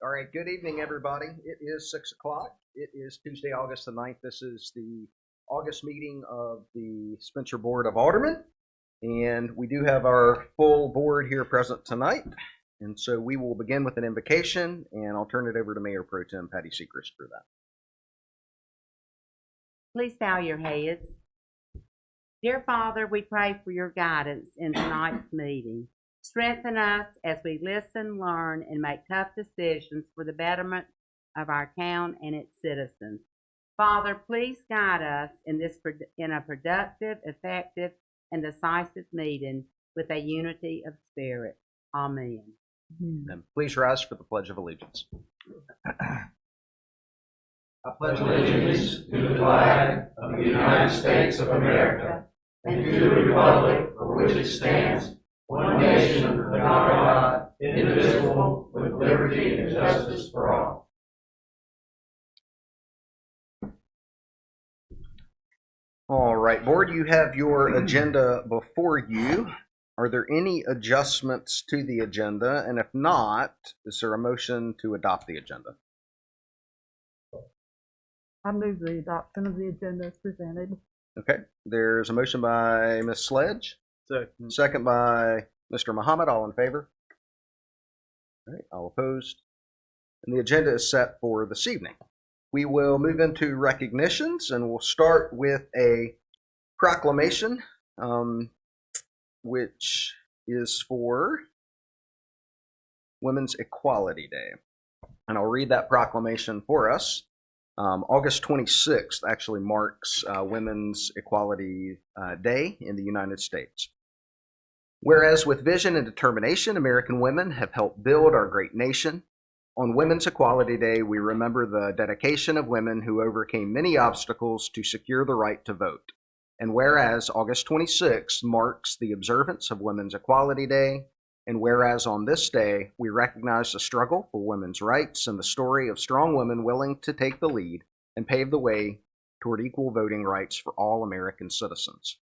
All right, good evening, everybody. It is 6 o'clock. It is Tuesday, August the 9th. This is the August meeting of the Spencer Board of Aldermen. And we do have our full board here present tonight. And so we will begin with an invocation, and I'll turn it over to Mayor Pro Tem Patty Sechrist for that. Please bow your heads. Dear Father, we pray for your guidance in tonight's meeting. Strengthen us as we listen, learn, and make tough decisions for the betterment of our town and its citizens. Father, please guide us in a productive, effective, and decisive meeting with a unity of spirit. Amen. And please rise for the Pledge of Allegiance. I pledge allegiance to the flag of the United States of America and to the republic for which it stands, one nation under God, indivisible, with liberty and justice for all. All right, Board, you have your agenda before you. Are there any adjustments to the agenda? And if not, is there a motion to adopt the agenda? I move the adoption of the agenda as presented. Okay, there's a motion by Ms. Sledge. Second by Mr. Muhammad. All in favor? All right, all opposed? And the agenda is set for this evening. We will move into recognitions, and we'll start with a proclamation, which is for Women's Equality Day. And I'll read that proclamation for us. August 26th actually marks Women's Equality Day in the United States. Whereas with vision and determination, American women have helped build our great nation. On Women's Equality Day, we remember the dedication of women who overcame many obstacles to secure the right to vote. And whereas August 26th marks the observance of Women's Equality Day, and whereas on this day, we recognize the struggle for women's rights and the story of strong women willing to take the lead and pave the way toward equal voting rights for all American citizens.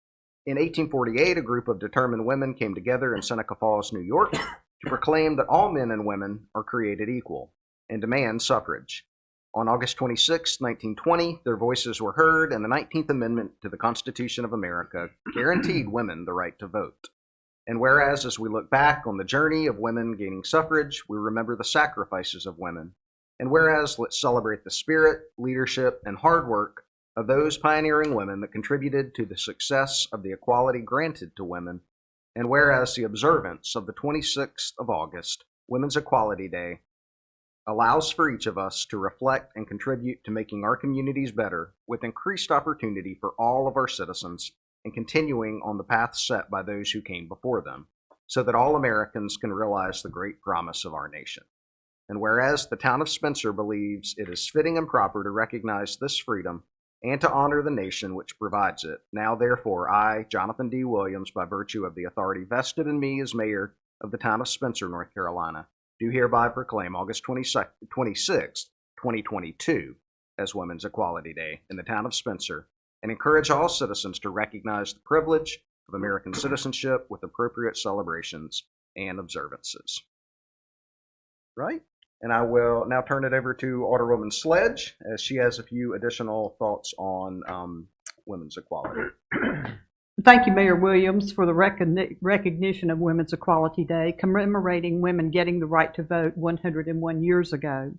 In 1848, a group of determined women came together in Seneca Falls, New York, to proclaim that all men and women are created equal and demand suffrage. On August 26, 1920, their voices were heard, and the 19th Amendment to the Constitution of America guaranteed women the right to vote. And whereas, as we look back on the journey of women gaining suffrage, we remember the sacrifices of women. And whereas, let's celebrate the spirit, leadership, and hard work of those pioneering women that contributed to the success of the equality granted to women. And whereas the observance of the 26th of August, Women's Equality Day, allows for each of us to reflect and contribute to making our communities better with increased opportunity for all of our citizens and continuing on the path set by those who came before them, so that all Americans can realize the great promise of our nation. And whereas the town of Spencer believes it is fitting and proper to recognize this freedom and to honor the nation which provides it, now therefore I, Jonathan D. Williams, by virtue of the authority vested in me as mayor of the town of Spencer, North Carolina, do hereby proclaim August 26, 2022 as Women's Equality Day in the town of Spencer, and encourage all citizens to recognize the privilege of American citizenship with appropriate celebrations and observances. Right? And I will now turn it over to Alderwoman Sledge, as she has a few additional thoughts on women's equality. Thank you, Mayor Williams, for the recognition of Women's Equality Day, commemorating women getting the right to vote 101 years ago.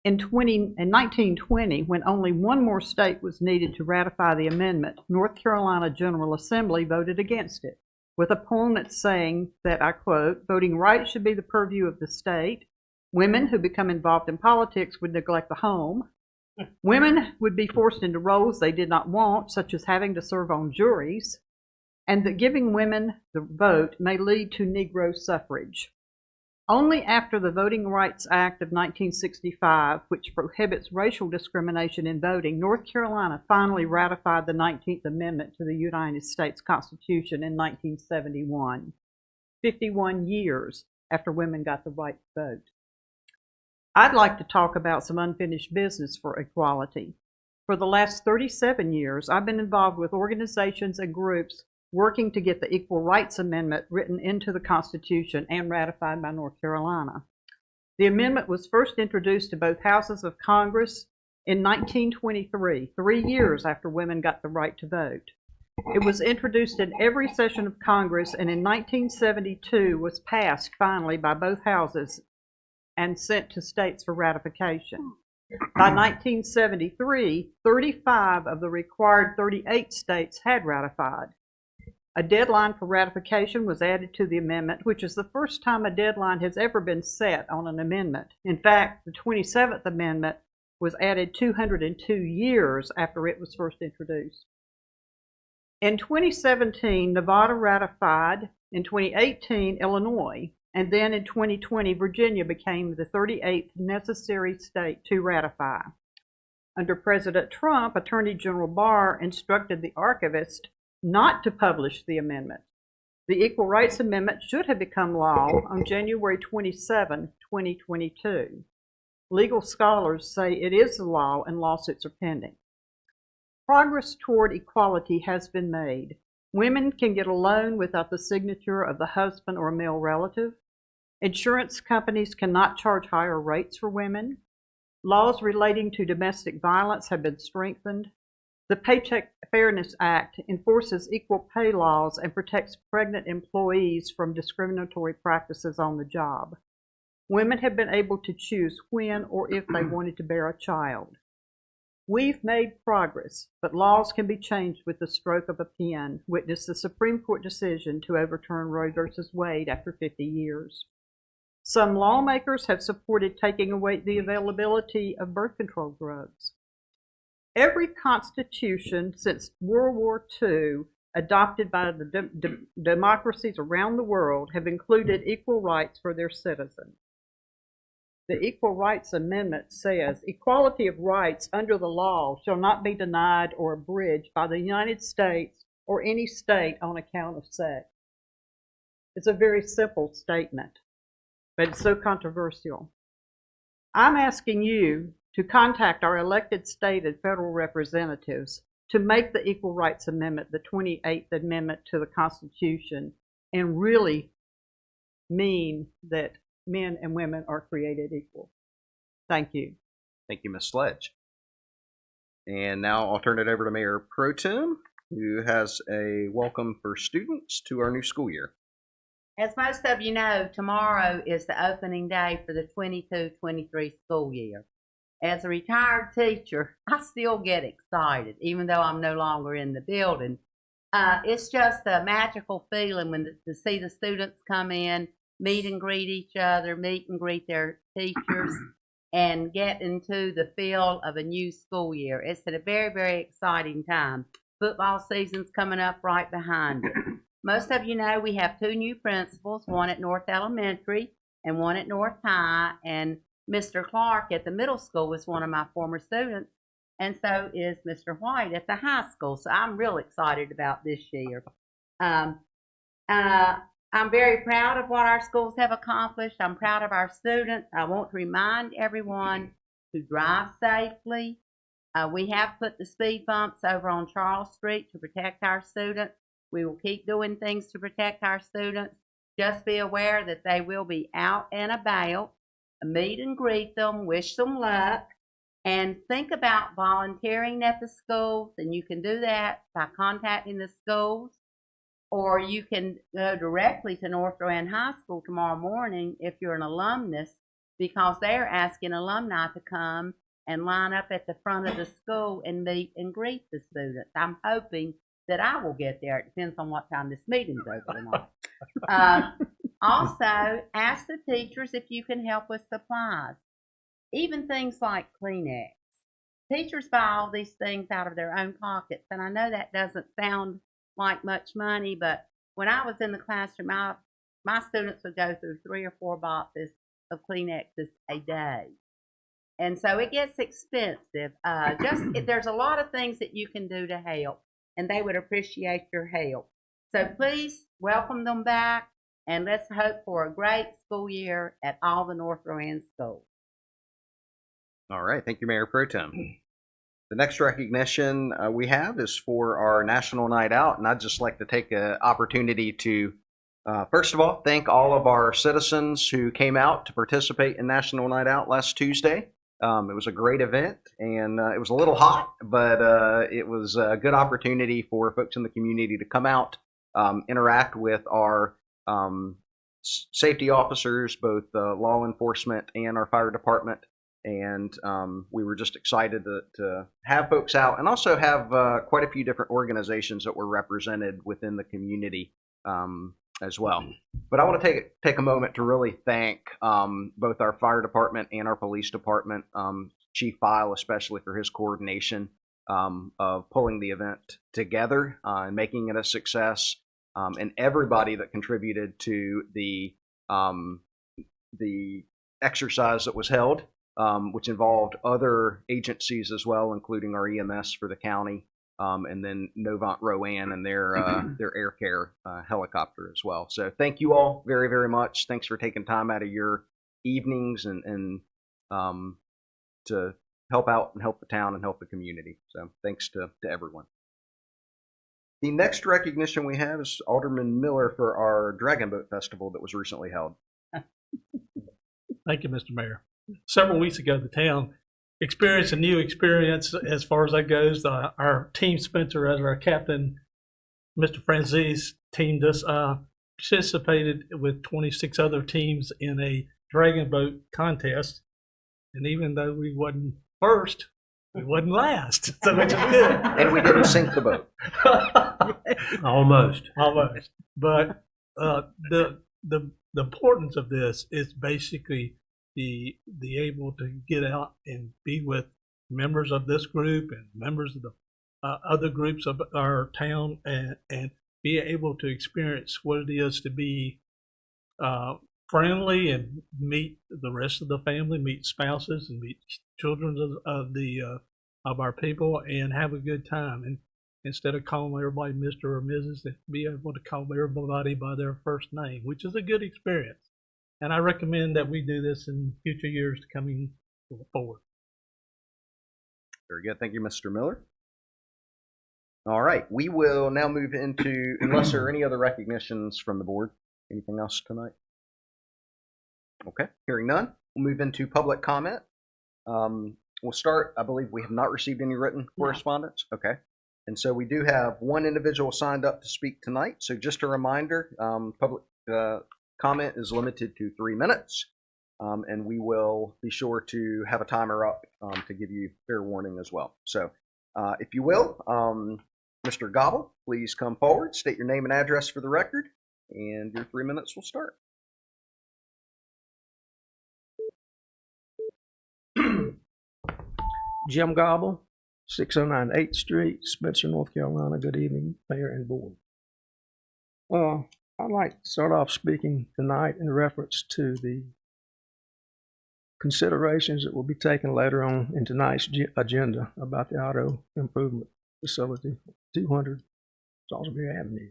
In 1920, when only one more state was needed to ratify the amendment, North Carolina General Assembly voted against it, with opponents saying that, I quote, voting rights should be the purview of the state, women who become involved in politics would neglect the home, women would be forced into roles they did not want, such as having to serve on juries, and that giving women the vote may lead to Negro suffrage. Only after the Voting Rights Act of 1965, which prohibits racial discrimination in voting, North Carolina finally ratified the 19th Amendment to the United States Constitution in 1971, 51 years after women got the right to vote. I'd like to talk about some unfinished business for equality. For the last 37 years, I've been involved with organizations and groups working to get the Equal Rights Amendment written into the Constitution and ratified by North Carolina. The amendment was first introduced to both houses of Congress in 1923, 3 years after women got the right to vote. It was introduced in every session of Congress, and in 1972 was passed finally by both houses and sent to states for ratification. By 1973, 35 of the required 38 states had ratified. A deadline for ratification was added to the amendment, which is the first time a deadline has ever been set on an amendment. In fact, the 27th Amendment was added 202 years after it was first introduced. In 2017, Nevada ratified. In 2018, Illinois. And then in 2020, Virginia became the 38th necessary state to ratify. Under President Trump, Attorney General Barr instructed the archivist not to publish the amendment. The Equal Rights Amendment should have become law on January 27, 2022. Legal scholars say it is the law and lawsuits are pending. Progress toward equality has been made. Women can get a loan without the signature of the husband or a male relative. Insurance companies cannot charge higher rates for women. Laws relating to domestic violence have been strengthened. The Paycheck Fairness Act enforces equal pay laws and protects pregnant employees from discriminatory practices on the job. Women have been able to choose when or if they wanted to bear a child. We've made progress, but laws can be changed with the stroke of a pen. Witness the Supreme Court decision to overturn Roe v. Wade after 50 years. Some lawmakers have supported taking away the availability of birth control drugs. Every constitution since World War II adopted by the democracies around the world have included equal rights for their citizens. The Equal Rights Amendment says, equality of rights under the law shall not be denied or abridged by the United States or any state on account of sex. It's a very simple statement, but it's so controversial. I'm asking you to contact our elected state and federal representatives to make the Equal Rights Amendment the 28th Amendment to the Constitution and really mean that men and women are created equal. Thank you. Thank you, Ms. Sledge. And now I'll turn it over to Mayor Pro Tem, who has a welcome for students to our new school year. As most of you know, tomorrow is the opening day for the 22-23 school year. As a retired teacher, I still get excited, even though I'm no longer in the building. It's just a magical feeling to see the students come in, meet and greet each other, meet and greet their teachers, and get into the feel of a new school year. It's at a very, very exciting time. Football season's coming up right behind it. Most of you know we have 2 new principals, one at North Elementary and one at North High, and Mr. Clark at the middle school is one of my former students, and so is Mr. White at the high school. So I'm real excited about this year. I'm very proud of what our schools have accomplished. I'm proud of our students. I want to remind everyone to drive safely. We have put the speed bumps over on Charles Street to protect our students. We will keep doing things to protect our students. Just be aware that they will be out and about. Meet and greet them, wish them luck, and think about volunteering at the schools. And you can do that by contacting the schools, or you can go directly to North Rowan High School tomorrow morning if you're an alumnus, because they're asking alumni to come and line up at the front of the school and meet and greet the students. I'm hoping that I will get there. It depends on what time this meeting's over tonight. Also, ask the teachers if you can help with supplies, even things like Kleenex. Teachers buy all these things out of their own pockets, and I know that doesn't sound like much money, but when I was in the classroom, my students would go through 3 or 4 boxes of Kleenexes a day. And so it gets expensive. There's a lot of things that you can do to help, and they would appreciate your help. So please welcome them back, and let's hope for a great school year at all the North Rowan schools. All right. Thank you, Mayor Pro Tem. The next recognition we have is for our National Night Out, and I'd just like to take an opportunity to First of all, thank all of our citizens who came out to participate in National Night Out last Tuesday. It was a great event, and it was a little hot, but it was a good opportunity for folks in the community to come out, interact with our safety officers, both law enforcement and our fire department. And we were just excited to have folks out, and also have quite a few different organizations that were represented within the community as well. But I want to take a moment to really thank both our fire department and our police department, Chief File especially for his coordination of pulling the event together and making it a success, and everybody that contributed to the exercise that was held, which involved other agencies as well, including our EMS for the county, and then Novant Rowan and their air care helicopter as well. So thank you all very, very much. Thanks for taking time out of your evenings and to help out and help the town and help the community. So thanks to everyone. The next recognition we have is Alderman Miller for our Dragon Boat Festival that was recently held. Thank you, Mr. Mayor. Several weeks ago, the town experienced a new experience as far as that goes. Our team, Spencer, as our captain, Mr. Francis, teamed us, participated with 26 other teams in a dragon boat contest. And even though we wasn't first, we wasn't last, so which is good. And we didn't sink the boat. Almost. But the importance of this is basically the able to get out and be with members of this group and members of the other groups of our town, and be able to experience what it is to be friendly and meet the rest of the family, meet spouses and meet children of our people, and have a good time. And instead of calling everybody Mr. or Mrs., be able to call everybody by their first name, which is a good experience. And I recommend that we do this in future years coming forward. Very good. Thank you, Mr. Miller. All right. We will now move into, unless there are any other recognitions from the board, anything else tonight? Okay. Hearing none, we'll move into public comment. We'll start, I believe we have not received any written correspondence. Okay. And so we do have one individual signed up to speak tonight. So just a reminder, public comment is limited to 3 minutes, and we will be sure to have a timer up to give you fair warning as well. So if you will, Mr. Gobble, please come forward, state your name and address for the record, and your 3 minutes will start. Jim Gobble, 609 8th Street, Spencer, North Carolina. Good evening, Mayor and Board. I'd like to start off speaking tonight in reference to the considerations that will be taken later on in tonight's agenda about the auto improvement facility, 200 Salisbury Avenue.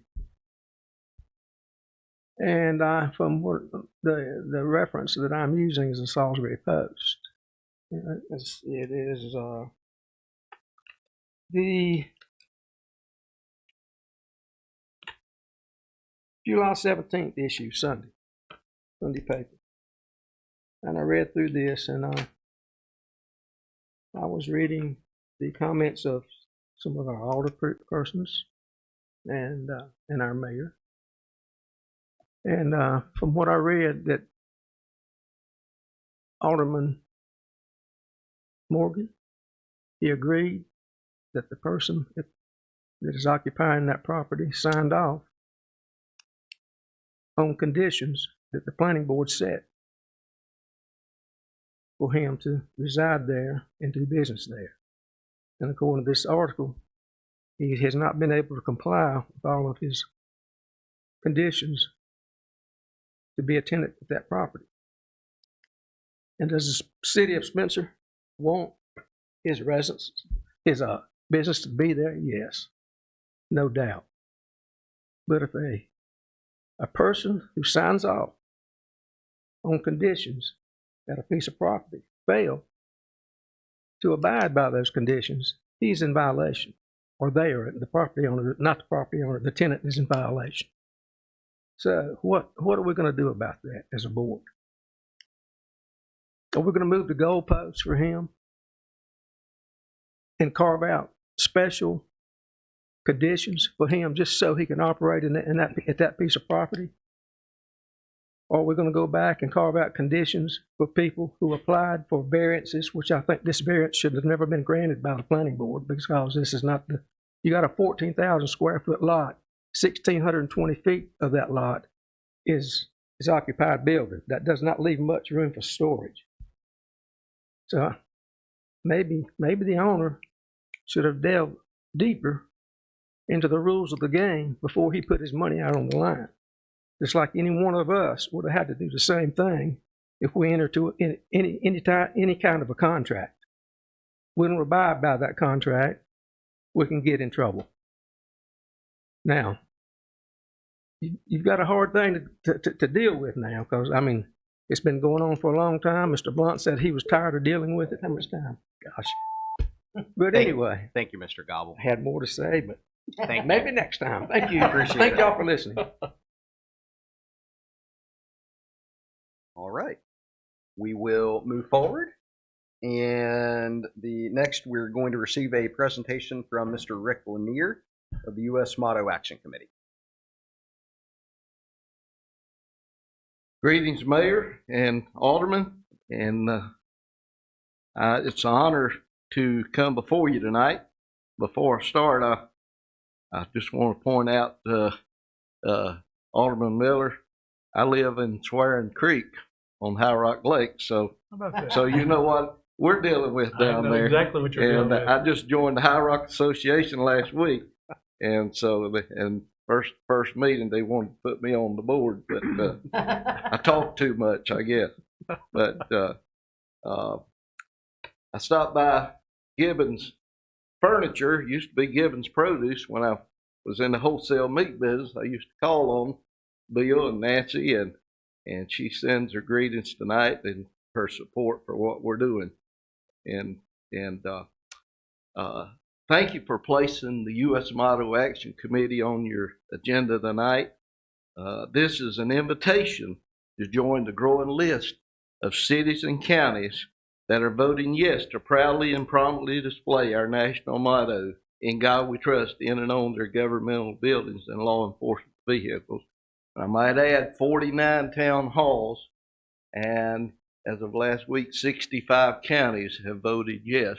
And from what the reference that I'm using is the Salisbury Post. It is the July 17th issue, Sunday paper. And I read through this, and I was reading the comments of some of our alder persons and our mayor. And from what I read, that Alderman Morgan, he agreed that the person that is occupying that property signed off on conditions that the planning board set for him to reside there and do business there. And according to this article, he has not been able to comply with all of his conditions to be a tenant at that property. And does the city of Spencer want his residence, his business to be there? Yes, no doubt. But if a person who signs off on conditions that a piece of property fail to abide by those conditions, he's in violation, or they are, the property owner, not the property owner, the tenant is in violation. So what are we going to do about that as a board? Are we going to move the goalposts for him and carve out special conditions for him just so he can operate at that piece of property? Or are we going to go back and carve out conditions for people who applied for variances, which I think this variance should have never been granted by the planning board, because this is not you got a 14,000 square foot lot, 1,620 feet of that lot is occupied building. That does not leave much room for storage. So maybe the owner should have delved deeper into the rules of the game before he put his money out on the line. Just like any one of us would have had to do the same thing if we enter into any kind of a contract. We don't abide by that contract, we can get in trouble. Now, you've got a hard thing to deal with now, because, I mean, it's been going on for a long time. Mr. Blunt said he was tired of dealing with it. How much time? Gosh. But anyway. Thank you, Mr. Gobble. I had more to say, but Thank maybe next time. Thank you. Appreciate Thank it. y'all for listening. All right. We will move forward. And we're going to receive a presentation from Mr. Rick Lanier of the U.S. Motto Action Committee. Greetings, Mayor and Alderman, and it's an honor to come before you tonight. Before I start, I just want to point out, Alderman Miller, I live in Swearing Creek on High Rock Lake, so you know what we're dealing with down there. Exactly what you're and dealing with. I just joined the High Rock Association last week, and so first meeting they wanted to put me on the board, but I talk too much, I guess. But I stopped by Gibbons Furniture. Used to be Gibbons Produce when I was in the wholesale meat business. I used to call on Bill and Nancy, and she sends her greetings tonight and her support for what we're doing. And thank you for placing the U.S. Motto Action Committee on your agenda tonight. This is an invitation to join the growing list of cities and counties that are voting yes to proudly and prominently display our national motto, "In God We Trust," in and on their governmental buildings and law enforcement vehicles. I might add 49 town halls, and as of last week, 65 counties have voted yes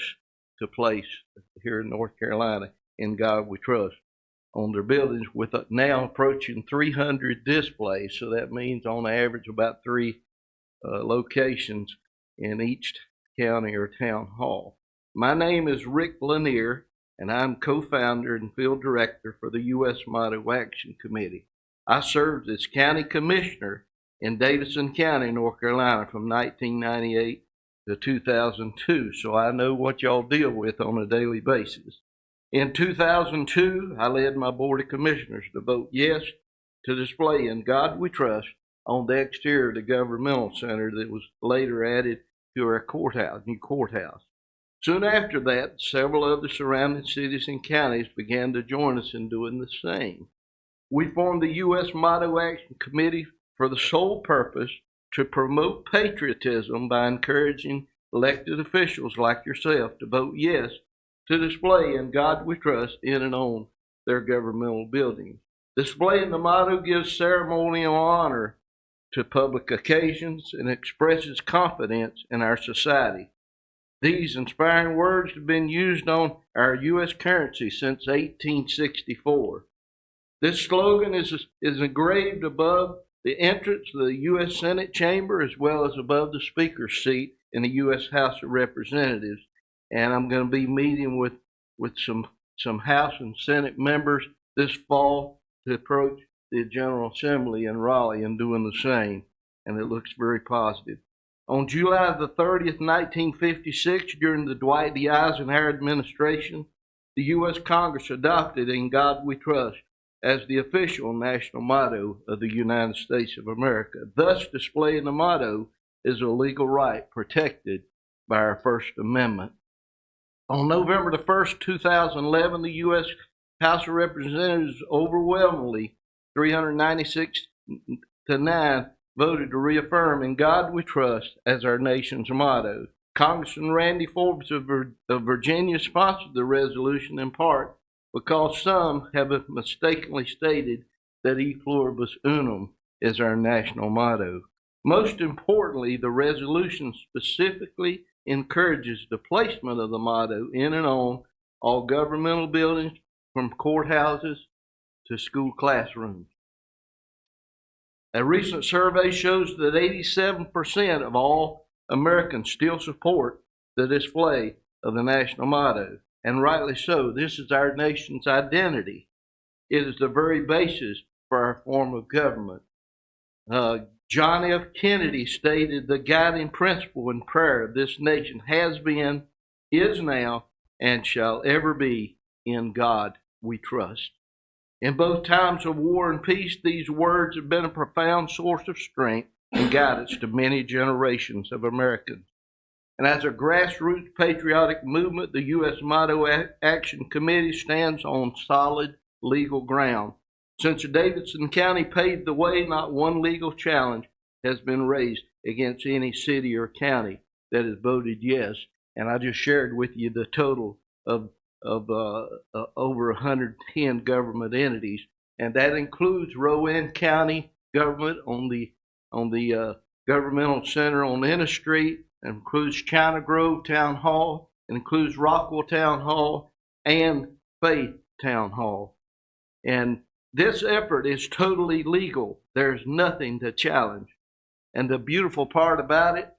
to place here in North Carolina, "In God We Trust," on their buildings, with now approaching 300 displays. So that means on average about 3 locations in each county or town hall. My name is Rick Lanier, and I'm co-founder and field director for the U.S. Motto Action Committee. I served as county commissioner in Davidson County, North Carolina from 1998 to 2002, so I know what y'all deal with on a daily basis. In 2002, I led my board of commissioners to vote yes to display "In God We Trust" on the exterior of the governmental center that was later added to our new courthouse. Soon after that, several other surrounding cities and counties began to join us in doing the same. We formed the U.S. Motto Action Committee for the sole purpose to promote patriotism by encouraging elected officials like yourself to vote yes to display "In God We Trust" in and on their governmental buildings. Displaying the motto gives ceremonial honor to public occasions and expresses confidence in our society. These inspiring words have been used on our U.S. currency since 1864. This slogan is engraved above the entrance of the U.S. Senate chamber, as well as above the Speaker's seat in the U.S. House of Representatives. And I'm going to be meeting with some House and Senate members this fall to approach the General Assembly in Raleigh and doing the same, and it looks very positive. On July the 30th, 1956, during the Dwight D. Eisenhower administration, the U.S. Congress adopted "In God We Trust" as the official national motto of the United States of America. Thus, displaying the motto is a legal right protected by our First Amendment. On November the 1st, 2011, the U.S. House of Representatives overwhelmingly, 396 to 9 voted to reaffirm "In God We Trust" as our nation's motto. Congressman Randy Forbes of Virginia sponsored the resolution in part because some have mistakenly stated that "E Pluribus Unum" is our national motto. Most importantly, the resolution specifically encourages the placement of the motto in and on all governmental buildings, from courthouses to school classrooms. A recent survey shows that 87% of all Americans still support the display of the national motto, and rightly so. This is our nation's identity. It is the very basis for our form of government. John F. Kennedy stated the guiding principle and prayer of this nation has been, is now, and shall ever be, "In God we trust." In both times of war and peace, these words have been a profound source of strength and guidance to many generations of Americans. And as a grassroots patriotic movement, the U.S. Motto Action Committee stands on solid legal ground. Since Davidson County paved the way, not one legal challenge has been raised against any city or county that has voted yes. And I just shared with you the total of over 110 government entities, and that includes Rowan County government on the governmental center on Inner Street, and includes China Grove Town Hall, and includes Rockwell Town Hall and Faith Town Hall. And this effort is totally legal. There's nothing to challenge. And the beautiful part about it,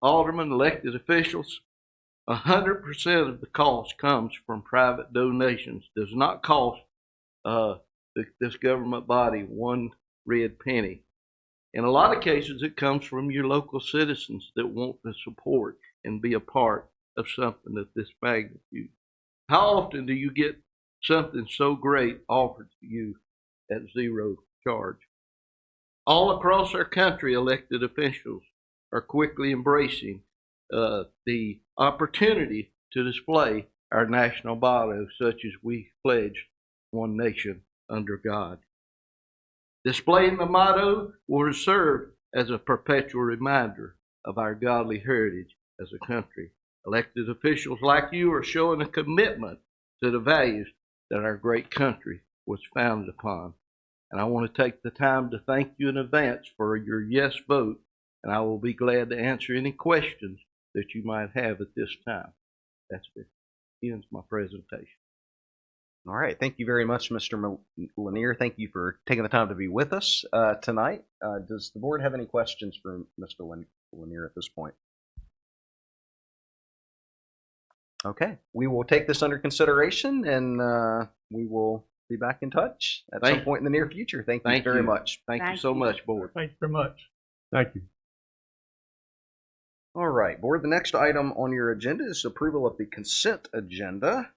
aldermen, elected officials, 100% of the cost comes from private donations. Does not cost this government body one red penny. In a lot of cases, it comes from your local citizens that want to support and be a part of something of this magnitude. How often do you get something so great offered to you at zero charge? All across our country, elected officials are quickly embracing the opportunity to display our national motto, such as "We pledge one nation under God." Displaying the motto will serve as a perpetual reminder of our godly heritage as a country. Elected officials like you are showing a commitment to the values that our great country was founded upon. And I want to take the time to thank you in advance for your yes vote, and I will be glad to answer any questions that you might have at this time. That's it. Ends my presentation. All right. Thank you very much, Mr. Lanier. Thank you for taking the time to be with us tonight. Does the board have any questions for Mr. Lanier at this point? Okay. We will take this under consideration, and we will be back in touch at some point in the near future. Thank you very much. Thank you so much, board. Thank you very much. Thank you. All right, board, the next item on your agenda is approval of the consent agenda.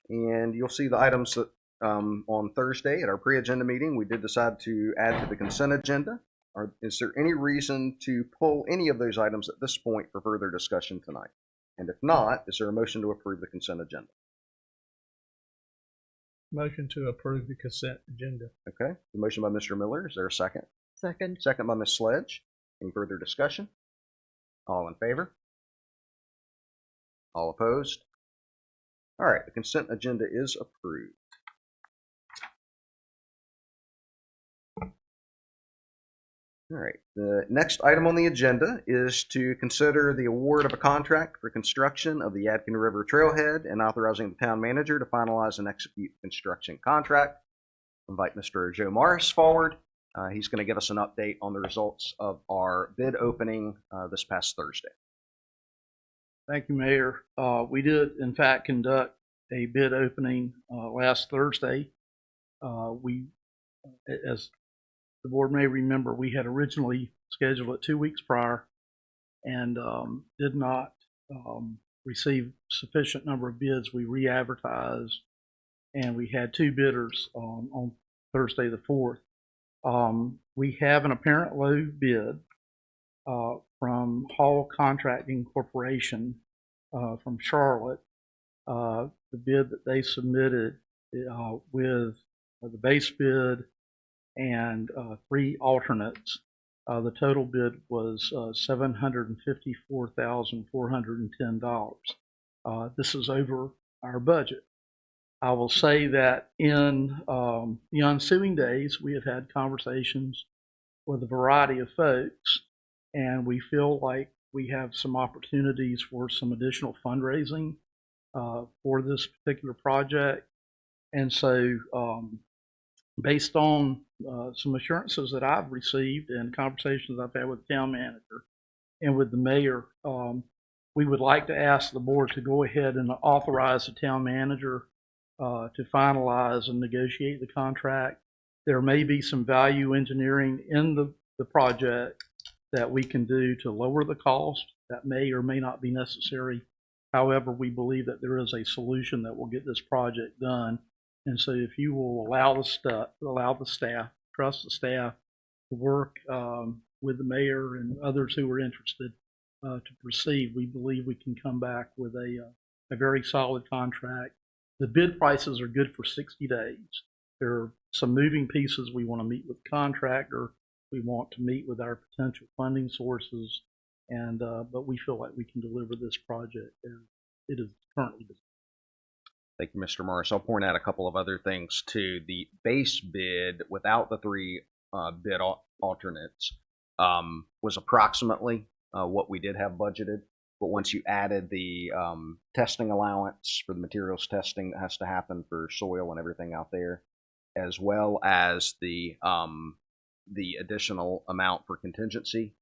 And you'll see the items that on Thursday at our pre-agenda meeting, we did decide to add to the consent agenda. Is there any reason to pull any of those items at this point for further discussion tonight? And if not, is there a motion to approve the consent agenda? Motion to approve the consent agenda. Okay, the motion by Mr. Miller. Is there a second? Second. Second by Ms. Sledge. Any further discussion? All in favor? All opposed? All right, the consent agenda is approved. All right, the next item on the agenda is to consider the award of a contract for construction of the Yadkin River Trailhead and authorizing the town manager to finalize and execute the construction contract. I invite Mr. Joe Morris forward. He's going to give us an update on the results of our bid opening this past Thursday. Thank you, Mayor. We did, in fact, conduct a bid opening last Thursday. As the board may remember, we had originally scheduled it 2 weeks prior and did not receive sufficient number of bids. We re-advertised, and we had 2 bidders on Thursday the 4th. We have an apparent low bid from Hall Contracting Corporation from Charlotte. The bid that they submitted with the base bid and 3 alternates. The total bid was $754,410. This is over our budget. I will say that in the ensuing days, we have had conversations with a variety of folks, and we feel like we have some opportunities for some additional fundraising for this particular project. And so based on some assurances that I've received and conversations I've had with the town manager and with the mayor, we would like to ask the board to go ahead and authorize the town manager to finalize and negotiate the contract. There may be some value engineering in the project that we can do to lower the cost. That may or may not be necessary. However, we believe that there is a solution that will get this project done. And so if you will allow the staff, trust the staff to work with the mayor and others who are interested to proceed, we believe we can come back with a very solid contract. The bid prices are good for 60 days. There are some moving pieces. We want to meet with the contractor. We want to meet with our potential funding sources, and but we feel like we can deliver this project as it is currently designed. Thank you, Mr. Morris. I'll point out a couple of other things too. The base bid without the 3 bid alternates was approximately what we did have budgeted. But once you added the testing allowance for the materials testing that has to happen for soil and everything out there, as well as the additional amount for contingency,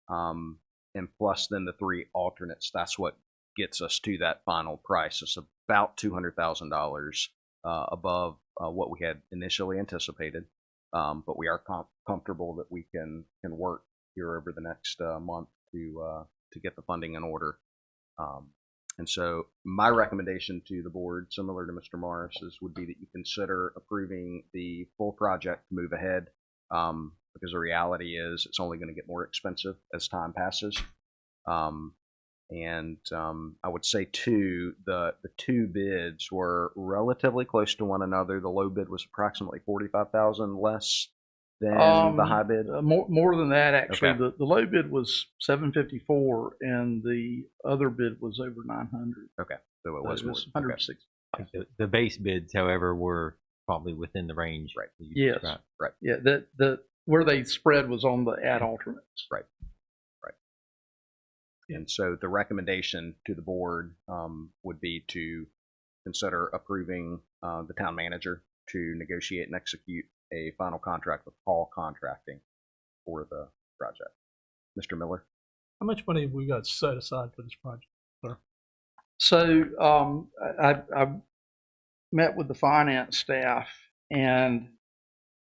and plus then the 3 alternates, that's what gets us to that final price. It's about $200,000 above what we had initially anticipated, but we are comfortable that we can work here over the next month to get the funding in order. And so my recommendation to the board, similar to Mr. Morris's, would be that you consider approving the full project to move ahead, because the reality is it's only going to get more expensive as time passes. And I would say too, the 2 bids were relatively close to one another. The low bid was approximately $45,000 less than the high bid. More than that, actually. Okay. The low bid was $754, and the other bid was over $900. Okay, so it was more. $160. The base bids, however, were probably within the range. Right. Yes. Right. Yeah. Where they spread was on the add alternates. Right. And so the recommendation to the board would be to consider approving the town manager to negotiate and execute a final contract with Hall Contracting for the project. Mr. Miller? How much money have we got set aside for this project, sir? So I met with the finance staff, and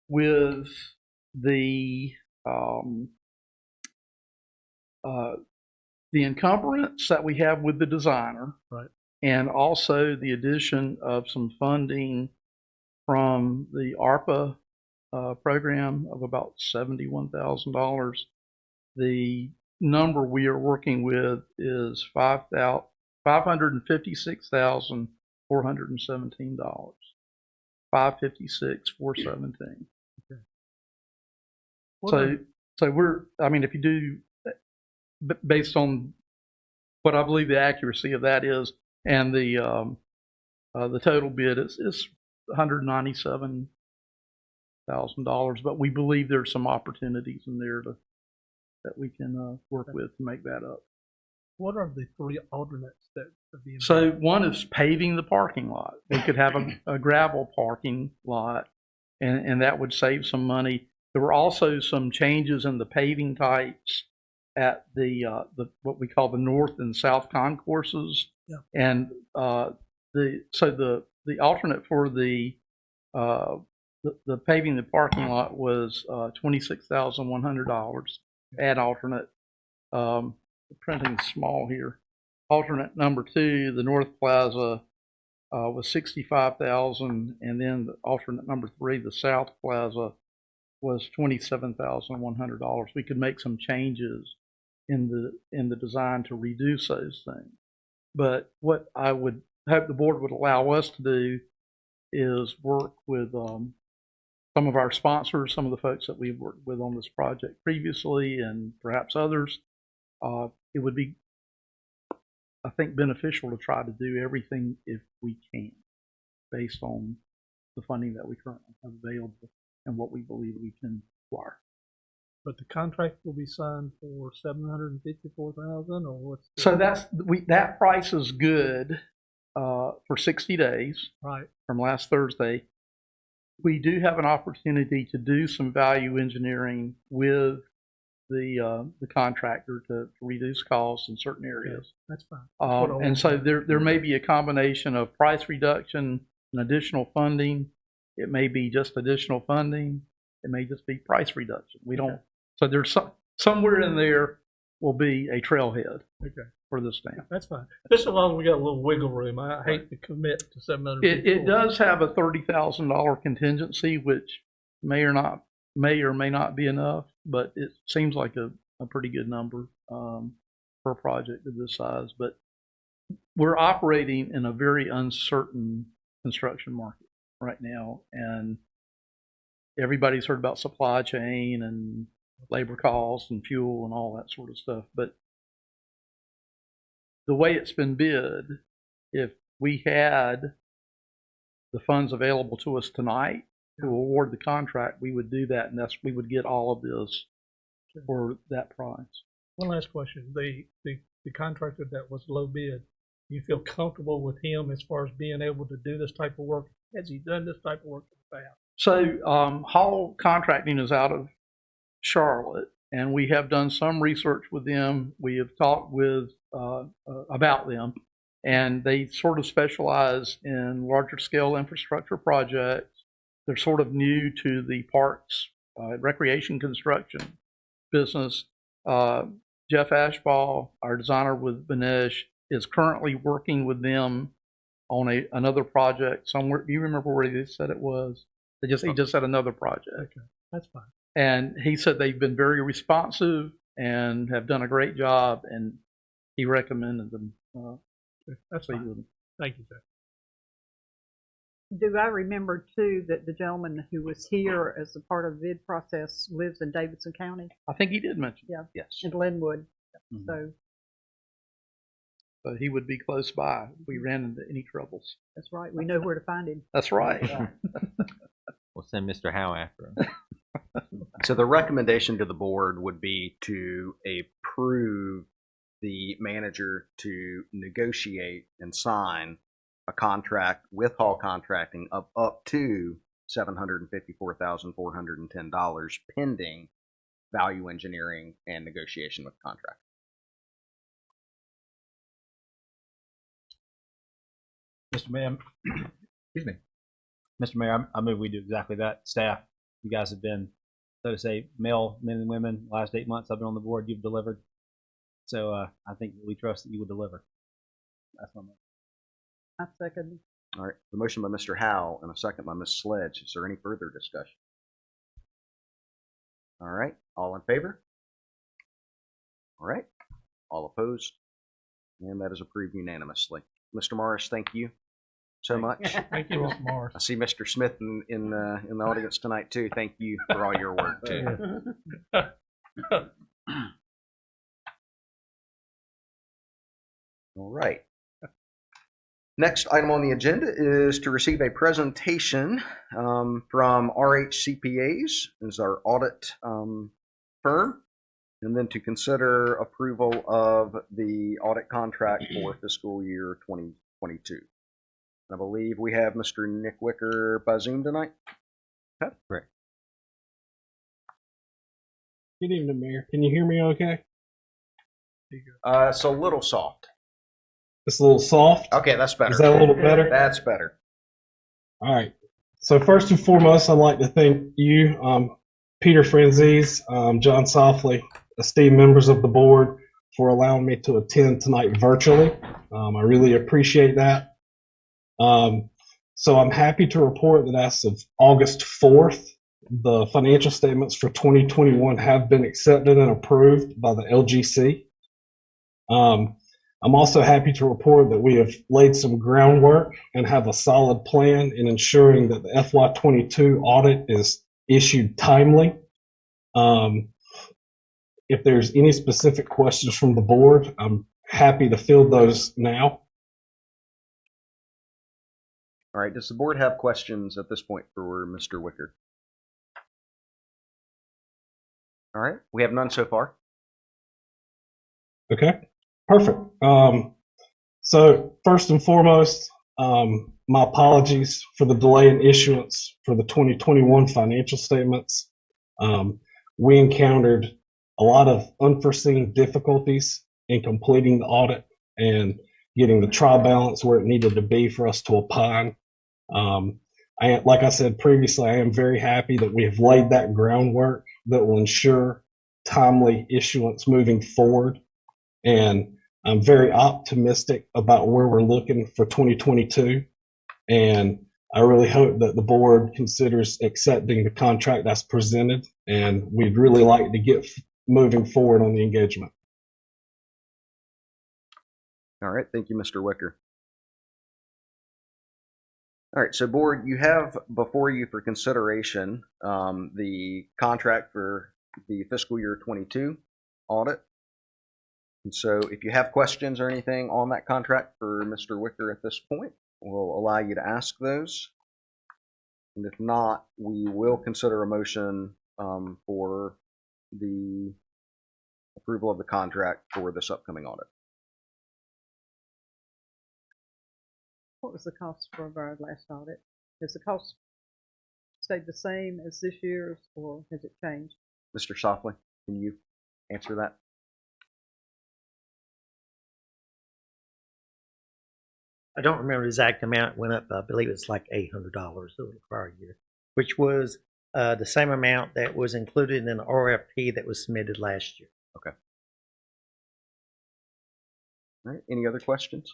with the encumbrance that we have with the designer, right, and also the addition of some funding from the ARPA program of about $71,000, the number we are working with is $556,417. $556,417. Okay. So we're, I mean, if you do, based on what I believe the accuracy of that is, and the total bid is $197,000, but we believe there's some opportunities in there that we can work with to make that up. What are the 3 alternates that are being? So one is paving the parking lot. We could have a gravel parking lot, and that would save some money. There were also some changes in the paving types at the what we call the north and south concourses. Yeah. And the alternate for the paving the parking lot was $26,100. Add alternate. The printing's small here. Alternate number 2, the North Plaza, was $65,000, and then the alternate number 3, the South Plaza, was $27,100. We could make some changes in the design to reduce those things. But what I would hope the board would allow us to do is work with some of our sponsors, some of the folks that we've worked with on this project previously, and perhaps others, it would be, I think, beneficial to try to do everything if we can, based on the funding that we currently have available and what we believe we can acquire. But the contract will be signed for $754,000, or what's? So that price is good for 60 days, Right. from last Thursday. We do have an opportunity to do some value engineering with the contractor to reduce costs in certain areas. That's fine. And so there may be a combination of price reduction and additional funding. It may be just additional funding. It may just be price reduction. We don't. So there's somewhere in there will be a trailhead. Okay. For this stamp. That's fine. Just as long as we got a little wiggle room. I hate to commit to $754,000. It does have a $30,000 contingency, which may or may not be enough, but it seems like a pretty good number for a project of this size. But we're operating in a very uncertain construction market right now, and everybody's heard about supply chain and labor costs and fuel and all that sort of stuff. But the way it's been bid, if we had the funds available to us tonight to award the contract, we would do that, and we would get all of this for that price. One last question. The contractor that was low bid, do you feel comfortable with him as far as being able to do this type of work? Has he done this type of work in the past? So Hall Contracting is out of Charlotte, and we have done some research with them. We have talked with about them, and they sort of specialize in larger scale infrastructure projects. They're sort of new to the parks, recreation construction business. Jeff Ashball, our designer with Benesh, is currently working with them on another project somewhere. Do you remember where he said it was? He just had another project. Okay, that's fine. And he said they've been very responsive and have done a great job, and he recommended them. That's fine. Thank you, sir. Do I remember, too, that the gentleman who was here as a part of the bid process lives in Davidson County? I think he did mention. Yeah. Yes. In Linwood. Mm-hmm. So he would be close by if we ran into any troubles. That's right. We know where to find him. That's right. We'll send Mr. Howe after him. So the recommendation to the board would be to approve the manager to negotiate and sign a contract with Hall Contracting of up to $754,410 pending value engineering and negotiation with the contractor. Mr. Mayor, excuse me. Mr. Mayor, I move we do exactly that. Staff, you guys have been, so to say, men and women. Last 8 months I've been on the board, you've delivered. So I think we trust that you will deliver. That's my motion. I second. All right. The motion by Mr. Howe and a second by Ms. Sledge. Is there any further discussion? All right. All in favor? All right. All opposed? And that is approved unanimously. Mr. Morris, thank you so much. Thank you, Mr. Morris. I see Mr. Smith in the audience tonight too. Thank you for all your work too. All right. Next item on the agenda is to receive a presentation from RHCPAs, is our audit firm, and then to consider approval of the audit contract for fiscal year 2022. I believe we have Mr. Nick Wicker by Zoom tonight. Okay. Correct. Good evening, Mayor. Can you hear me okay? It's a little soft. It's a little soft. Okay, that's better. Is that a little better? That's better. All right. So first and foremost, I'd like to thank you, Peter Franzese, John Softly, esteemed members of the board, for allowing me to attend tonight virtually. I really appreciate that. So I'm happy to report that as of August 4th, the financial statements for 2021 have been accepted and approved by the LGC. I'm also happy to report that we have laid some groundwork and have a solid plan in ensuring that the FY22 audit is issued timely. If there's any specific questions from the board, I'm happy to field those now. All right, does the board have questions at this point for Mr. Wicker? All right, we have none so far. Okay, perfect. So first and foremost, my apologies for the delay in issuance for the 2021 financial statements. We encountered a lot of unforeseen difficulties in completing the audit and getting the trial balance where it needed to be for us to opine. Like I said previously, I am very happy that we have laid that groundwork that will ensure timely issuance moving forward. And I'm very optimistic about where we're looking for 2022. And I really hope that the board considers accepting the contract that's presented. And we'd really like to get moving forward on the engagement. All right, thank you, Mr. Wicker. All right, so board, you have before you for consideration the contract for the fiscal year 22 audit. And so if you have questions or anything on that contract for Mr. Wicker at this point, we'll allow you to ask those. And if not, we will consider a motion for the approval of the contract for this upcoming audit. What was the cost for our last audit? Has the cost stayed the same as this year's, or has it changed? Mr. Softly, can you answer that? I don't remember the exact amount. It went up, I believe it's like $800 over the prior year, which was the same amount that was included in the RFP that was submitted last year. Okay. All right, any other questions?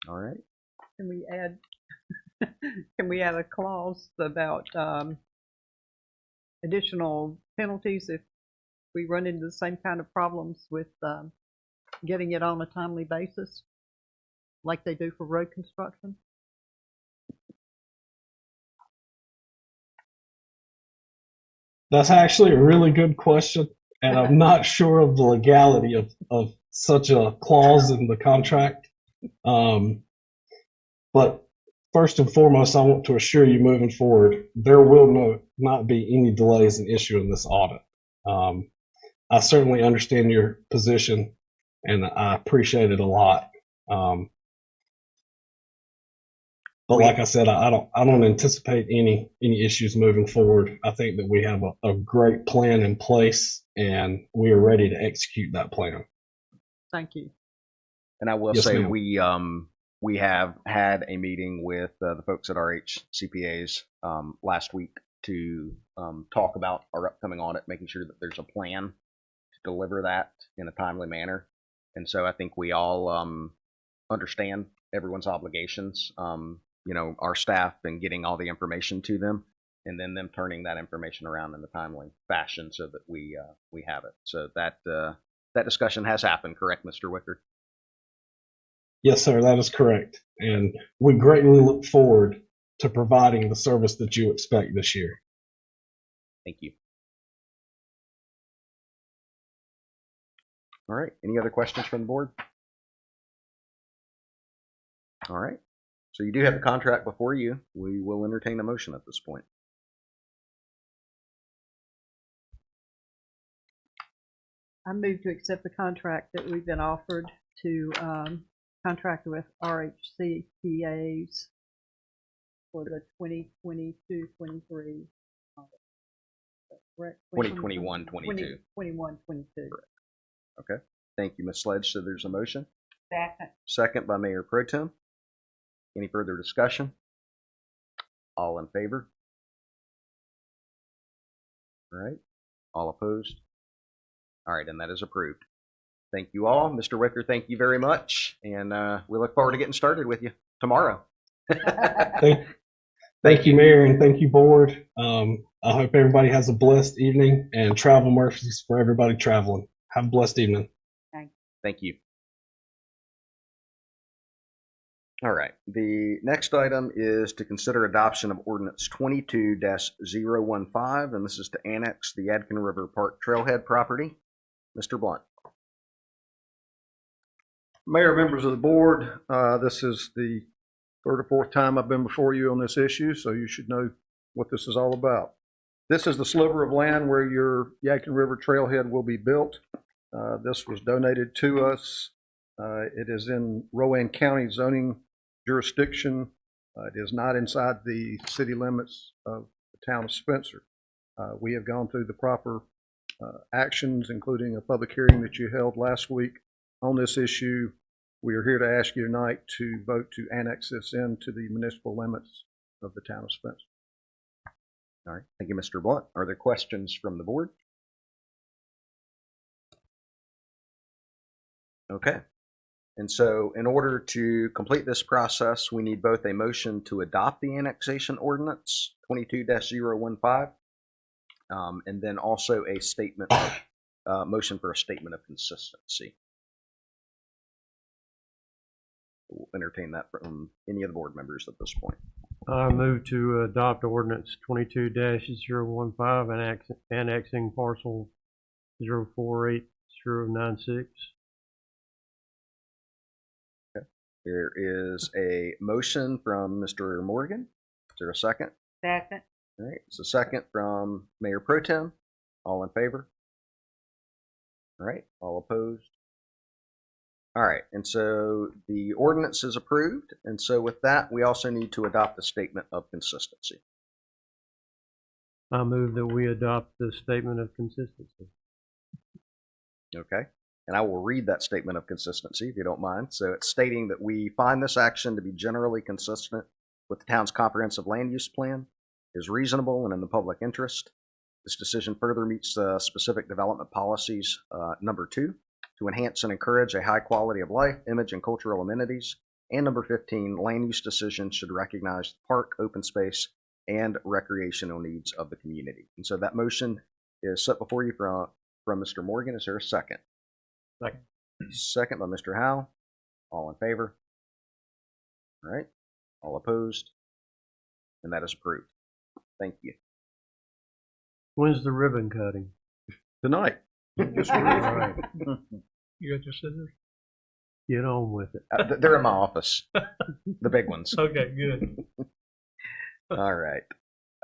All right. Can we add a clause about additional penalties if we run into the same kind of problems with getting it on a timely basis, like they do for road construction? That's actually a really good question, and I'm not sure of the legality of such a clause in the contract. But first and foremost, I want to assure you moving forward, there will not be any delays in issuing this audit. I certainly understand your position, and I appreciate it a lot. But like I said, I don't anticipate any issues moving forward. I think that we have a great plan in place, and we are ready to execute that plan. Thank you. And I will Yes, say ma'am. we have had a meeting with the folks at RH CPAs last week to talk about our upcoming audit, making sure that there's a plan to deliver that in a timely manner. And so I think we all understand everyone's obligations. You know, our staff and getting all the information to them, and then them turning that information around in a timely fashion so that we have it. So that discussion has happened, correct, Mr. Wicker? Yes, sir, that is correct. And we greatly look forward to providing the service that you expect this year. Thank you. All right, any other questions from the board? All right, so you do have the contract before you. We will entertain a motion at this point. I move to accept the contract that we've been offered to contract with RHCPAs for the 2022-23 audit. 2021-22. 21-22. Okay, thank you, Ms. Sledge. So there's a motion. Second. Second by Mayor Pro Tem. Any further discussion? All in favor? All right, all opposed? All right, and that is approved. Thank you all. Mr. Wicker, thank you very much. And we look forward to getting started with you tomorrow. Thank you, Mayor, and thank you, Board. I hope everybody has a blessed evening, and travel mercies for everybody traveling. Have a blessed evening. Thank you. All right. The next item is to consider adoption of Ordinance 22-015, and this is to annex the Yadkin River Park Trailhead property. Mr. Blunt. Mayor, members of the board, this is the third or fourth time I've been before you on this issue, so you should know what this is all about. This is the sliver of land where your Yadkin River Trailhead will be built. This was donated to us. It is in Rowan County zoning jurisdiction. It is not inside the city limits of the town of Spencer. We have gone through the proper actions, including a public hearing that you held last week on this issue. We are here to ask you tonight to vote to annex this into the municipal limits of the town of Spencer. All right. Thank you, Mr. Blunt. Are there questions from the board? Okay. And so in order to complete this process, we need both a motion to adopt the annexation ordinance 22-015 and then also a statement, motion for a statement of consistency. We'll entertain that from any of the board members at this point. I move to adopt ordinance 22-015 annexing parcel 048096. There is a motion from Mr. Morgan. Is there a second? Second. All right. It's a second from Mayor Pro Tem. All in favor? All right. All opposed? All right. And so the ordinance is approved. And so with that, we also need to adopt the statement of consistency. I move that we adopt the statement of consistency. Okay. And I will read that statement of consistency, if you don't mind. So it's stating that we find this action to be generally consistent with the town's comprehensive land use plan, is reasonable and in the public interest. This decision further meets specific development policies, number 2, to enhance and encourage a high quality of life, image, and cultural amenities. And number 15, land use decisions should recognize the park, open space, and recreational needs of the community. And so that motion is set before you from Mr. Morgan. Is there a second? Second. Second by Mr. Howe. All in favor? All right. All opposed? And that is approved. Thank you. When's the ribbon cutting? Tonight. Just All right, You got your scissors? get on with it. They're in my office, the big ones. Okay, good. All right.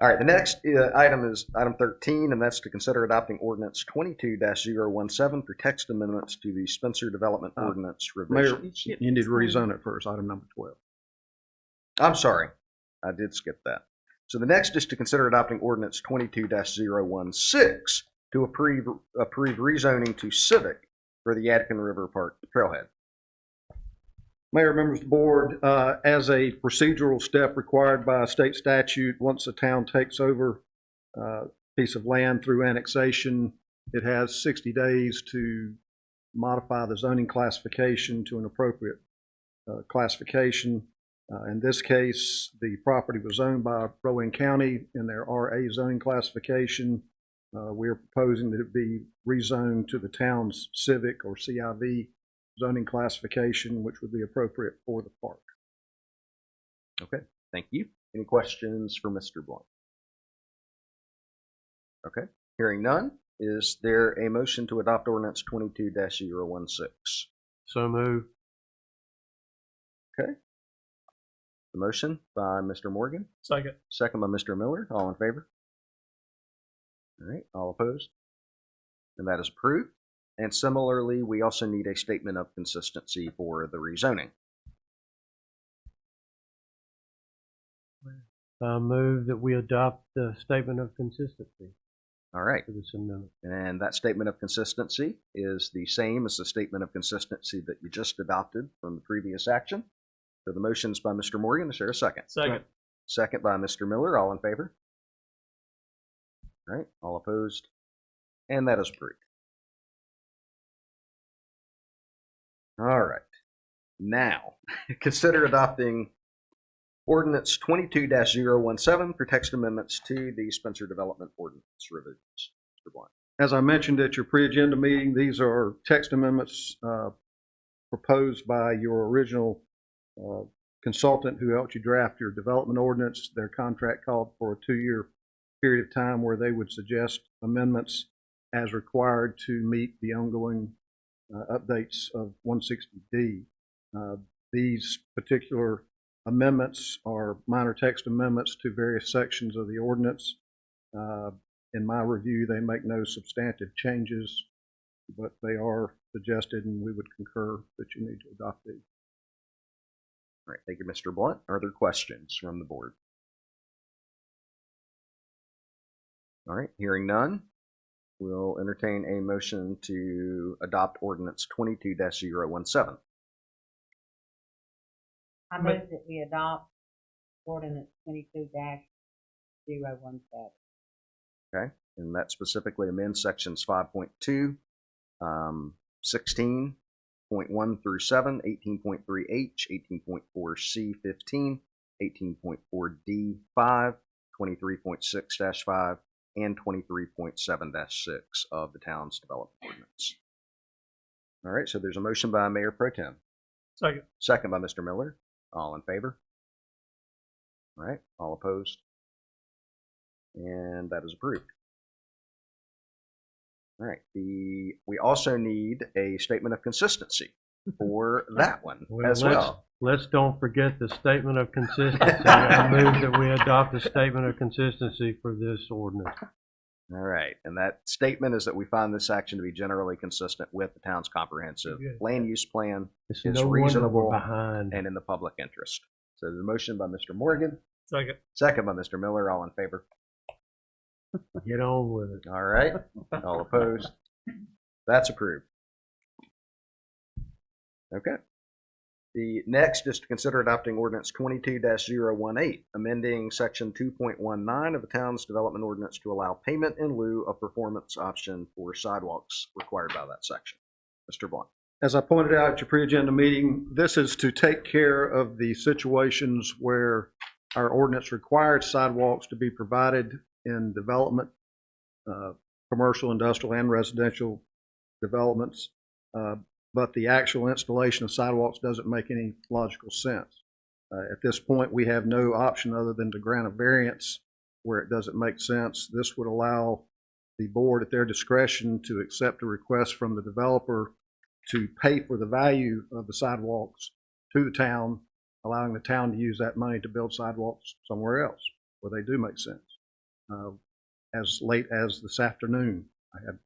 All right. The next item is item 13, and that's to consider adopting ordinance 22-017 for text amendments to the Spencer Development Ordinance Mayor, revisions. you need to rezone it first, item number 12. I'm sorry. I did skip that. So the next is to consider adopting ordinance 22-016 to approve rezoning to Civic for the Yadkin River Park Trailhead. Mayor, members of the board, as a procedural step required by state statute, once a town takes over a piece of land through annexation, it has 60 days to modify the zoning classification to an appropriate classification. In this case, the property was owned by Rowan County in their RA zoning classification. We are proposing that it be rezoned to the town's civic or CIV zoning classification, which would be appropriate for the park. Okay, thank you. Any questions for Mr. Blunt? Okay, hearing none, is there a motion to adopt ordinance 22-016? So move. Okay. The motion by Mr. Morgan, Second. second by Mr. Miller. All in favor? All right, all opposed? And that is approved. And similarly, we also need a statement of consistency for the rezoning. I move that we adopt the statement of consistency All right. for this amendment. And that statement of consistency is the same as the statement of consistency that you just adopted from the previous action. So the motion is by Mr. Morgan. Is there a second? Second. Second by Mr. Miller. All in favor? All right. All opposed? And that is approved. All right. Now, consider adopting ordinance 22-017 for text amendments to the Spencer Development Ordinance revisions. Mr. Blunt. As I mentioned at your pre-agenda meeting, these are text amendments proposed by your original consultant who helped you draft your development ordinance. Their contract called for a 2-year period of time where they would suggest amendments as required to meet the ongoing updates of 160D. These particular amendments are minor text amendments to various sections of the ordinance. In my review, they make no substantive changes, but they are suggested, and we would concur that you need to adopt these. All right, thank you, Mr. Blunt. Are there questions from the board? All right, hearing none, we'll entertain a motion to adopt ordinance 22-017. I move that we adopt ordinance 22-017. Okay, and that specifically amends sections 5.2, 16.1 through 7, 18.3H, 18.4C 15, 18.4D 5, 23.6-5, and 23.7-6 of the town's development ordinance. All right, so there's a motion by Mayor Pro Tem. Second. Second by Mr. Miller. All in favor? All right, all opposed? And that is approved. All right, we also need a statement of consistency for that one as well. Let's don't forget the statement of consistency. I move that we adopt the statement of consistency for this ordinance. All right, and that statement is that we find this action to be generally consistent with the town's comprehensive land use plan, It's is no reasonable wonder we're behind. and in the public interest. So the motion by Mr. Morgan, Second. second by Mr. Miller, all in favor? Get on with it. All right, all opposed? That's approved. Okay. The next is to consider adopting ordinance 22-018, amending section 2.19 of the town's development ordinance to allow payment in lieu of performance option for sidewalks required by that section. Mr. Blunt. As I pointed out at your pre-agenda meeting, this is to take care of the situations where our ordinance required sidewalks to be provided in development, commercial, industrial, and residential developments, but the actual installation of sidewalks doesn't make any logical sense. At this point, we have no option other than to grant a variance where it doesn't make sense. This would allow the board at their discretion to accept a request from the developer to pay for the value of the sidewalks to the town, allowing the town to use that money to build sidewalks somewhere else where they do make sense. As late as this afternoon, I had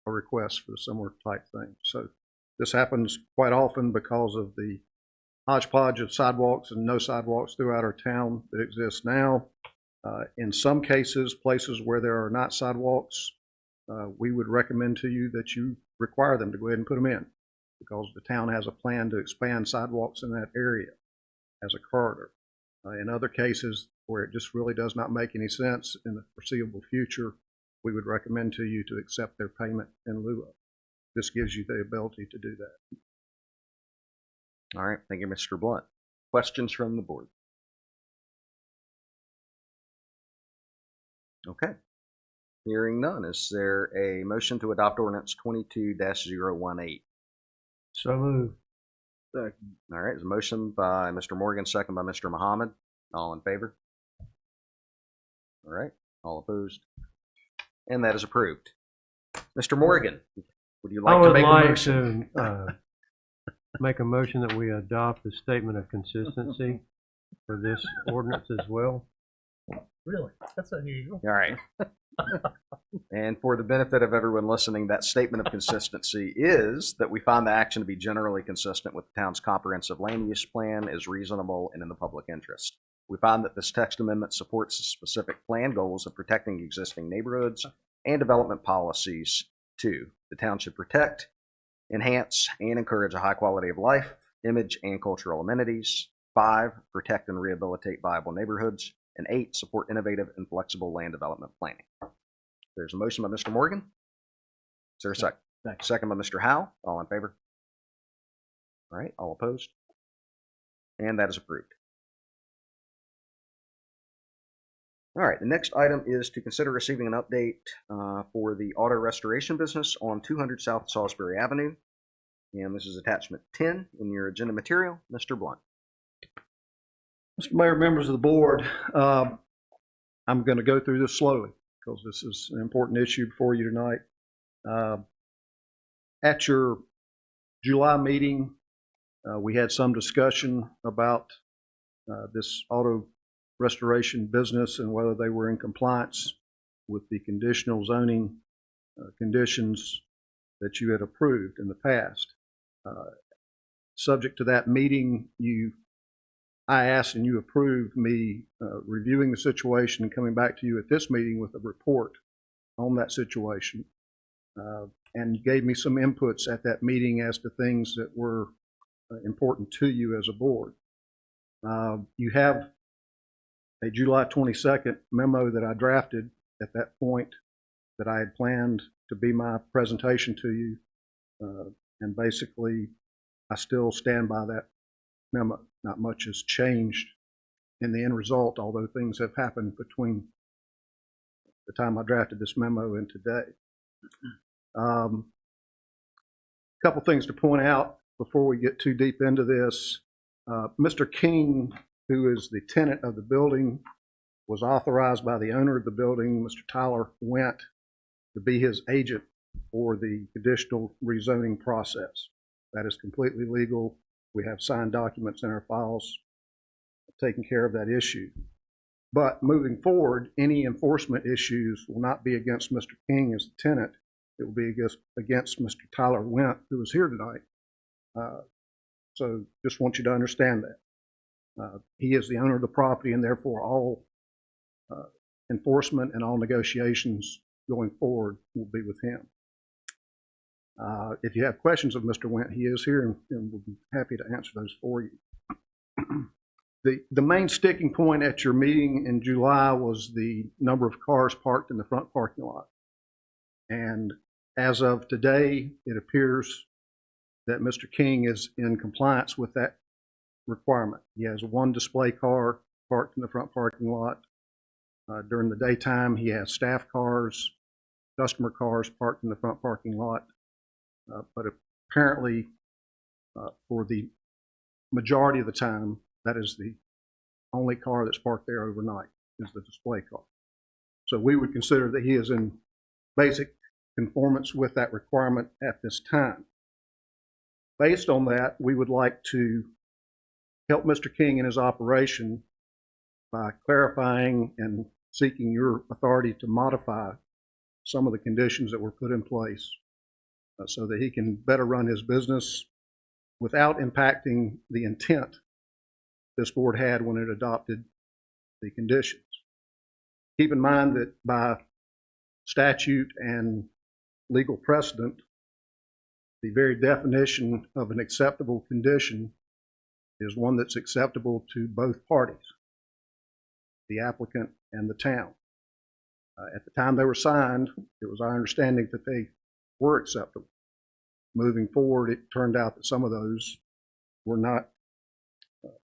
a request for a similar type thing. So this happens quite often because of the hodgepodge of sidewalks and no sidewalks throughout our town that exist now. In some cases, places where there are not sidewalks, we would recommend to you that you require them to go ahead and put them in, because the town has a plan to expand sidewalks in that area as a corridor. In other cases where it just really does not make any sense in the foreseeable future, we would recommend to you to accept their payment in lieu of. This gives you the ability to do that. All right, thank you, Mr. Blunt. Questions from the board? Okay. Hearing none, is there a motion to adopt ordinance 22-018? So moved. All right, there's a motion by Mr. Morgan, second by Mr. Muhammad. All in favor? All right, all opposed? And that is approved. Mr. Morgan, would you like to make a motion? I would like to make a motion that we adopt the statement of consistency for this ordinance as well. Really? That's unusual. All right. And for the benefit of everyone listening, that statement of consistency is that we find the action to be generally consistent with the town's comprehensive land use plan, is reasonable, and in the public interest. We find that this text amendment supports the specific plan goals of protecting existing neighborhoods and development policies. 2, the town should protect, enhance, and encourage a high quality of life, image, and cultural amenities. 5, protect and rehabilitate viable neighborhoods. And 8, support innovative and flexible land development planning. There's a motion by Mr. Morgan. Is there a second? Second by Mr. Howe. All in favor? All right, all opposed? And that is approved. All right, the next item is to consider receiving an update for the auto restoration business on 200 South Salisbury Avenue. And this is attachment 10 in your agenda material. Mr. Blunt. Mr. Mayor, members of the board, I'm going to go through this slowly because this is an important issue before you tonight. At your July meeting, we had some discussion about this auto restoration business and whether they were in compliance with the conditional zoning conditions that you had approved in the past. Subject to that meeting, I asked and you approved me reviewing the situation and coming back to you at this meeting with a report on that situation. And you gave me some inputs at that meeting as to things that were important to you as a board. You have a July 22nd memo that I drafted at that point that I had planned to be my presentation to you. And basically, I still stand by that memo. Not much has changed in the end result, although things have happened between the time I drafted this memo and today. A couple things to point out before we get too deep into this. Mr. King, who is the tenant of the building, was authorized by the owner of the building, Mr. Tyler Went, to be his agent for the conditional rezoning process. That is completely legal. We have signed documents in our files taking care of that issue. But moving forward, any enforcement issues will not be against Mr. King as the tenant. It will be against Mr. Tyler Went, who is here tonight. So just want you to understand that. He is the owner of the property, and therefore all enforcement and all negotiations going forward will be with him. If you have questions of Mr. Went, he is here and we'll be happy to answer those for you. The main sticking point at your meeting in July was the number of cars parked in the front parking lot. And as of today, it appears that Mr. King is in compliance with that requirement. He has one display car parked in the front parking lot. During the daytime, he has staff cars, customer cars parked in the front parking lot. But apparently, for the majority of the time, that is the only car that's parked there overnight, is the display car. So we would consider that he is in basic conformance with that requirement at this time. Based on that, we would like to help Mr. King in his operation by clarifying and seeking your authority to modify some of the conditions that were put in place so that he can better run his business without impacting the intent this board had when it adopted the conditions. Keep in mind that by statute and legal precedent, the very definition of an acceptable condition is one that's acceptable to both parties, the applicant and the town. At the time they were signed, it was our understanding that they were acceptable. Moving forward, it turned out that some of those were not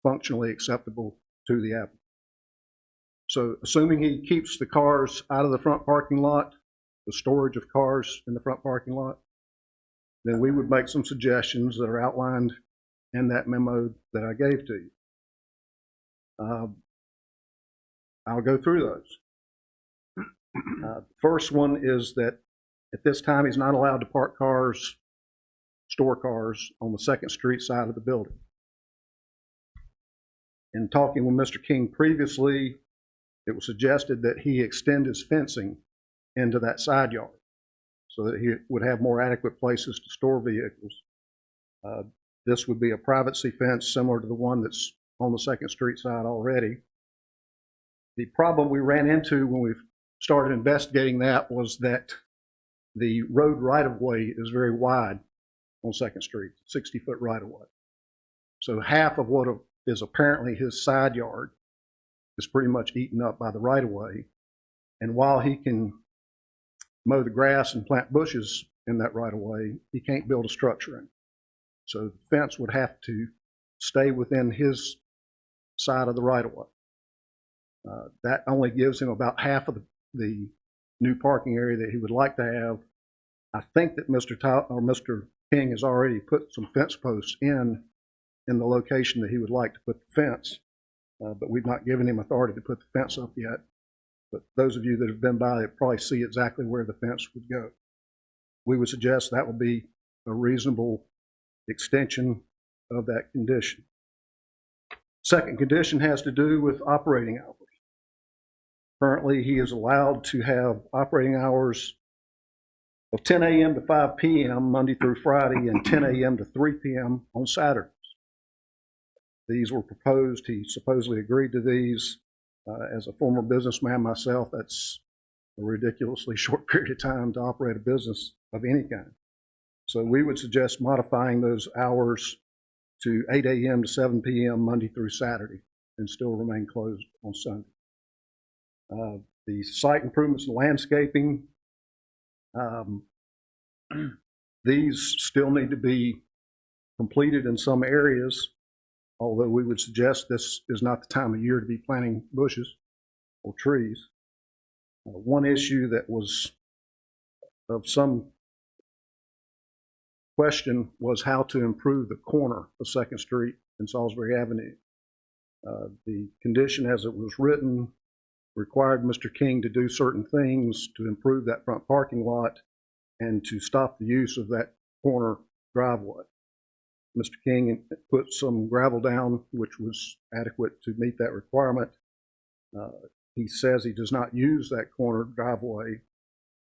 functionally acceptable to the applicant. So assuming he keeps the cars out of the front parking lot, the storage of cars in the front parking lot, then we would make some suggestions that are outlined in that memo that I gave to you. I'll go through those. The first one is that at this time he's not allowed to park cars, store cars on the 2nd Street side of the building. In talking with Mr. King previously, it was suggested that he extend his fencing into that side yard so that he would have more adequate places to store vehicles. This would be a privacy fence similar to the one that's on the 2nd Street side already. The problem we ran into when we started investigating that was that the road right-of-way is very wide on 2nd Street, 60-foot right-of-way. So half of what is apparently his side yard is pretty much eaten up by the right-of-way. And while he can mow the grass and plant bushes in that right-of-way, he can't build a structure in it. So the fence would have to stay within his side of the right-of-way. That only gives him about half of the new parking area that he would like to have. I think that Mr. King has already put some fence posts in the location that he would like to put the fence. but we've not given him authority to put the fence up yet. But those of you that have been by it probably see exactly where the fence would go. We would suggest that would be a reasonable extension of that condition. Second condition has to do with operating hours. Currently, he is allowed to have operating hours of 10 a.m. to 5 p.m. Monday through Friday and 10 a.m. to 3 p.m. on Saturdays. These were proposed. He supposedly agreed to these. As a former businessman myself, that's a ridiculously short period of time to operate a business of any kind. So we would suggest modifying those hours to 8 a.m. to 7 p.m. Monday through Saturday and still remain closed on Sunday. The site improvements and landscaping, these still need to be completed in some areas, although we would suggest this is not the time of year to be planting bushes or trees. One issue that was of some question was how to improve the corner of 2nd Street and Salisbury Avenue. The condition as it was written required Mr. King to do certain things to improve that front parking lot and to stop the use of that corner driveway. Mr. King put some gravel down, which was adequate to meet that requirement. He says he does not use that corner driveway,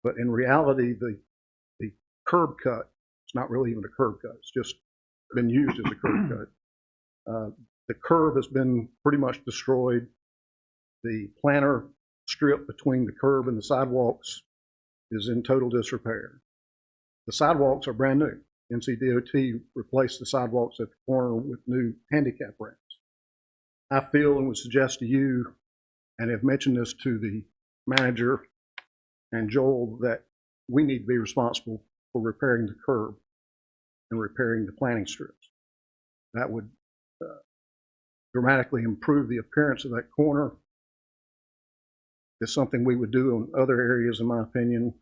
but in reality, the curb cut, it's not really even a curb cut, it's just been used as a curb cut. The curb has been pretty much destroyed. The planter strip between the curb and the sidewalks is in total disrepair. The sidewalks are brand new. NCDOT replaced the sidewalks at the corner with new handicap ramps. I feel and would suggest to you, and have mentioned this to the manager and Joel, that we need to be responsible for repairing the curb and repairing the planting strips. That would dramatically improve the appearance of that corner. It's something we would do in other areas, in my opinion,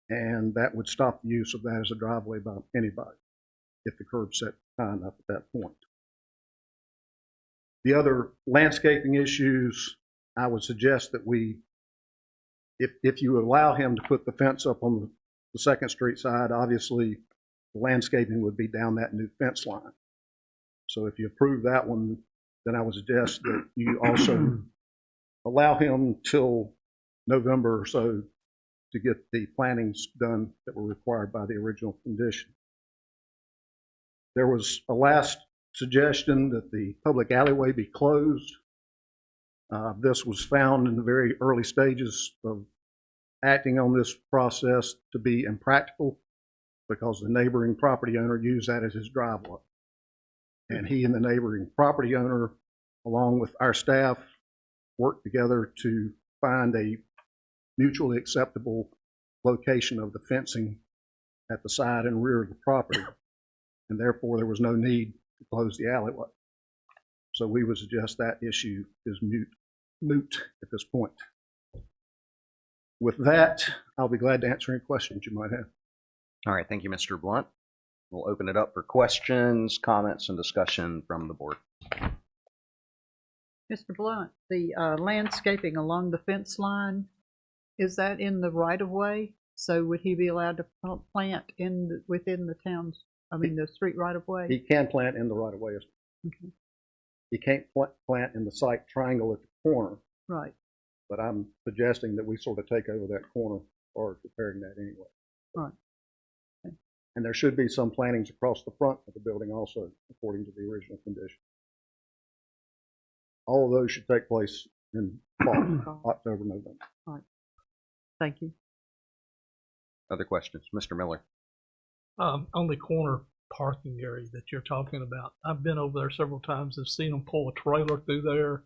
and that would stop the use of that as a driveway by anybody if the curb's set high enough at that point. The other landscaping issues, I would suggest that we, if you allow him to put the fence up on the 2nd Street side, obviously the landscaping would be down that new fence line. So if you approve that one, then I would suggest that you also allow him till November or so to get the plantings done that were required by the original condition. There was a last suggestion that the public alleyway be closed. This was found in the very early stages of acting on this process to be impractical because the neighboring property owner used that as his driveway. And he and the neighboring property owner, along with our staff, worked together to find a mutually acceptable location of the fencing at the side and rear of the property. And therefore, there was no need to close the alleyway. So we would suggest that issue is moot at this point. With that, I'll be glad to answer any questions you might have. All right, thank you, Mr. Blunt. We'll open it up for questions, comments, and discussion from the board. Mr. Blunt, the landscaping along the fence line, is that in the right-of-way? So would he be allowed to plant within the town's, the street right-of-way? He can plant in the right-of-way. Okay. He can't plant in the site triangle at the corner. Right. But I'm suggesting that we sort of take over that corner or preparing that anyway. Right. Okay. And there should be some plantings across the front of the building also, according to the original condition. All of those should take place in fall, October, November. All right. Thank you. Other questions? Mr. Miller. On the corner parking area that you're talking about, I've been over there several times and seen them pull a trailer through there.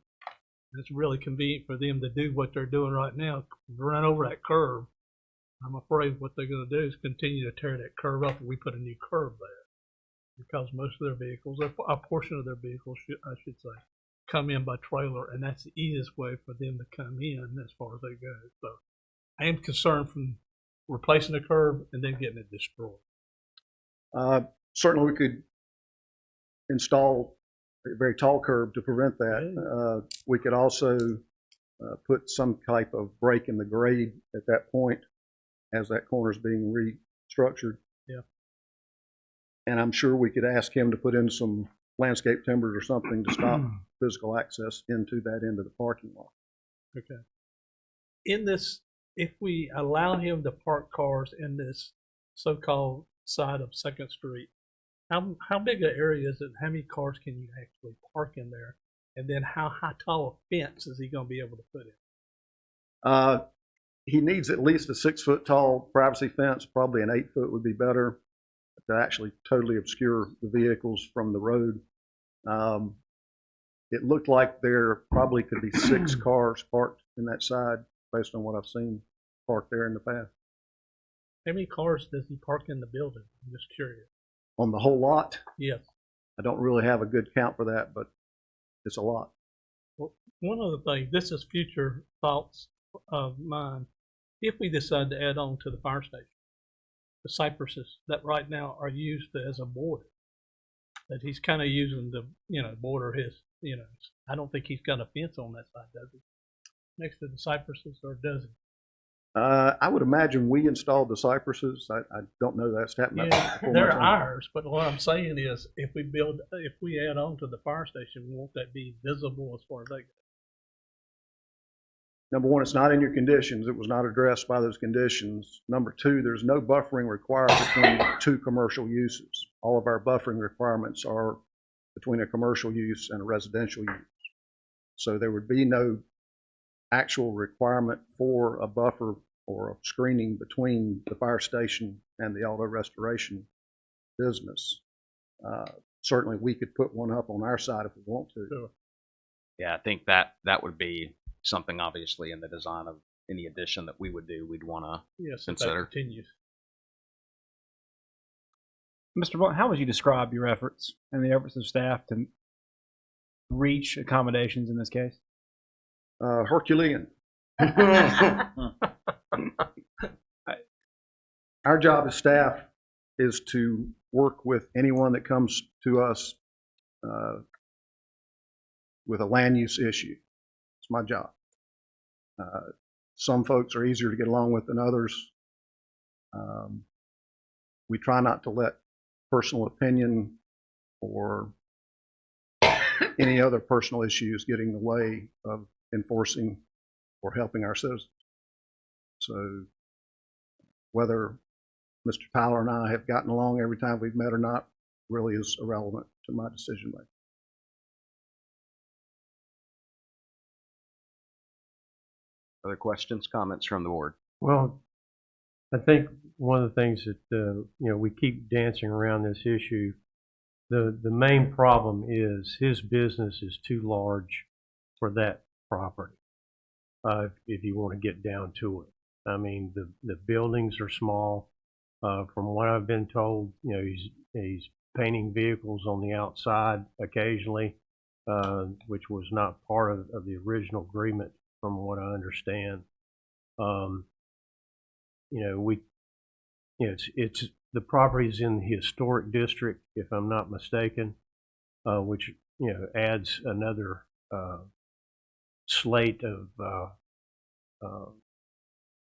It's really convenient for them to do what they're doing right now, run over that curb. I'm afraid what they're going to do is continue to tear that curb up and we put a new curb there. Because most of their vehicles, a portion of their vehicles, I should say, come in by trailer, and that's the easiest way for them to come in as far as they go. So I am concerned from replacing the curb and then getting it destroyed. Certainly we could install very tall curb to prevent that. We could also put some type of break in the grade at that point as that corner is being restructured. Yeah. And I'm sure we could ask him to put in some landscape timbers or something to stop physical access into that end of the parking lot. Okay. In this, if we allow him to park cars in this so-called side of Second Street, how big an area is it? How many cars can you actually park in there? And then how high tall a fence is he going to be able to put in? He needs at least a 6-foot tall privacy fence. Probably an 8-foot would be better to actually totally obscure the vehicles from the road. It looked like there probably could be 6 cars parked in that side based on what I've seen parked there in the past. How many cars does he park in the building? I'm just curious. On the whole lot? Yes. I don't really have a good count for that, but it's a lot. Well, one of the things, this is future thoughts of mine. If we decide to add on to the fire station, the cypresses that right now are used as a border, that he's kind of using to, border his, I don't think he's got a fence on that side, does he? Next to the cypresses, or does he? I would imagine we installed the cypresses. I don't know that's happening. Yeah, they're ours, but what I'm saying is, if we add on to the fire station, won't that be visible as far as that goes? Number one, it's not in your conditions. It was not addressed by those conditions. Number two, there's no buffering required between 2 commercial uses. All of our buffering requirements are between a commercial use and a residential use. So there would be no actual requirement for a buffer or a screening between the fire station and the auto restoration business. Certainly we could put one up on our side if we want to. Sure. Yeah, I think that would be something obviously in the design of any addition that we would do, we'd want to Yes, consider. That continues. Mr. Blunt, how would you describe your efforts and the efforts of staff to reach accommodations in this case? Herculean. Our job as staff is to work with anyone that comes to us with a land use issue. It's my job. Some folks are easier to get along with than others. We try not to let personal opinion or any other personal issues get in the way of enforcing or helping our citizens. So whether Mr. Tyler and I have gotten along every time we've met or not really is irrelevant to my decision making. Other questions, comments from the board? Well, I think one of the things that, we keep dancing around this issue. The main problem is his business is too large for that property, if you want to get down to it. I mean, the buildings are small. From what I've been told, he's painting vehicles on the outside occasionally, which was not part of the original agreement, from what I understand. It's the property's in the historic district, if I'm not mistaken, which adds another slate of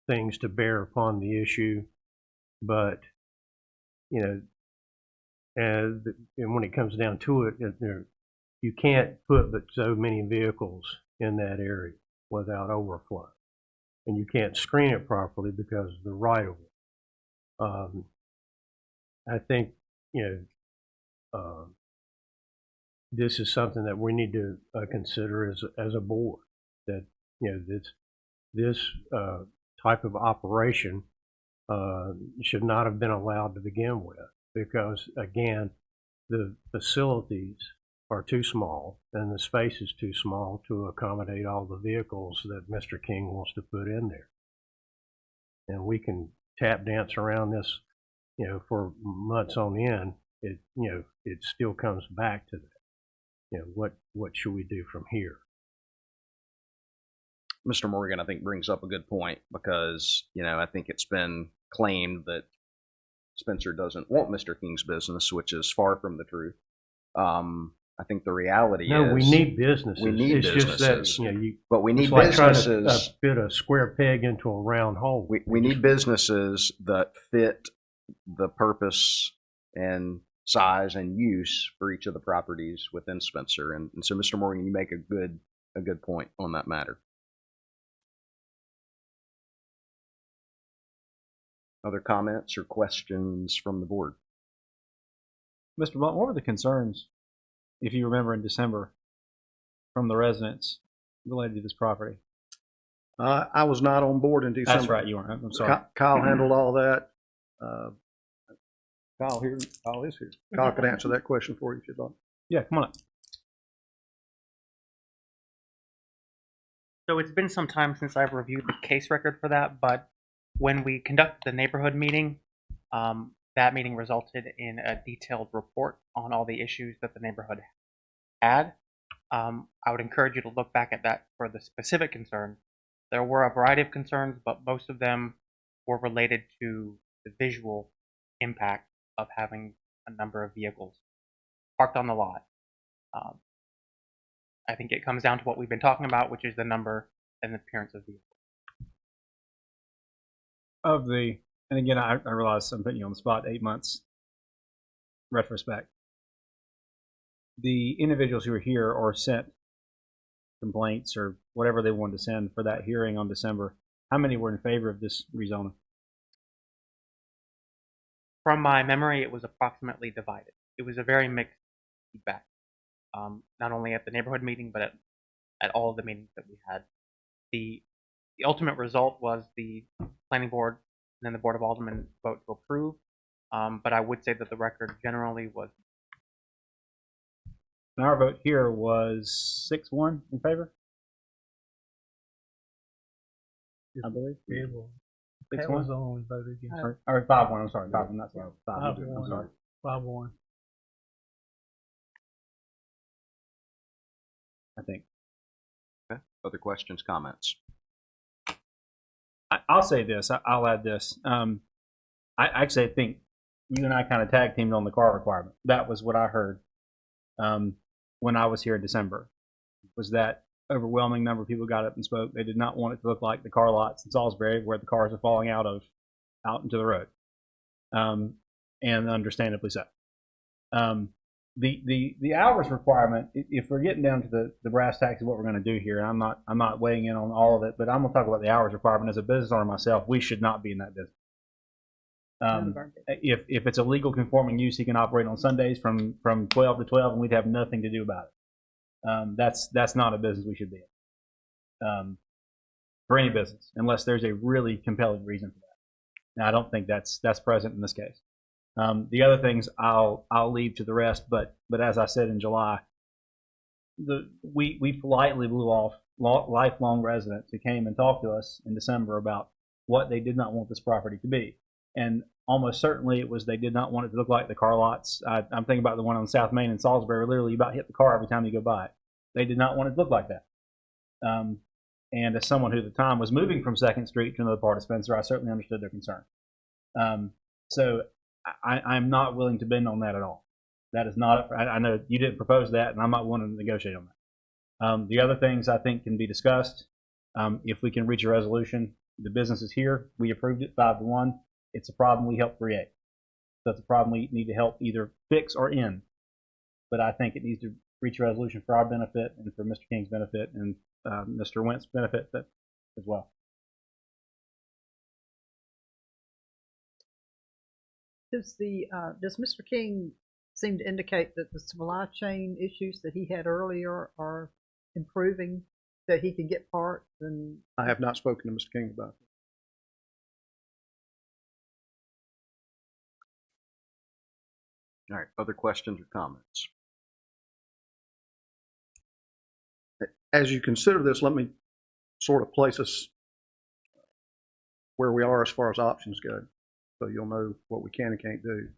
things to bear upon the issue. But and when it comes down to it, you can't put but so many vehicles in that area without overflow, and you can't screen it properly because of the right of way. I think this is something that we need to consider as a board, that this type of operation should not have been allowed to begin with, because again, the facilities are too small and the space is too small to accommodate all the vehicles that Mr. King wants to put in there. And we can tap dance around this, for months on end. It still comes back to that. What should we do from here? Mr. Morgan, I think, brings up a good point, because, I think it's been claimed that Spencer doesn't want Mr. King's business, which is far from the truth. I think the reality No, is we need businesses. we need it's businesses. just that, you know, but we need it's like businesses. trying to fit a square peg into a round hole. We need businesses that fit the purpose and size and use for each of the properties within Spencer. And so, Mr. Morgan, you make a good point on that matter. Other comments or questions from the board? Mr. Blunt, what were the concerns, if you remember, in December from the residents related to this property? I was not on board in December. That's right, you weren't. I'm sorry. Kyle handled all that. Kyle is here. Kyle could answer that question for you if you'd like. Yeah, come on up. So it's been some time since I've reviewed the case record for that, but when we conducted the neighborhood meeting, that meeting resulted in a detailed report on all the issues that the neighborhood had. I would encourage you to look back at that for the specific concerns. There were a variety of concerns, but most of them were related to the visual impact of having a number of vehicles parked on the lot. I think it comes down to what we've been talking about, which is the number and the appearance of vehicles. And again, I realize I'm putting you on the spot, 8 months retrospect. The individuals who were here or sent complaints or whatever they wanted to send for that hearing on December, how many were in favor of this rezoning? From my memory, it was approximately divided. It was a very mixed feedback, not only at the neighborhood meeting, but at all of the meetings that we had. The ultimate result was the planning board and then the board of aldermen vote to approve, but I would say that the record generally was. And our vote here was 6-1 in favor, I believe. Yeah, well, 6-1? Pat was the only one voted against. Or 5-1, I'm sorry, 5-1, that's right. 5-1, I'm 5-1. sorry. 5-1. I think. Okay. Other questions, comments? I'll say this, I'll add this. I actually think you and I kind of tag teamed on the car requirement. That was what I heard when I was here in December, was that overwhelming number of people got up and spoke. They did not want it to look like the car lots in Salisbury where the cars are falling out into the road, and understandably so. The hours requirement, if we're getting down to the brass tacks of what we're going to do here, and I'm not weighing in on all of it, but I'm going to talk about the hours requirement. As a business owner myself, we should not be in that business. If it's a legal conforming use, he can operate on Sundays from 12 to 12, and we'd have nothing to do about it. That's not a business we should be in for any business, unless there's a really compelling reason for that. Now, I don't think that's present in this case. The other things I'll leave to the rest, but as I said in July, we politely blew off lifelong residents who came and talked to us in December about what they did not want this property to be, and almost certainly it was they did not want it to look like the car lots. I'm thinking about the one on South Main in Salisbury, where literally you about hit the car every time you go by it. They did not want it to look like that. And as someone who at the time was moving from 2nd Street to another part of Spencer, I certainly understood their concern. So I'm not willing to bend on that at all. That is not, I know you didn't propose that, and I'm not willing to negotiate on that. The other things I think can be discussed. If we can reach a resolution, the business is here. We approved it 5-1. It's a problem we helped create. So it's a problem we need to help either fix or end. But I think it needs to reach a resolution for our benefit and for Mr. King's benefit and Mr. Wentz's benefit as well. Does Mr. King seem to indicate that the supply chain issues that he had earlier are improving, that he can get parts? And I have not spoken to Mr. King about it. All right, other questions or comments? As you consider this, let me sort of place us where we are as far as options go, so you'll know what we can and can't do.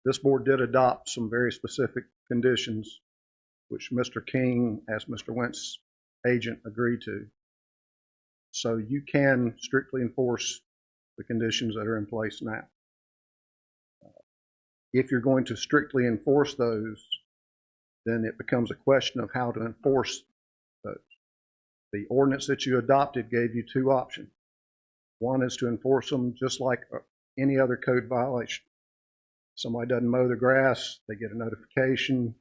This board did adopt some very specific conditions, which Mr. King, as Mr. Wentz's agent, agreed to. So you can strictly enforce the conditions that are in place now. If you're going to strictly enforce those, then it becomes a question of how to enforce those. The ordinance that you adopted gave you two options. One is to enforce them just like any other code violation. If somebody doesn't mow the grass, they get a notification.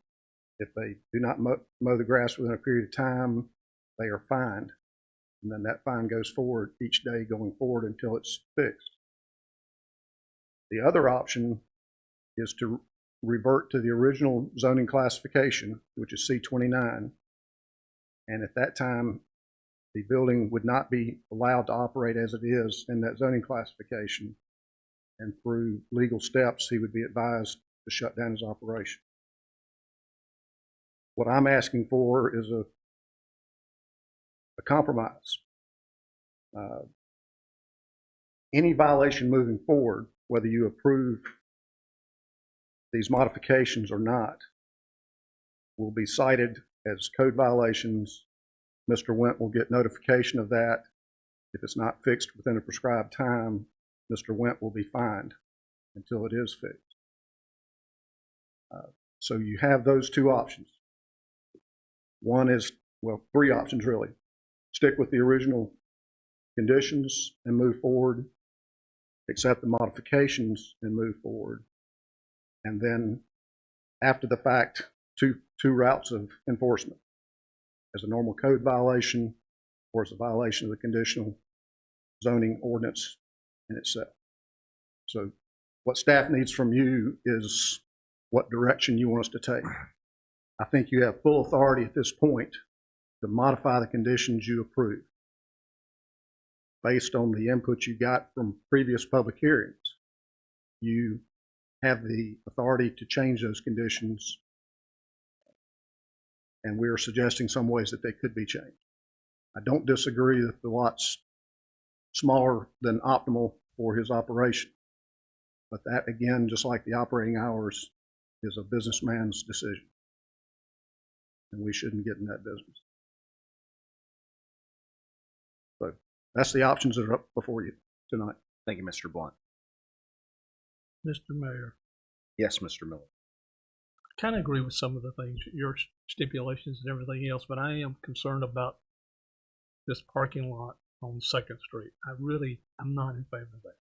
If they do not mow the grass within a period of time, they are fined. And then that fine goes forward each day going forward until it's fixed. The other option is to revert to the original zoning classification, which is C29. And at that time, the building would not be allowed to operate as it is in that zoning classification. And through legal steps, he would be advised to shut down his operation. What I'm asking for is a compromise. Any violation moving forward, whether you approve these modifications or not, will be cited as code violations. Mr. Went will get notification of that. If it's not fixed within a prescribed time, Mr. Went will be fined until it is fixed. So you have those two options. One is, well, three options really. Stick with the original conditions and move forward, accept the modifications and move forward. And then after the fact, two routes of enforcement. As a normal code violation or as a violation of the conditional zoning ordinance in itself. So what staff needs from you is what direction you want us to take. I think you have full authority at this point to modify the conditions you approve based on the input you got from previous public hearings. You have the authority to change those conditions, and we are suggesting some ways that they could be changed. I don't disagree that the lot's smaller than optimal for his operation, but that, again, just like the operating hours, is a businessman's decision, and we shouldn't get in that business. So that's the options that are up before you tonight. Thank you, Mr. Blunt. Mr. Mayor, Yes, Mr. Miller. I kind of agree with some of the things, your stipulations and everything else, but I am concerned about this parking lot on 2nd Street. I'm not in favor of that.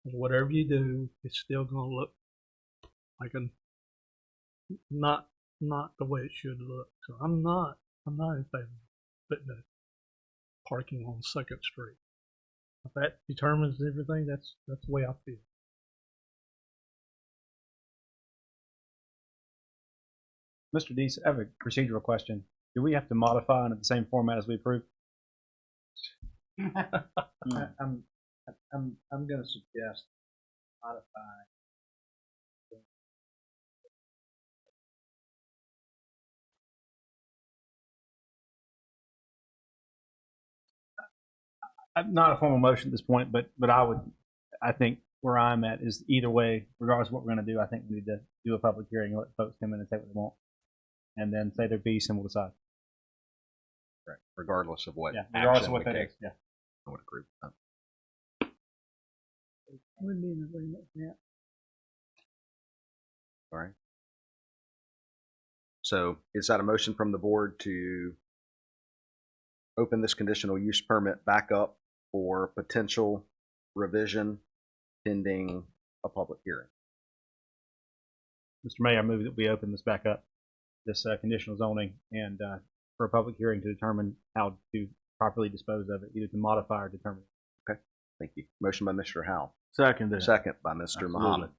Whatever you do, it's still going to look like not the way it should look. So I'm not in favor of putting the parking on 2nd Street. If that determines everything, that's the way I feel. Mr. Deese, I have a procedural question. Do we have to modify it in the same format as we approved? I'm going to suggest modifying. Not a formal motion at this point, but I think where I'm at is either way, regardless of what we're going to do, I think we need to do a public hearing and let folks come in and say what they want, and then say their piece and we'll decide. Right. Regardless of what. Yeah. Regardless action of what we that take. is. Yeah. I would agree with that. We'd be in agreement with that. All right. So is that a motion from the board to open this conditional use permit back up for potential revision pending a public hearing? Mr. Mayor, I move that we open this back up, this conditional zoning, and for a public hearing to determine how to properly dispose of it, either to modify or determine. Okay, thank you. Motion by Mr. Howell. Second. Second by Mr. Absolutely. Muhammad.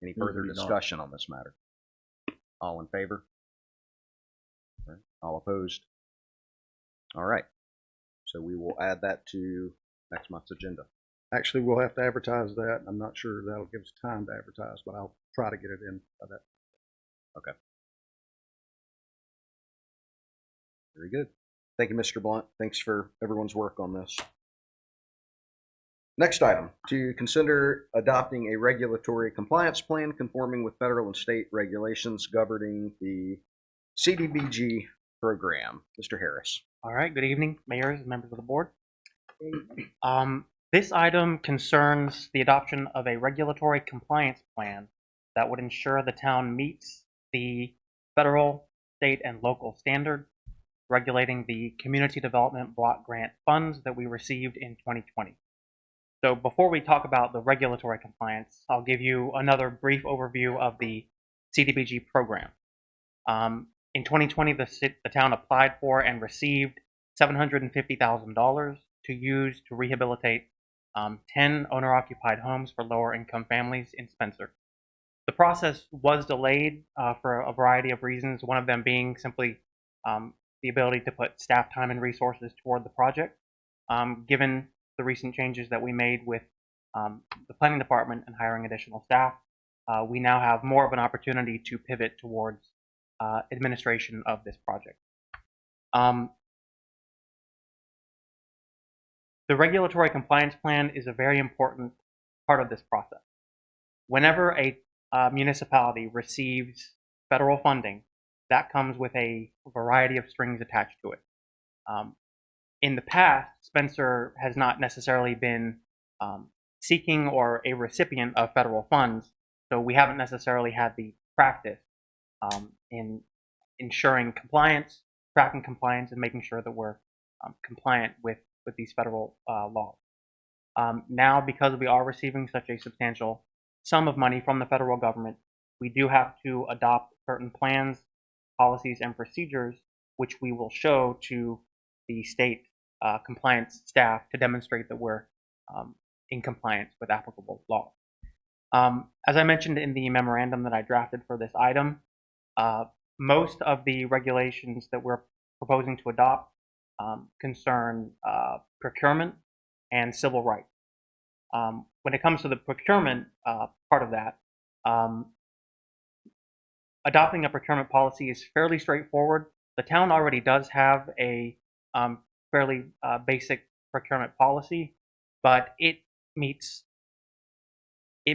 Any further Absolutely not. discussion on this matter? All in favor? All right. All opposed? All right. So we will add that to next month's agenda. Actually, we'll have to advertise that. I'm not sure that'll give us time to advertise, but I'll try to get it in by that. Okay. Very good. Thank you, Mr. Blunt. Thanks for everyone's work on this. Next item, to consider adopting a regulatory compliance plan conforming with federal and state regulations governing the Cdbg program. Mr. Harris. All right, good evening, mayors and members of the board. This item concerns the adoption of a regulatory compliance plan that would ensure the town meets the federal state, and local standards regulating the community development block grant funds that we received in 2020. So before we talk about the regulatory compliance, I'll give you another brief overview of the CDBG program. In 2020, the town applied for and received $750,000 to use to rehabilitate 10 owner-occupied homes for lower-income families in Spencer. The process was delayed for a variety of reasons, one of them being simply the ability to put staff time and resources toward the project. Given the recent changes that we made with the planning department and hiring additional staff, we now have more of an opportunity to pivot towards administration of this project. The regulatory compliance plan is a very important part of this process. Whenever a municipality receives federal funding, that comes with a variety of strings attached to it. In the past, Spencer has not necessarily been seeking or a recipient of federal funds, so we haven't necessarily had the practice in ensuring compliance, tracking compliance, and making sure that we're compliant with these federal laws. Now, because we are receiving such a substantial sum of money from the federal government, we do have to adopt certain plans, policies, and procedures, which we will show to the state compliance staff to demonstrate that we're in compliance with applicable law. As I mentioned in the memorandum that I drafted for this item, most of the regulations that we're proposing to adopt concern procurement and civil rights. When it comes to the procurement part of that, adopting a procurement policy is fairly straightforward. The town already does have a fairly basic procurement policy, but it meets the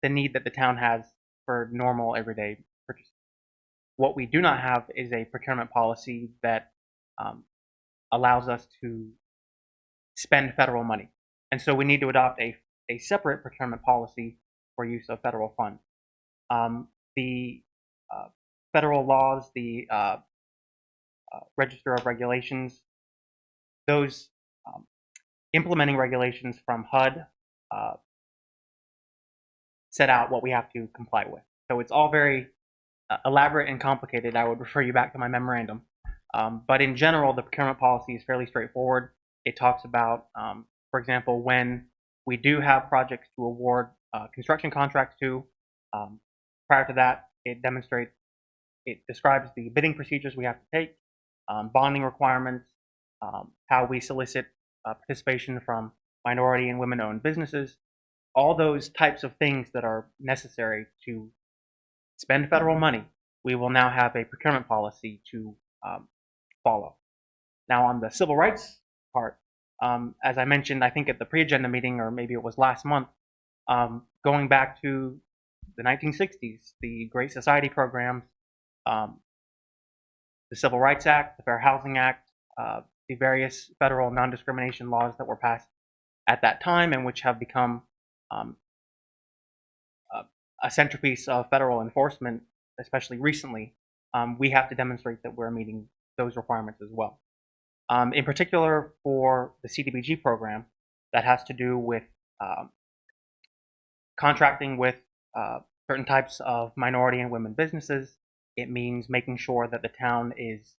need that the town has for normal everyday purchases. What we do not have is a procurement policy that allows us to spend federal money. And so we need to adopt a separate procurement policy for use of federal funds. The federal laws, the Register of Regulations, those implementing regulations from HUD set out what we have to comply with. So it's all very elaborate and complicated. I would refer you back to my memorandum. But in general, the procurement policy is fairly straightforward. It talks about, for example, when we do have projects to award construction contracts to, prior to that, it describes the bidding procedures we have to take, bonding requirements, how we solicit participation from minority and women-owned businesses, all those types of things that are necessary to spend federal money. We will now have a procurement policy to follow. Now, on the civil rights part, as I mentioned, I think at the pre-agenda meeting, or maybe it was last month, going back to the 1960s, the Great Society programs, the Civil Rights Act, the Fair Housing Act, the various federal non-discrimination laws that were passed at that time and which have become a centerpiece of federal enforcement, especially recently, we have to demonstrate that we're meeting those requirements as well. In particular, for the CDBG program, that has to do with contracting with certain types of minority and women businesses. It means making sure that the town is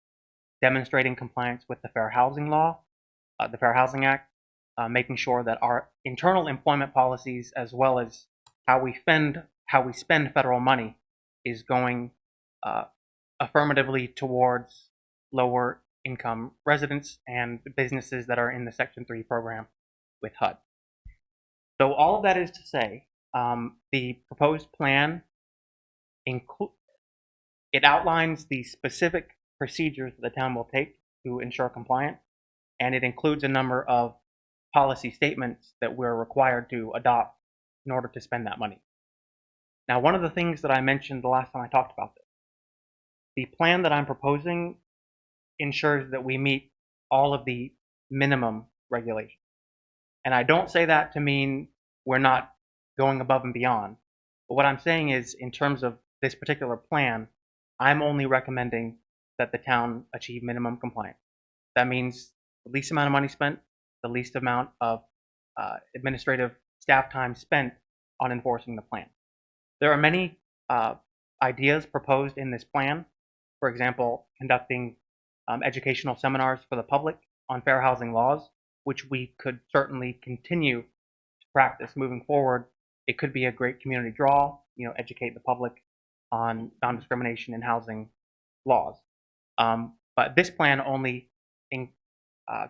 demonstrating compliance with the Fair Housing Law, the Fair Housing Act, making sure that our internal employment policies, as well as how we spend federal money, is going affirmatively towards lower income residents and businesses that are in the Section 3 program with HUD. So all of that is to say, the proposed plan it outlines the specific procedures that the town will take to ensure compliance, and it includes a number of policy statements that we're required to adopt in order to spend that money. Now, one of the things that I mentioned the last time I talked about this, the plan that I'm proposing ensures that we meet all of the minimum regulations. And I don't say that to mean we're not going above and beyond. But what I'm saying is, in terms of this particular plan, I'm only recommending that the town achieve minimum compliance. That means the least amount of money spent, the least amount of administrative staff time spent on enforcing the plan. There are many ideas proposed in this plan. For example, conducting educational seminars for the public on fair housing laws, which we could certainly continue to practice moving forward. It could be a great community draw, educate the public on non-discrimination in housing laws. But this plan only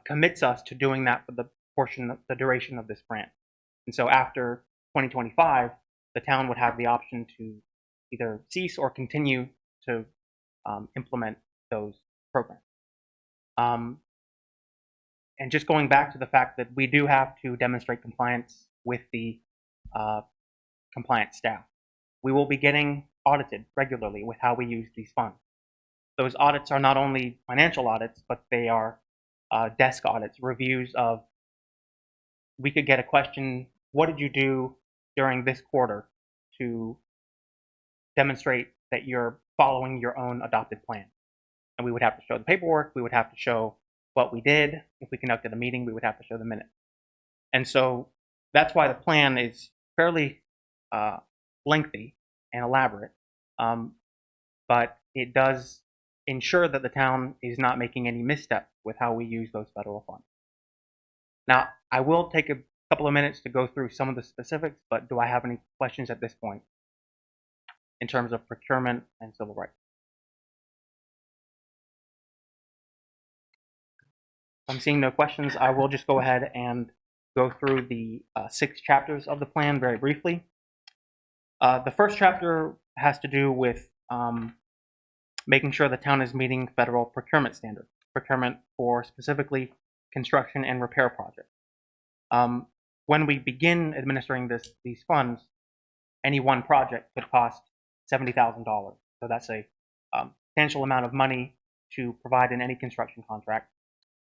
commits us to doing that for the duration of this grant. And so after 2025, the town would have the option to either cease or continue to implement those programs. And just going back to the fact that we do have to demonstrate compliance with the compliance staff. We will be getting audited regularly with how we use these funds. Those audits are not only financial audits, but they are desk audits, reviews of, we could get a question, what did you do during this quarter to demonstrate that you're following your own adopted plan? And we would have to show the paperwork, we would have to show what we did. If we conducted a meeting, we would have to show the minutes. And so that's why the plan is fairly lengthy and elaborate, but it does ensure that the town is not making any missteps with how we use those federal funds. Now, I will take a couple of minutes to go through some of the specifics, but do I have any questions at this point in terms of procurement and civil rights? I'm seeing no questions. I will just go ahead and go through the 6 chapters of the plan very briefly. The first chapter has to do with making sure the town is meeting federal procurement standards, procurement for specifically construction and repair projects. When we begin administering these funds, any one project could cost $70,000. So that's a substantial amount of money to provide in any construction contract.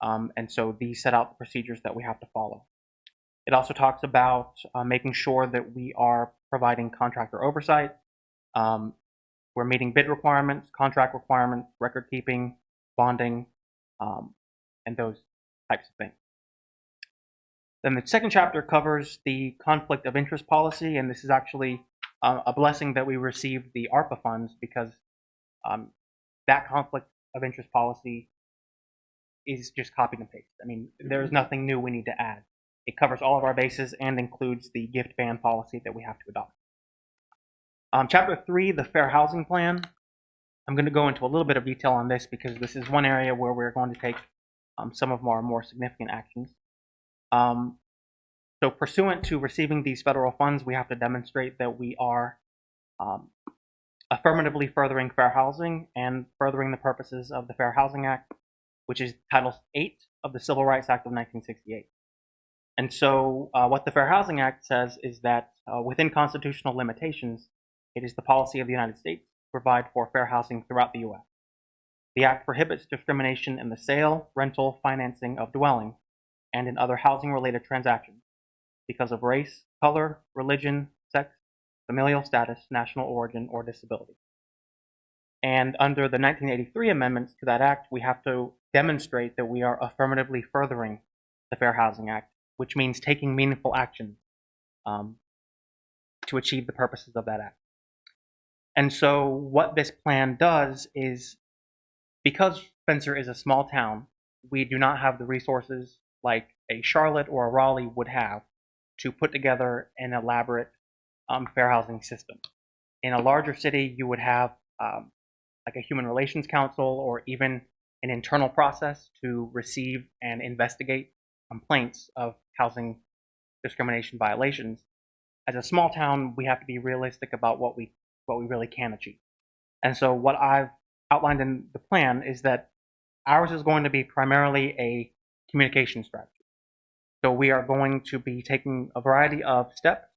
And so these set out the procedures that we have to follow. It also talks about making sure that we are providing contractor oversight. We're meeting bid requirements, contract requirements, record keeping, bonding, and those types of things. Then the second chapter covers the conflict of interest policy, and this is actually a blessing that we received the ARPA funds, because that conflict of interest policy is just copied and pasted. I mean, there's nothing new we need to add. It covers all of our bases and includes the gift ban policy that we have to adopt. Chapter 3, the Fair Housing Plan. I'm going to go into a little bit of detail on this because this is one area where we're going to take some of our more significant actions. So pursuant to receiving these federal funds, we have to demonstrate that we are affirmatively furthering fair housing and furthering the purposes of the Fair Housing Act, which is Title 8 of the Civil Rights Act of 1968. And so what the Fair Housing Act says is that within constitutional limitations, it is the policy of the United States to provide for fair housing throughout the U.S. The Act prohibits discrimination in the sale, rental, financing of dwelling, and in other housing-related transactions because of race, color, religion, sex, familial status, national origin, or disability. And under the 1983 amendments to that act, we have to demonstrate that we are affirmatively furthering the Fair Housing Act, which means taking meaningful action to achieve the purposes of that act. And so what this plan does is, because Spencer is a small town, we do not have the resources like a Charlotte or a Raleigh would have to put together an elaborate fair housing system. In a larger city, you would have like a human relations council or even an internal process to receive and investigate complaints of housing discrimination violations. As a small town, we have to be realistic about what we really can achieve. And so what I've outlined in the plan is that ours is going to be primarily a communication strategy. So we are going to be taking a variety of steps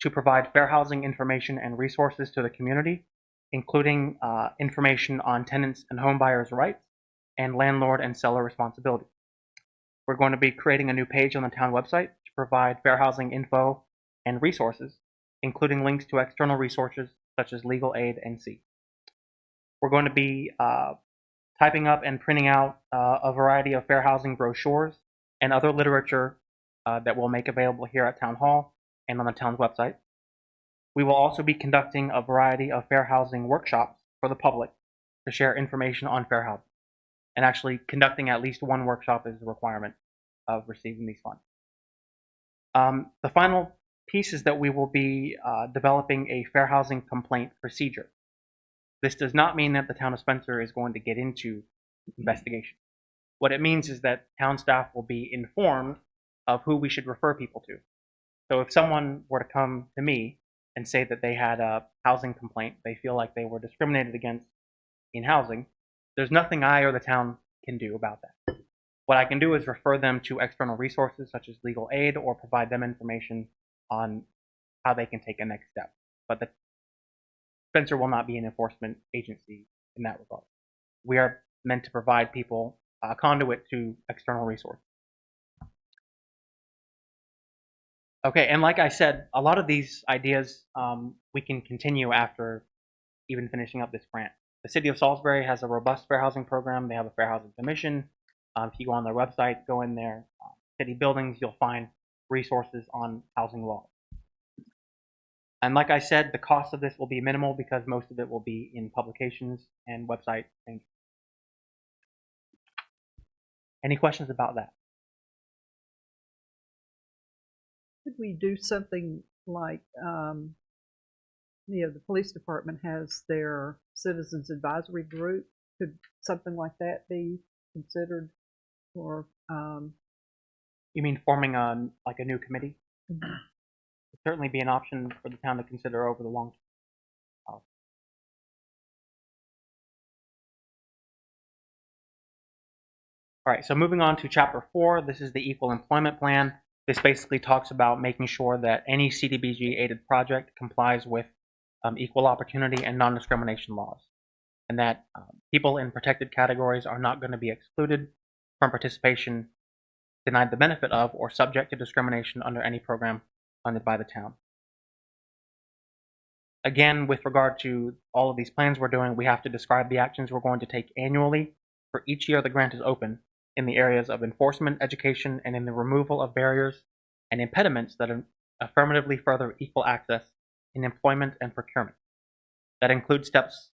to provide fair housing information and resources to the community, including information on tenants and home buyers' rights and landlord and seller responsibility. We're going to be creating a new page on the town website to provide fair housing info and resources, including links to external resources such as legal aid and C. We're going to be typing up and printing out a variety of fair housing brochures and other literature that we'll make available here at Town Hall and on the town's website. We will also be conducting a variety of fair housing workshops for the public to share information on fair housing. And actually conducting at least one workshop is a requirement of receiving these funds. The final piece is that we will be developing a fair housing complaint procedure. This does not mean that the town of Spencer is going to get into investigation. What it means is that town staff will be informed of who we should refer people to. So if someone were to come to me and say that they had a housing complaint, they feel like they were discriminated against in housing, there's nothing I or the town can do about that. What I can do is refer them to external resources such as legal aid or provide them information on how they can take a next step. But the Spencer will not be an enforcement agency in that regard. We are meant to provide people a conduit to external resources. Okay, and like I said, a lot of these ideas we can continue after even finishing up this grant. The city of Salisbury has a robust fair housing program. They have a fair housing commission. If you go on their website, go in their city buildings, you'll find resources on housing law. And like I said, the cost of this will be minimal because most of it will be in publications and website changes. Any questions about that? Could we do something like, the police department has their citizens advisory group? Could something like that be considered? Or you mean forming like a new committee? Mm-hmm. It'd certainly be an option for the town to consider over the long term. All right, so moving on to Chapter 4, this is the Equal Employment Plan. This basically talks about making sure that any Cdbg aided project complies with equal opportunity and non-discrimination laws, and that people in protected categories are not going to be excluded from participation, denied the benefit of, or subject to discrimination under any program funded by the town. Again, with regard to all of these plans we're doing, we have to describe the actions we're going to take annually for each year the grant is open in the areas of enforcement, education, and in the removal of barriers and impediments that affirmatively further equal access in employment and procurement. That includes steps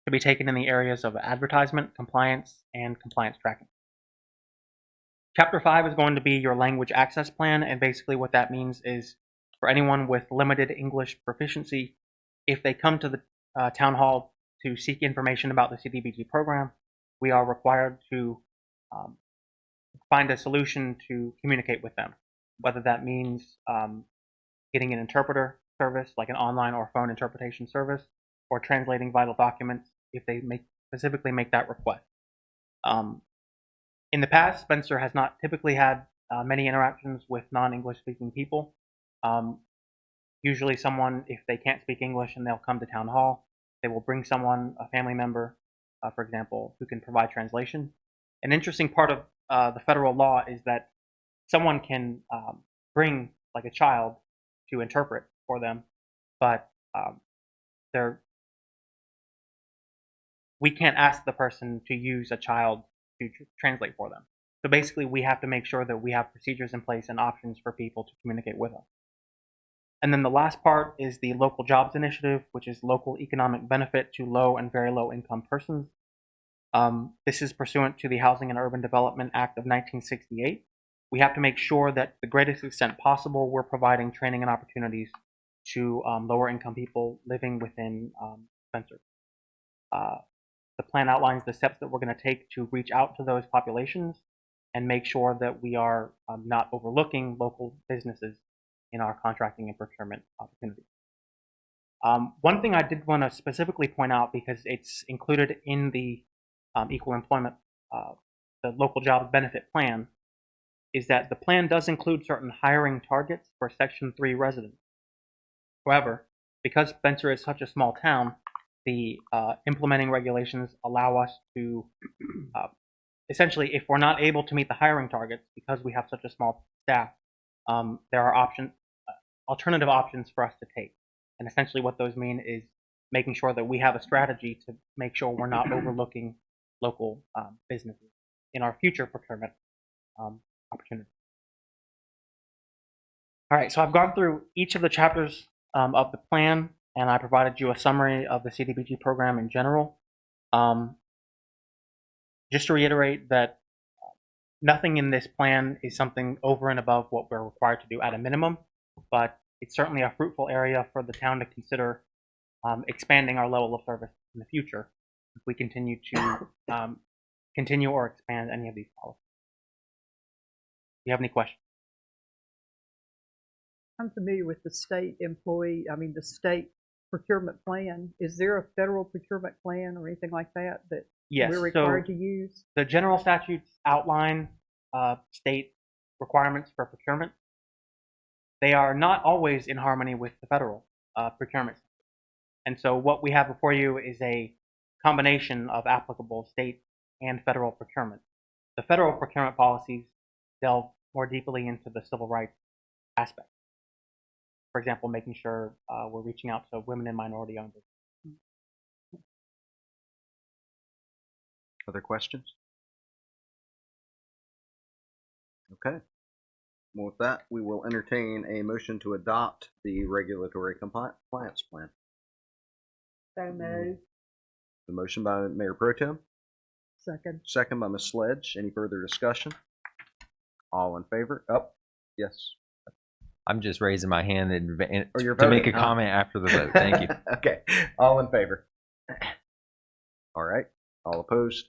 to be taken in the areas of advertisement, compliance, and compliance tracking. Chapter 5 is going to be your language access plan, and basically what that means is for anyone with limited English proficiency, if they come to the town hall to seek information about the Cdbg program, we are required to find a solution to communicate with them, whether that means getting an interpreter service, like an online or phone interpretation service, or translating vital documents if they specifically make that request. In the past, Spencer has not typically had many interactions with non-English speaking people. Usually someone, if they can't speak English and they'll come to town hall, they will bring someone, a family member, for example, who can provide translation. An interesting part of the federal law is that someone can bring like a child to interpret for them, but we can't ask the person to use a child to translate for them. So basically we have to make sure that we have procedures in place and options for people to communicate with us. And then the last part is the Local Jobs Initiative, which is local economic benefit to low and very low income persons. This is pursuant to the Housing and Urban Development Act of 1968. We have to make sure that to the greatest extent possible, we're providing training and opportunities to lower income people living within Spencer. The plan outlines the steps that we're going to take to reach out to those populations and make sure that we are not overlooking local businesses in our contracting and procurement opportunities. One thing I did want to specifically point out, because it's included in the equal employment, the local jobs benefit plan, is that the plan does include certain hiring targets for Section 3 residents. However, because Spencer is such a small town, the implementing regulations allow us to, essentially, if we're not able to meet the hiring targets because we have such a small staff, there are alternative options for us to take. And essentially what those mean is making sure that we have a strategy to make sure we're not overlooking local businesses in our future procurement opportunities. All right, so I've gone through each of the chapters of the plan, and I provided you a summary of the CDBG program in general. Just to reiterate that nothing in this plan is something over and above what we're required to do at a minimum, but it's certainly a fruitful area for the town to consider expanding our level of service in the future if we continue to continue or expand any of these policies. Do you have any questions? I'm familiar with the state the state procurement plan. Is there a federal procurement plan or anything like that that Yes, we're required to use? The general statutes outline state requirements for procurement. They are not always in harmony with the federal procurement. And so what we have before you is a combination of applicable state and federal procurement. The federal procurement policies delve more deeply into the civil rights aspect. For example, making sure we're reaching out to women and minority-owned businesses. Other questions? Okay. Well, with that, we will entertain a motion to adopt the regulatory compliance plan. So moved. The motion by Mayor Pro Tem, Second. second by Ms. Sledge. Any further discussion? All in favor? Yes. I'm just raising my hand Oh, you're to make voting, a comment after the vote. Thank you. Okay. All in favor? All right. All opposed?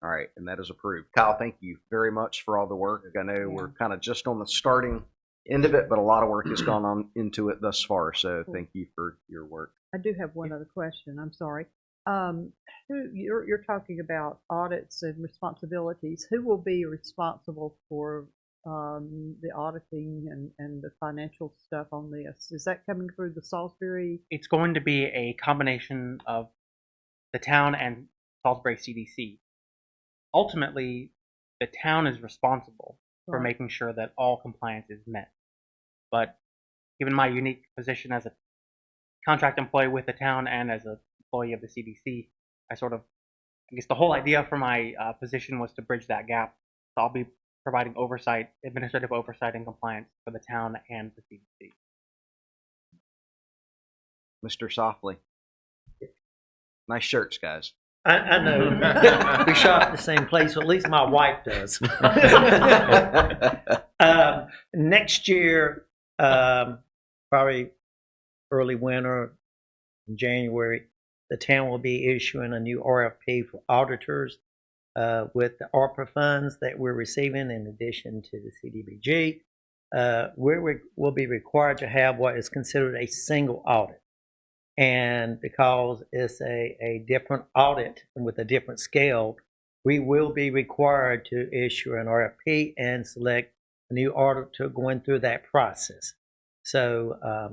All right, and that is approved. Kyle, thank you very much for all the work. I know we're kind of just on the starting end of it, but a lot of work has gone on into it thus far, so thank you for your work. I do have one other question. I'm sorry. You're talking about audits and responsibilities. Who will be responsible for the auditing and the financial stuff on this? Is that coming through the Salisbury? It's going to be a combination of the town and Salisbury CDC. Ultimately, the town is responsible for making sure that all compliance is met. But given my unique position as a contract employee with the town and as an employee of the CDC, I guess the whole idea for my position was to bridge that gap. So I'll be providing oversight, administrative oversight and compliance for the town and the CDC. Mr. Softly. Nice shirts, guys. I know. We shop at the same place, so at least my wife does. Next year, probably early winter, in January, the town will be issuing a new RFP for auditors with the ARPA funds that we're receiving in addition to the CDBG. We'll be required to have what is considered a single audit. And because it's a different audit with a different scale, we will be required to issue an RFP and select a new auditor going through that process. So at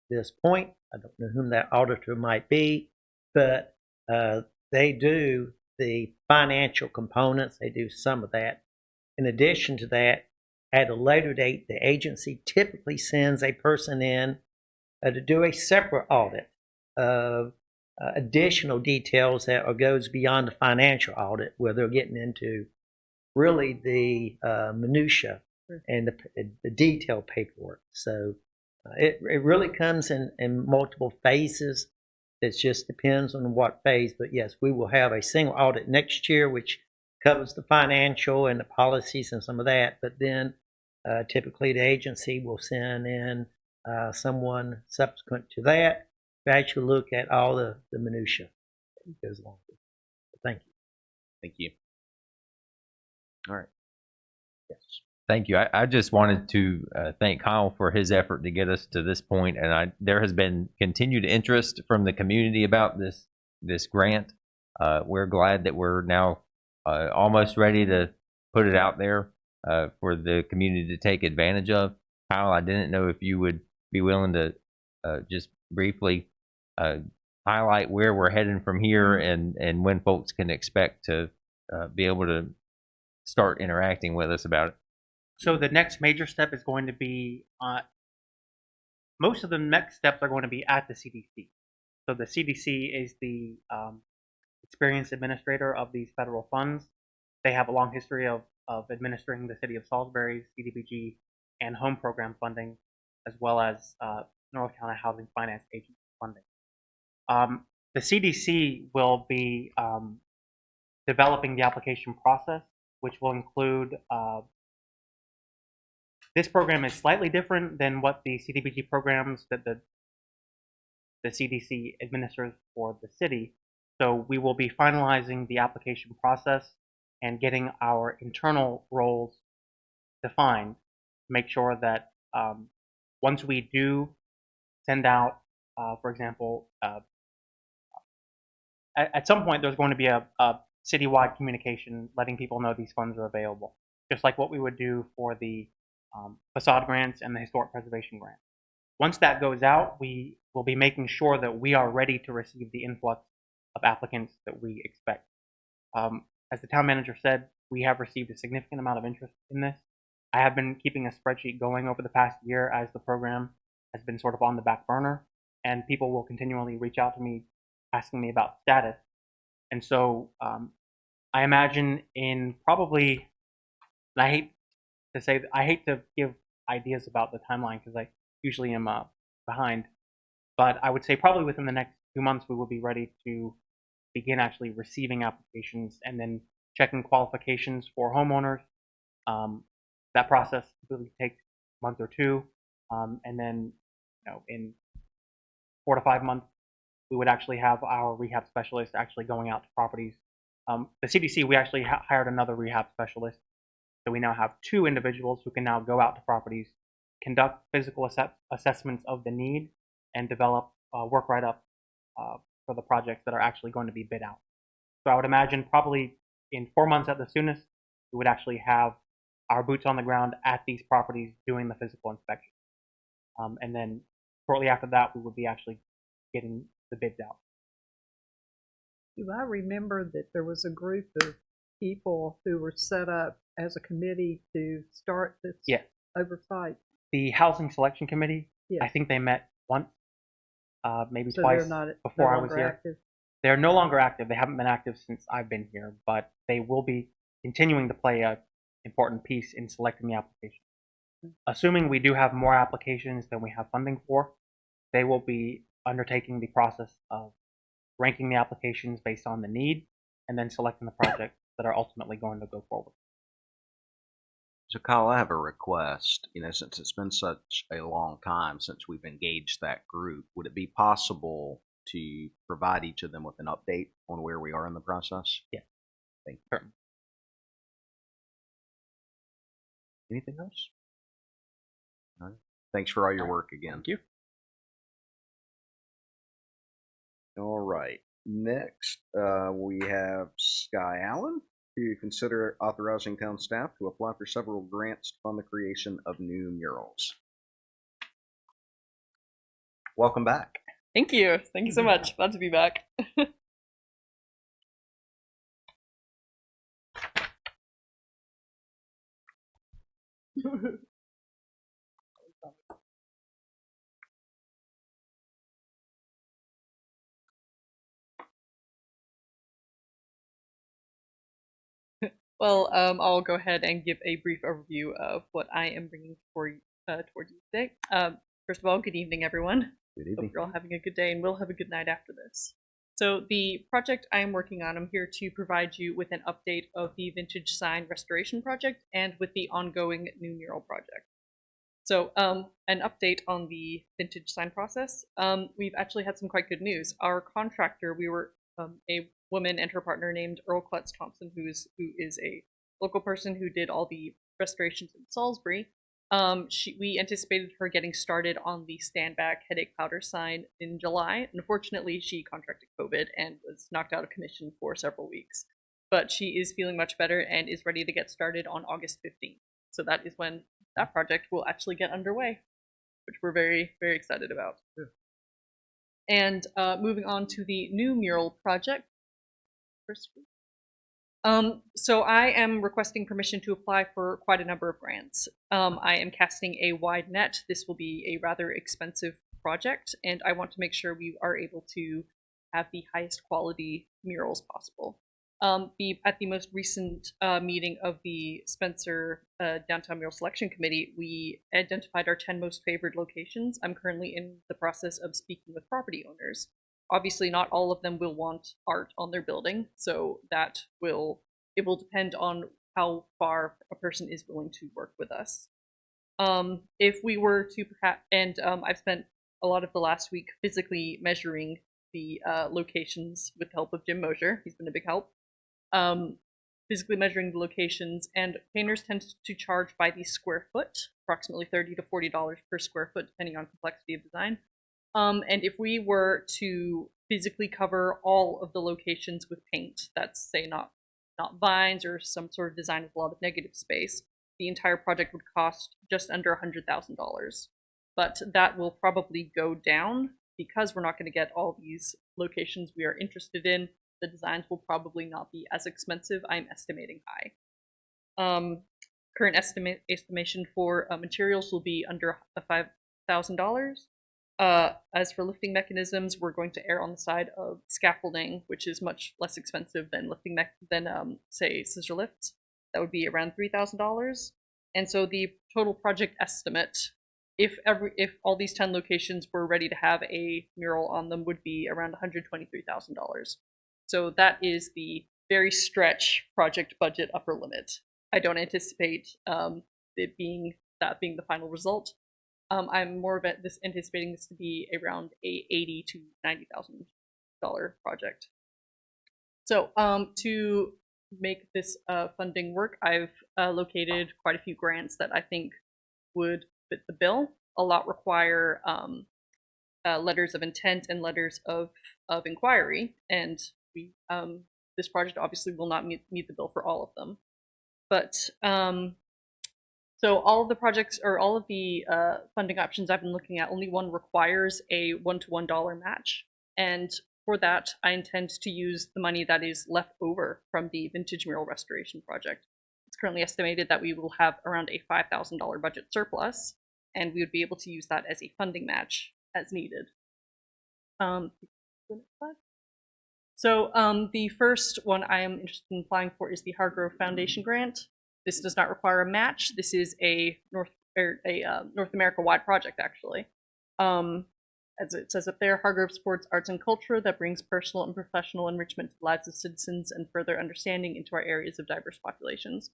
this point, I don't know whom that auditor might be, but they do the financial components. They do some of that. In addition to that, at a later date, the agency typically sends a person in to do a separate audit of additional details that goes beyond the financial audit, where they're getting into really the minutia and the detailed paperwork. So it really comes in multiple phases. It just depends on what phase. But yes, we will have a single audit next year, which covers the financial and the policies and some of that. But then typically the agency will send in someone subsequent to that to actually look at all the minutia that goes along with it. Thank you. Thank you. All right. Yes. Thank you. I just wanted to thank Kyle for his effort to get us to this point, and there has been continued interest from the community about this grant. We're glad that we're now almost ready to put it out there for the community to take advantage of. Kyle, I didn't know if you would be willing to just briefly highlight where we're heading from here and when folks can expect to be able to start interacting with us about it. So the next major step is going to be, most of the next steps are going to be at the CDC. So the CDC is the experienced administrator of these federal funds. They have a long history of administering the city of Salisbury, Cdbg, and home program funding, as well as North Carolina Housing Finance Agency funding. The CDC will be developing the application process, which will include this program is slightly different than what the Cdbg programs that the CDC administers for the city. So we will be finalizing the application process and getting our internal roles defined to make sure that once we do send out, for example, at some point there's going to be a citywide communication letting people know these funds are available, just like what we would do for the facade grants and the historic preservation grant. Once that goes out, we will be making sure that we are ready to receive the influx of applicants that we expect. As the town manager said, we have received a significant amount of interest in this. I have been keeping a spreadsheet going over the past year as the program has been sort of on the back burner, and people will continually reach out to me asking me about status. And so I imagine in probably, and I hate to give ideas about the timeline because I usually am behind, but I would say probably within the next 2 months we will be ready to begin actually receiving applications and then checking qualifications for homeowners. That process typically takes a month or two, and then in 4 to 5 months we would actually have our rehab specialist actually going out to properties. The CDC, we actually hired another rehab specialist, so we now have 2 individuals who can now go out to properties, conduct physical assessments of the need, and develop work write-up for the projects that are actually going to be bid out. So I would imagine probably in 4 months at the soonest, we would actually have our boots on the ground at these properties doing the physical inspection. And then shortly after that, we would be actually getting the bids out. Do I remember that there was a group of people who were set up as a committee to start this oversight? The Housing Selection Committee, Yes. I think they met once, maybe So twice they're not, before no I was longer here. active? They're no longer active. They haven't been active since I've been here, but they will be continuing to play an important piece in selecting the application. Assuming we do have more applications than we have funding for, they will be undertaking the process of ranking the applications based on the need and then selecting the projects that are ultimately going to go forward. So Kyle, I have a request. Since it's been such a long time since we've engaged that group, would it be possible to provide each of them with an update on where we are in the process? Yeah. Thank you. Sure. Anything else? All right. Thanks for all your work again. Thank you. All right. Next, we have Sky Allen to consider authorizing town staff to apply for several grants to fund the creation of new murals. Welcome back. Thank you. Thank you so much. Glad to be back. Well, I'll go ahead and give a brief overview of what I am bringing toward you today. First of all, good evening, everyone. Good evening. Hope you're all having a good day, and we'll have a good night after this. So the project I am working on, I'm here to provide you with an update of the vintage sign restoration project and with the ongoing new mural project. So an update on the vintage sign process. We've actually had some quite good news. Our contractor, we were a woman and her partner named Earl Klutz Thompson, who is a local person who did all the restorations in Salisbury. We anticipated her getting started on the stand-back headache powder sign in July. Unfortunately, she contracted COVID and was knocked out of commission for several weeks. But she is feeling much better and is ready to get started on August 15th. So that is when that project will actually get underway, which we're very, very excited about. Yeah. And moving on to the new mural project. So I am requesting permission to apply for quite a number of grants. I am casting a wide net. This will be a rather expensive project, and I want to make sure we are able to have the highest quality murals possible. At the most recent meeting of the Spencer Downtown Mural Selection Committee, we identified our 10 most favored locations. I'm currently in the process of speaking with property owners. Obviously, not all of them will want art on their building, so it will depend on how far a person is willing to work with us. If we were to I've spent a lot of the last week physically measuring the locations with the help of Jim Mosier. He's been a big help. Physically measuring the locations, and painters tend to charge by the square foot, approximately $30 to $40 per square foot, depending on complexity of design. And if we were to physically cover all of the locations with paint, that's say not vines or some sort of design with a lot of negative space, the entire project would cost just under $100,000. But that will probably go down because we're not going to get all these locations we are interested in. The designs will probably not be as expensive. I'm estimating high. Current estimation for materials will be under $5,000. As for lifting mechanisms, we're going to err on the side of scaffolding, which is much less expensive than say scissor lifts. That would be around $3,000. And so the total project estimate, if all these 10 locations were ready to have a mural on them, would be around $123,000. So that is the very stretch project budget upper limit. I don't anticipate it being the final result. I'm more of anticipating this to be around a $80,000 to $90,000 project. So to make this funding work, I've located quite a few grants that I think would fit the bill. A lot require letters of intent and letters of inquiry, and this project obviously will not meet the bill for all of them. But so all of the projects, or all of the funding options I've been looking at, only one requires a $1-to-$1 match. And for that, I intend to use the money that is left over from the Vintage Mural Restoration Project. It's currently estimated that we will have around a $5,000 budget surplus, and we would be able to use that as a funding match as needed. So the first one I am interested in applying for is the Hargrove Foundation grant. This does not require a match. This is a North America-wide project, actually. As it says up there, Hargrove supports arts and culture that brings personal and professional enrichment to the lives of citizens and further understanding into our areas of diverse populations.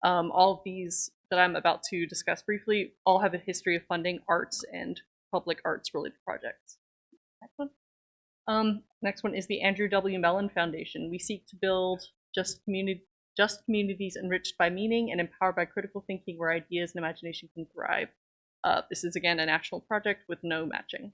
All of these that I'm about to discuss briefly all have a history of funding arts and public arts-related projects. Next one. Next one is the Andrew W. Mellon Foundation. We seek to build just communities enriched by meaning and empowered by critical thinking where ideas and imagination can thrive. This is, again, a national project with no matching.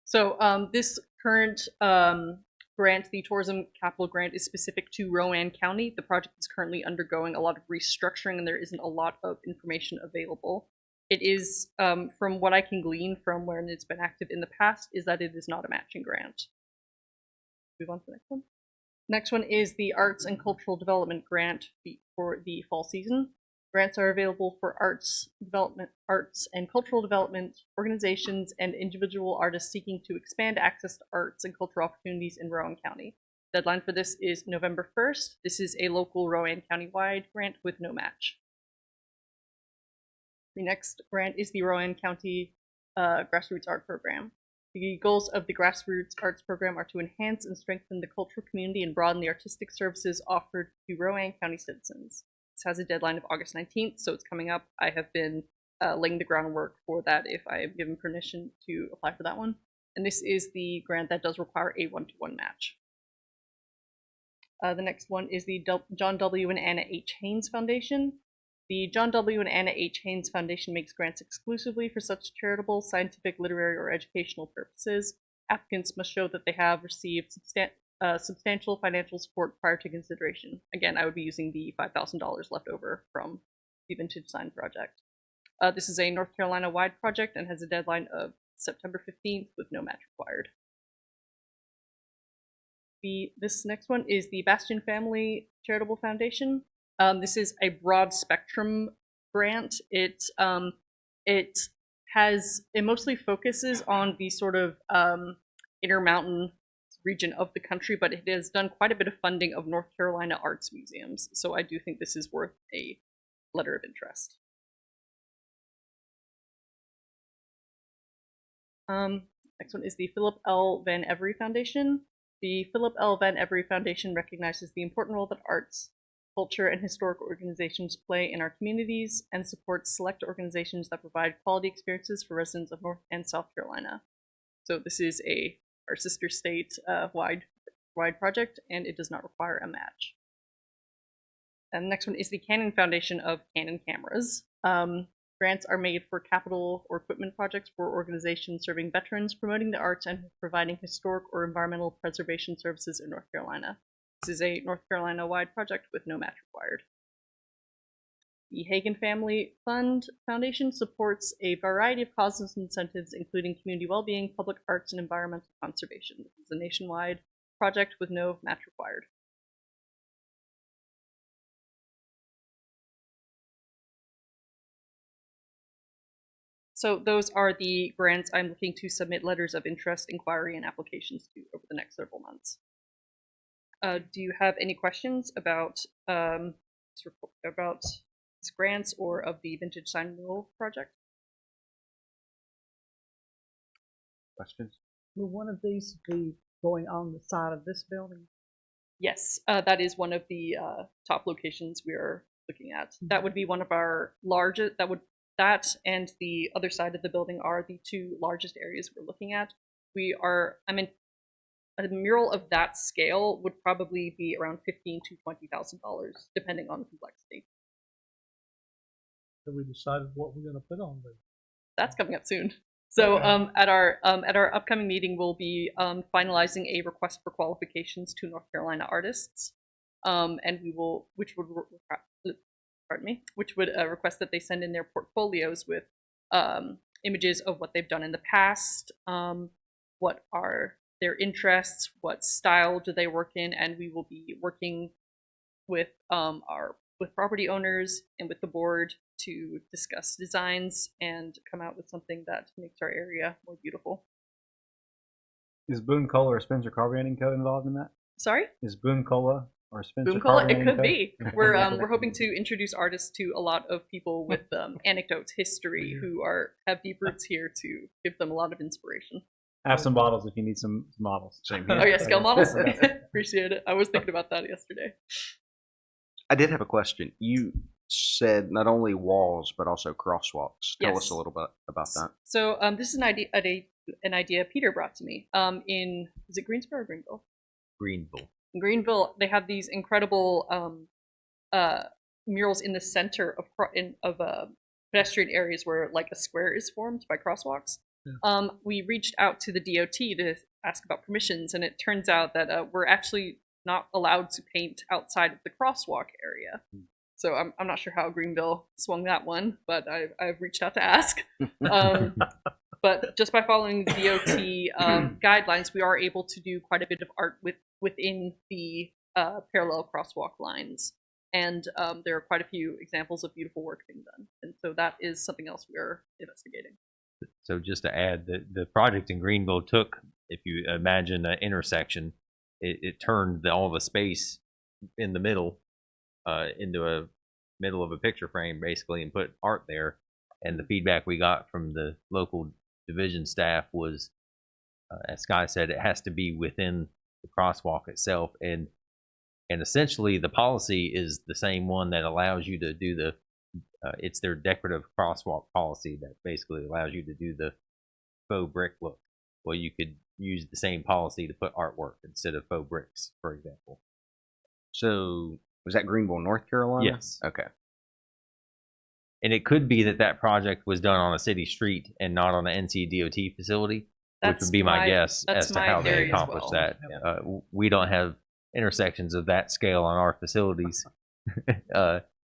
So this current grant, the Tourism Capital Grant, is specific to Rowan County. The project is currently undergoing a lot of restructuring, and there isn't a lot of information available. It is, from what I can glean from when it's been active in the past, is that it is not a matching grant. Move on to the next one. Next one is the Arts and Cultural Development Grant for the fall season. Grants are available for arts and cultural development organizations and individual artists seeking to expand access to arts and cultural opportunities in Rowan County. Deadline for this is November 1st. This is a local Rowan County-wide grant with no match. The next grant is the Rowan County Grassroots Art Program. The goals of the Grassroots Arts Program are to enhance and strengthen the cultural community and broaden the artistic services offered to Rowan County citizens. This has a deadline of August 19th, so it's coming up. I have been laying the groundwork for that if I am given permission to apply for that one. And this is the grant that does require a 1-to-1 match. The next one is the John W. and Anna H. Haynes Foundation. The John W. and Anna H. Haynes Foundation makes grants exclusively for such charitable, scientific, literary, or educational purposes. Applicants must show that they have received substantial financial support prior to consideration. Again, I would be using the $5,000 left over from the Vintage Sign project. This is a North Carolina-wide project and has a deadline of September 15th with no match required. This next one is the Bastion Family Charitable Foundation. This is a broad spectrum grant. It it mostly focuses on the sort of Intermountain region of the country, but it has done quite a bit of funding of North Carolina arts museums. So I do think this is worth a letter of interest. Next one is the Philip L. Van Every Foundation. The Philip L. Van Every Foundation recognizes the important role that arts, culture, and historic organizations play in our communities and supports select organizations that provide quality experiences for residents of North and South Carolina. So this is our sister state wide project, and it does not require a match. And the next one is the Canon Foundation of Canon Cameras. Grants are made for capital or equipment projects for organizations serving veterans, promoting the arts, and providing historic or environmental preservation services in North Carolina. This is a North Carolina-wide project with no match required. The Hagen Family Fund Foundation supports a variety of causes and incentives, including community well-being, public arts, and environmental conservation. This is a nationwide project with no match required. So those are the grants I'm looking to submit letters of interest, inquiry, and applications to over the next several months. Do you have any questions about these grants or of the Vintage Sign Mural project? Questions? Will one of these be going on the side of this building? Yes, that is one of the top locations we are looking at. That would be one of our largest. That and the other side of the building are the two largest areas we're looking at. A mural of that scale would probably be around $15,000 to $20,000, depending on the complexity. So we decided what we're going to put on there. That's coming up soon. So at our upcoming meeting, we'll be finalizing a request for qualifications to North Carolina artists, and which would request that they send in their portfolios with images of what they've done in the past, what are their interests, what style do they work in, and we will be working with property owners and with the board to discuss designs and come out with something that makes our area more beautiful. Is Boone Cola or Spencer Carbonating Co. involved in that? Sorry? Is Boone Cola or Spencer Boom Cola? It Carbonating could Co.? be. We're hoping to introduce artists to a lot of people with anecdotes, history, who have deep roots here to give them a lot of inspiration. I have some bottles if you need some models. Same Oh here. yeah, scale models. Appreciate it. I was thinking about that yesterday. I did have a question. You said not only walls but also crosswalks. Tell Yes. us a little bit about that. So this is an idea Peter brought to me. Is it Greensboro or Greenville? Greenville. In Greenville, they have these incredible murals in the center of pedestrian areas where like a square is formed by crosswalks. Yeah. We reached out to the DOT to ask about permissions, and it turns out that we're actually not allowed to paint outside of the crosswalk area. So I'm not sure how Greenville swung that one, but I've reached out to ask. But just by following the DOT guidelines, we are able to do quite a bit of art within the parallel crosswalk lines. And there are quite a few examples of beautiful work being done. And so that is something else we are investigating. So just to add, the project in Greenville took, if you imagine an intersection, it turned all the space in the middle into a middle of a picture frame, basically, and put art there. And the feedback we got from the local division staff was, as Sky said, it has to be within the crosswalk itself. And essentially, the policy is the same one that allows you to do the it's their decorative crosswalk policy that basically allows you to do the faux brick look. Well, you could use the same policy to put artwork instead of faux bricks, for example. So was that Greenville, North Carolina? Yes. Okay. And it could be that project was done on a city street and not on an NCDOT facility, which would be my guess as to how they accomplished that. We don't have intersections of that scale on our facilities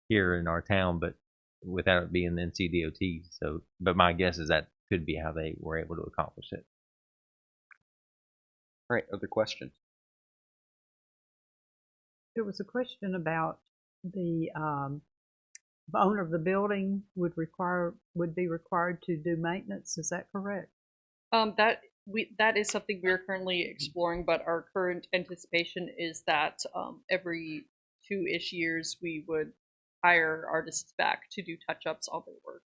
here in our town, but without it being the NCDOT. So, but my guess is that could be how they were able to accomplish it. All right. Other questions? There was a question about the The owner of the building would be required to do maintenance, is that correct? That is something we are currently exploring, but our current anticipation is that every 2-ish years we would hire artists back to do touch-ups on their work,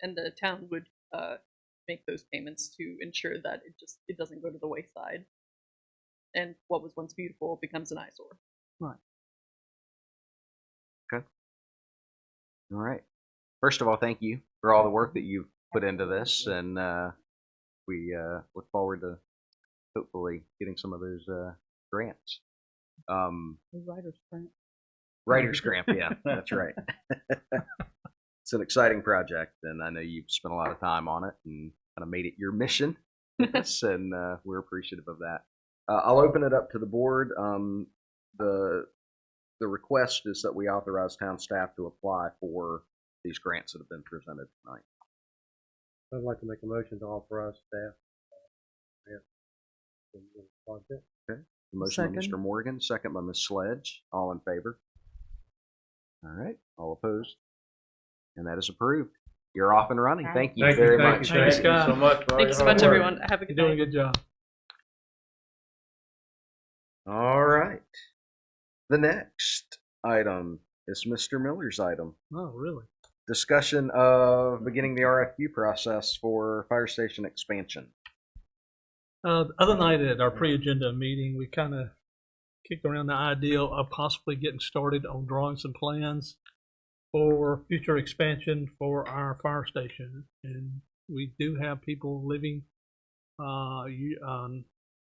and the town would make those payments to ensure that it doesn't go to the wayside, and what was once beautiful becomes an eyesore. Right. Okay. All right. First of all, thank you for all the work that you've put into this, and we look forward to hopefully getting some of those grants. The writer's grant. Writer's grant, yeah, that's right. It's an exciting project, and I know you've spent a lot of time on it and kind of made it your mission. Yes, and we're appreciative of that. I'll open it up to the board. The request is that we authorize town staff to apply for these grants that have been presented tonight. I'd like to make a motion to authorize staff. Project. Okay. Motion by Second. Mr. Morgan, second by Ms. Sledge. All in favor? All right. All opposed? And that is approved. You're off and running. Thank you very much. Thank you, Scott. so much. for all Thanks so your much, hard work. everyone. Have a good You're doing night. a good job. All right. The next item is Mr. Miller's item. Oh, really? Discussion of beginning the RFQ process for fire station expansion. The other night at our pre-agenda meeting, we kind of kicked around the idea of possibly getting started on drawing some plans for future expansion for our fire station. And we do have people living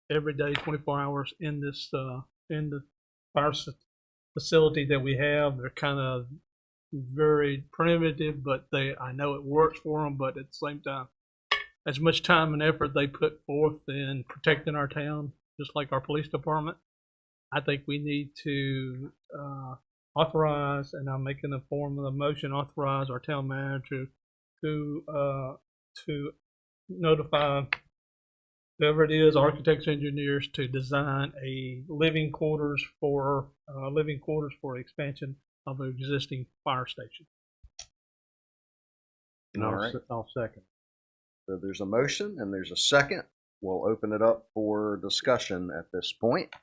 every day, 24 hours in this in the fire facility that we have. They're kind of very primitive, but I know it works for them. But at the same time, as much time and effort they put forth in protecting our town, just like our police department, I think we need to authorize, and I'm making a form of a motion, authorize our town manager to notify whoever it is, architects, engineers, to design a living quarters for expansion of an existing fire station. All right. I'll second. So there's a motion and there's a second. We'll open it up for discussion at this point.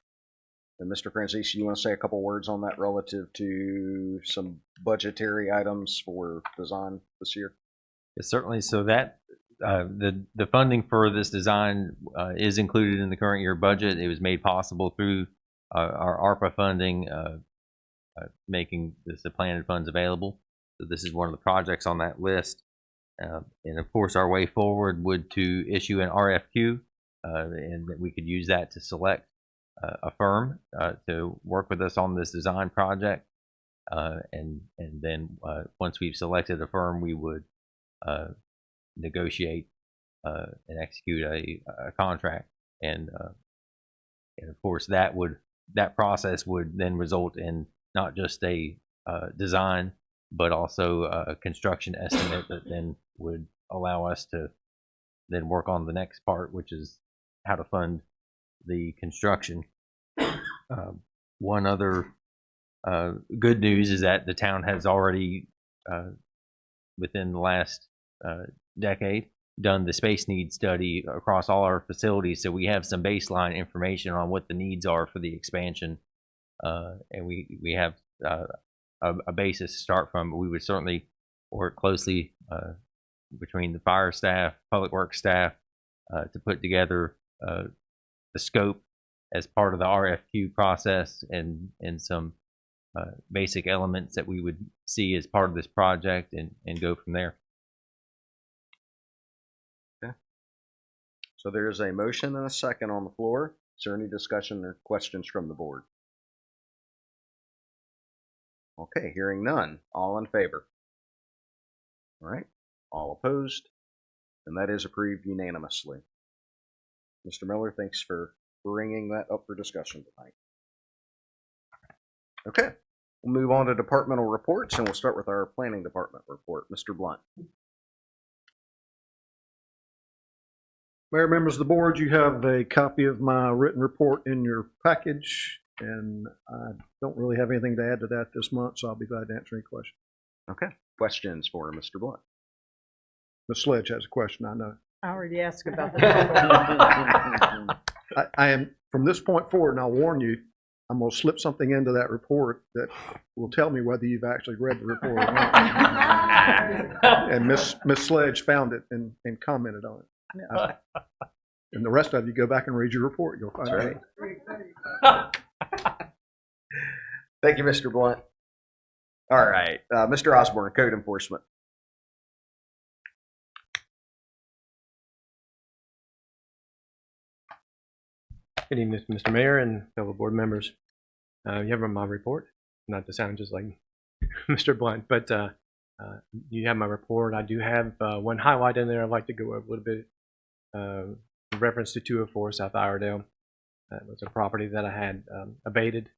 And Mr. Franzese, you want to say a couple words on that relative to some budgetary items for design this year? Yes, certainly. So that the funding for this design is included in the current year budget. It was made possible through our ARPA funding, making the planted funds available. So this is one of the projects on that list. And of course, our way forward would to issue an RFQ, and that we could use that to select a firm to work with us on this design project. And then once we've selected a firm, we would negotiate and execute a contract. And of course, that process would then result in not just a design, but also a construction estimate that then would allow us to then work on the next part, which is how to fund the construction. One other good news is that the town has already, within the last decade, done the space needs study across all our facilities, so we have some baseline information on what the needs are for the expansion, and we have a basis to start from. But we would certainly work closely between the fire staff, public works staff, to put together the scope as part of the RFQ process, and some basic elements that we would see as part of this project, and go from there. Okay. So there is a motion and a second on the floor. Is there any discussion or questions from the board? Okay, hearing none. All in favor? All right. All opposed? And that is approved unanimously. Mr. Miller, thanks for bringing that up for discussion tonight. Okay, we'll move on to departmental reports, and we'll start with our planning department report. Mr. Blunt. Mayor, members of the board, you have a copy of my written report in your package. And I don't really have anything to add to that this month, so I'll be glad to answer any questions. Okay. Questions for Mr. Blunt? Ms. Sledge has a question, I know. I already asked about the I am, from this point forward, and I'll warn you, I'm going to slip something into that report that will tell me whether you've actually read the report or not. And Miss Sledge found it and commented on it. And the rest of you go back and read your report. You'll find out. Thank you, Mr. Blunt. All right. Mr. Osborne, Code Enforcement. Good evening, Mr. Mayor and fellow board members. You have my report, not to sound just like Mr. Blunt, but you have my report. I do have one highlight in there I'd like to go over a little bit. In reference to 204 South Iredale. It was a property that I had abated.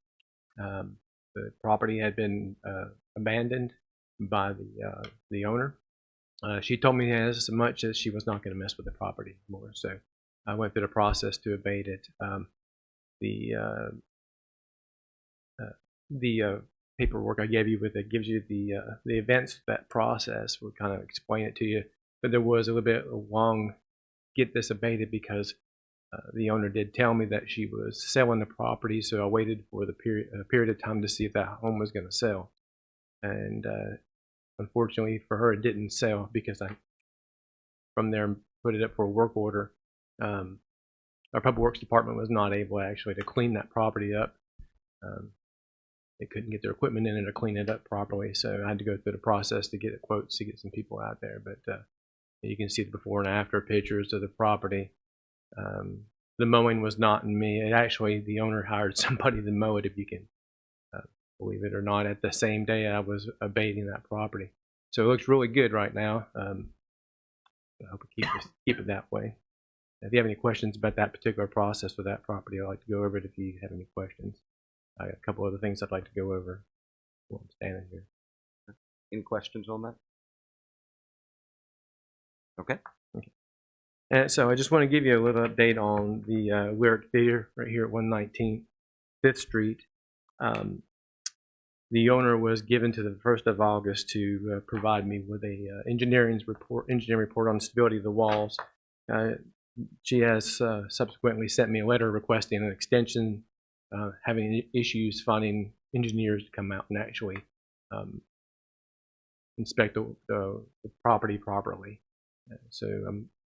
The property had been abandoned by the owner. She told me as much as she was not going to mess with the property anymore. So I went through the process to abate it. The paperwork I gave you with it gives you the events, that process will kind of explain it to you. But there was a little bit long get this abated because the owner did tell me that she was selling the property, so I waited for the period of time to see if that home was going to sell. And unfortunately for her, it didn't sell because I, from there, put it up for a work order. Our Public Works Department was not able actually to clean that property up. They couldn't get their equipment in it to clean it up properly, so I had to go through the process to get quotes to get some people out there. But you can see the before and after pictures of the property. The mowing was not in me. It actually, the owner hired somebody to mow it, if you can believe it or not, at the same day I was abating that property. So it looks really good right now. I hope we keep it that way. If you have any questions about that particular process for that property, I'd like to go over it if you have any questions. I got a couple other things I'd like to go over while I'm standing here. Any questions on that? Okay. And so I just want to give you a little update on the Lyric Theater right here at 119 5th Street. The owner was given to the 1st of August to provide me with a engineering report on the stability of the walls. She has subsequently sent me a letter requesting an extension, having issues finding engineers to come out and actually inspect the property properly. So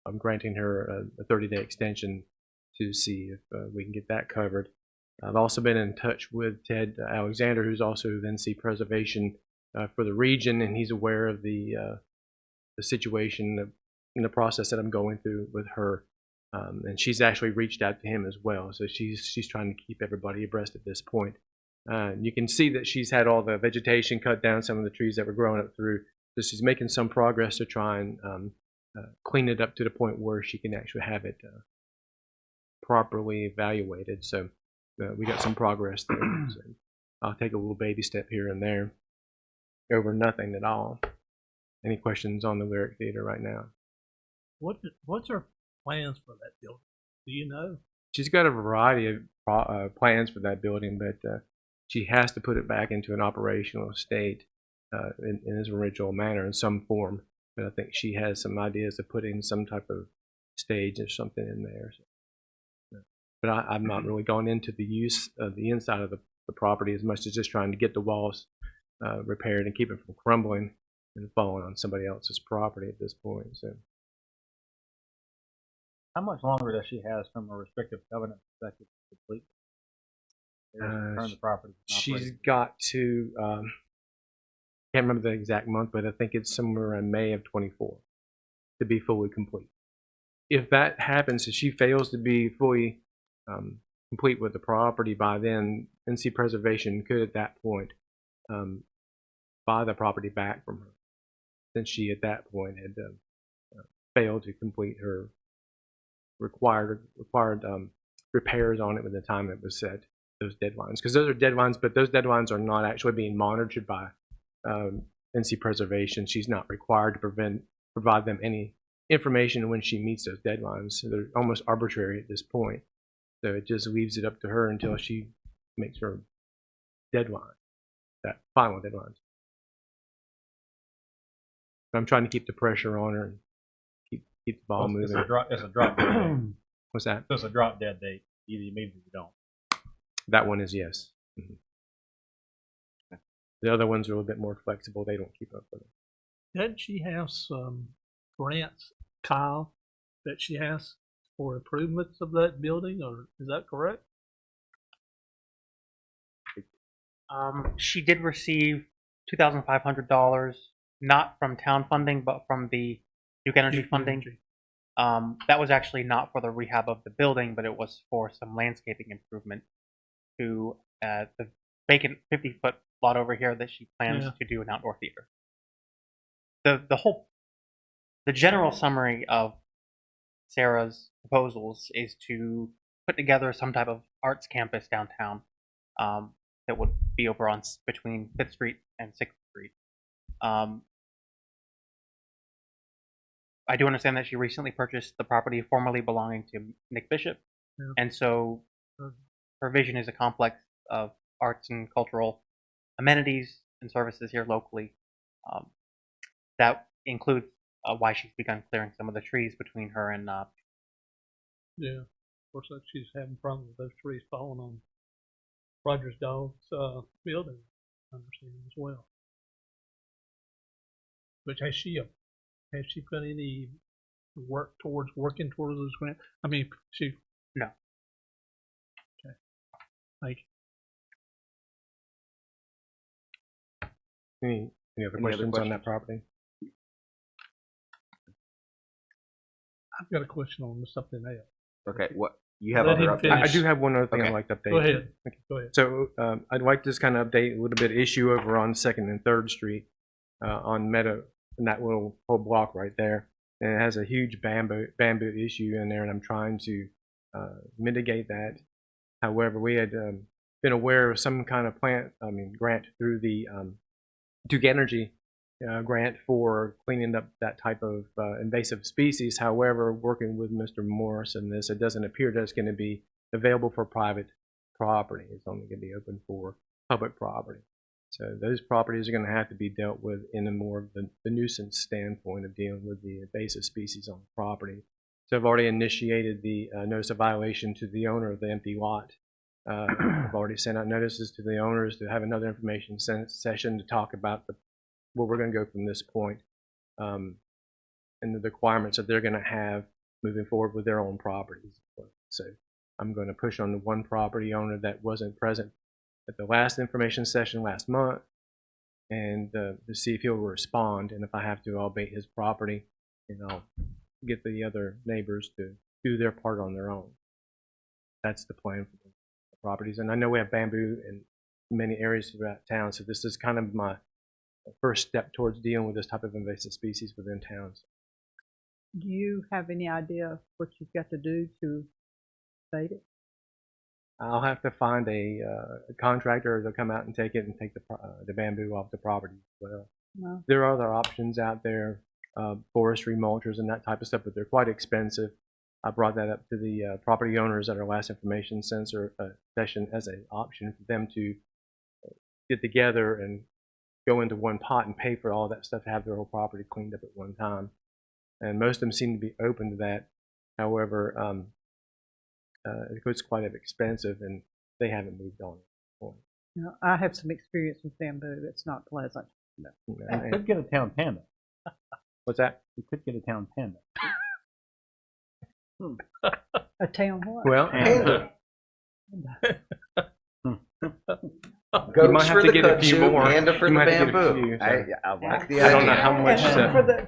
I'm granting her a 30-day extension to see if we can get that covered. I've also been in touch with Ted Alexander, who's also NC Preservation for the region, and he's aware of the situation in the process that I'm going through with her. And she's actually reached out to him as well, so she's trying to keep everybody abreast at this point. You can see that she's had all the vegetation cut down, some of the trees that were growing up through. So she's making some progress to try and clean it up to the point where she can actually have it properly evaluated. So we got some progress there. So I'll take a little baby step here and there over nothing at all. Any questions on the Lyric Theater right now? What's her plans for that building? Do you know? She's got a variety of plans for that building, but she has to put it back into an operational state in its original manner in some form. But I think she has some ideas of putting some type of stage or something in there. So, but I've not really gone into the use of the inside of the property as much as just trying to get the walls repaired and keep it from crumbling and falling on somebody else's property at this point. So, how much longer does she have from a restrictive covenant perspective to complete? Return the property. She's got to. Can't remember the exact month, but I think it's somewhere in May of 24 to be fully complete. If that happens, if she fails to be fully complete with the property by then, NC Preservation could at that point buy the property back from her, since she at that point had failed to complete her required repairs on it with the time that was set, those deadlines. Because those are deadlines, but those deadlines are not actually being monitored by NC Preservation. She's not required to provide them any information when she meets those deadlines. So they're almost arbitrary at this point. So it just leaves it up to her until she makes her deadline, that final deadline. I'm trying to keep the pressure on her and keep the ball It's moving. a drop dead date. What's that? It's a drop dead date. Either you move or you don't. That one is yes. Mhm. The other ones are a little bit more flexible. They don't keep up with it. Doesn't she have some grants, Kyle, that she has for improvements of that building, or is that correct? She did receive $2,500, not from town funding, but from the Duke Energy funding. That was actually not for the rehab of the building, but it was for some landscaping improvement to the vacant 50-foot lot over here that she plans to do an outdoor theater. The general summary of Sarah's proposals is to put together some type of arts campus downtown that would be over on between 5th Street and 6th Street. I do understand that she recently purchased the property formerly belonging to Nick Bishop, and so her vision is a complex of arts and cultural amenities and services here locally. That includes why she's begun clearing some of the trees between her and Yeah, of course, she's having problems with those trees falling on Roger's dog's building, I understand as well. But has she put any work towards working towards those grants? I mean, No. Okay. Thank you. Any other Any other questions on that property? I've got a question on something else. Okay, what you have Let other him updates? I finish. do have one other thing Okay. I'd like to update. Go ahead. Okay. Go ahead. So I'd like to just kind of update a little bit issue over on 2nd and 3rd Street on Meadow, in that little whole block right there. And it has a huge bamboo issue in there, and I'm trying to mitigate that. However, we had been aware of some kind of grant through the Duke Energy grant for cleaning up that type of invasive species. However, working with Mr. Morris in this, it doesn't appear that it's going to be available for private property. It's only going to be open for public property. So those properties are going to have to be dealt with in a more of the nuisance standpoint of dealing with the invasive species on the property. So I've already initiated the notice of violation to the owner of the empty lot. I've already sent out notices to the owners to have another information session to talk about where we're going to go from this point, and the requirements that they're going to have moving forward with their own properties. So I'm going to push on the one property owner that wasn't present at the last information session last month, and to see if he'll respond. And if I have to, I'll bait his property, and I'll get the other neighbors to do their part on their own. That's the plan for the properties. And I know we have bamboo in many areas throughout town, so this is kind of my first step towards dealing with this type of invasive species within towns. Do you have any idea what you've got to do to save it? I'll have to find a contractor to come out and take it and take the bamboo off the property as well. No. There are other options out there, forestry mulchers and that type of stuff, but they're quite expensive. I brought that up to the property owners at our last information session as an option for them to get together and go into one pot and pay for all that stuff to have their whole property cleaned up at one time. And most of them seem to be open to that. However, it's quite expensive, and they haven't moved on at this point. You know, I have some experience with bamboo. It's not pleasant. You could get a town panda. What's that? You could get a town panda. A town what? Well, Panda. you Goats might have for to the get a few kudzu, more. panda for You the might have to get a bamboo. few, so. I like the I don't know idea. how much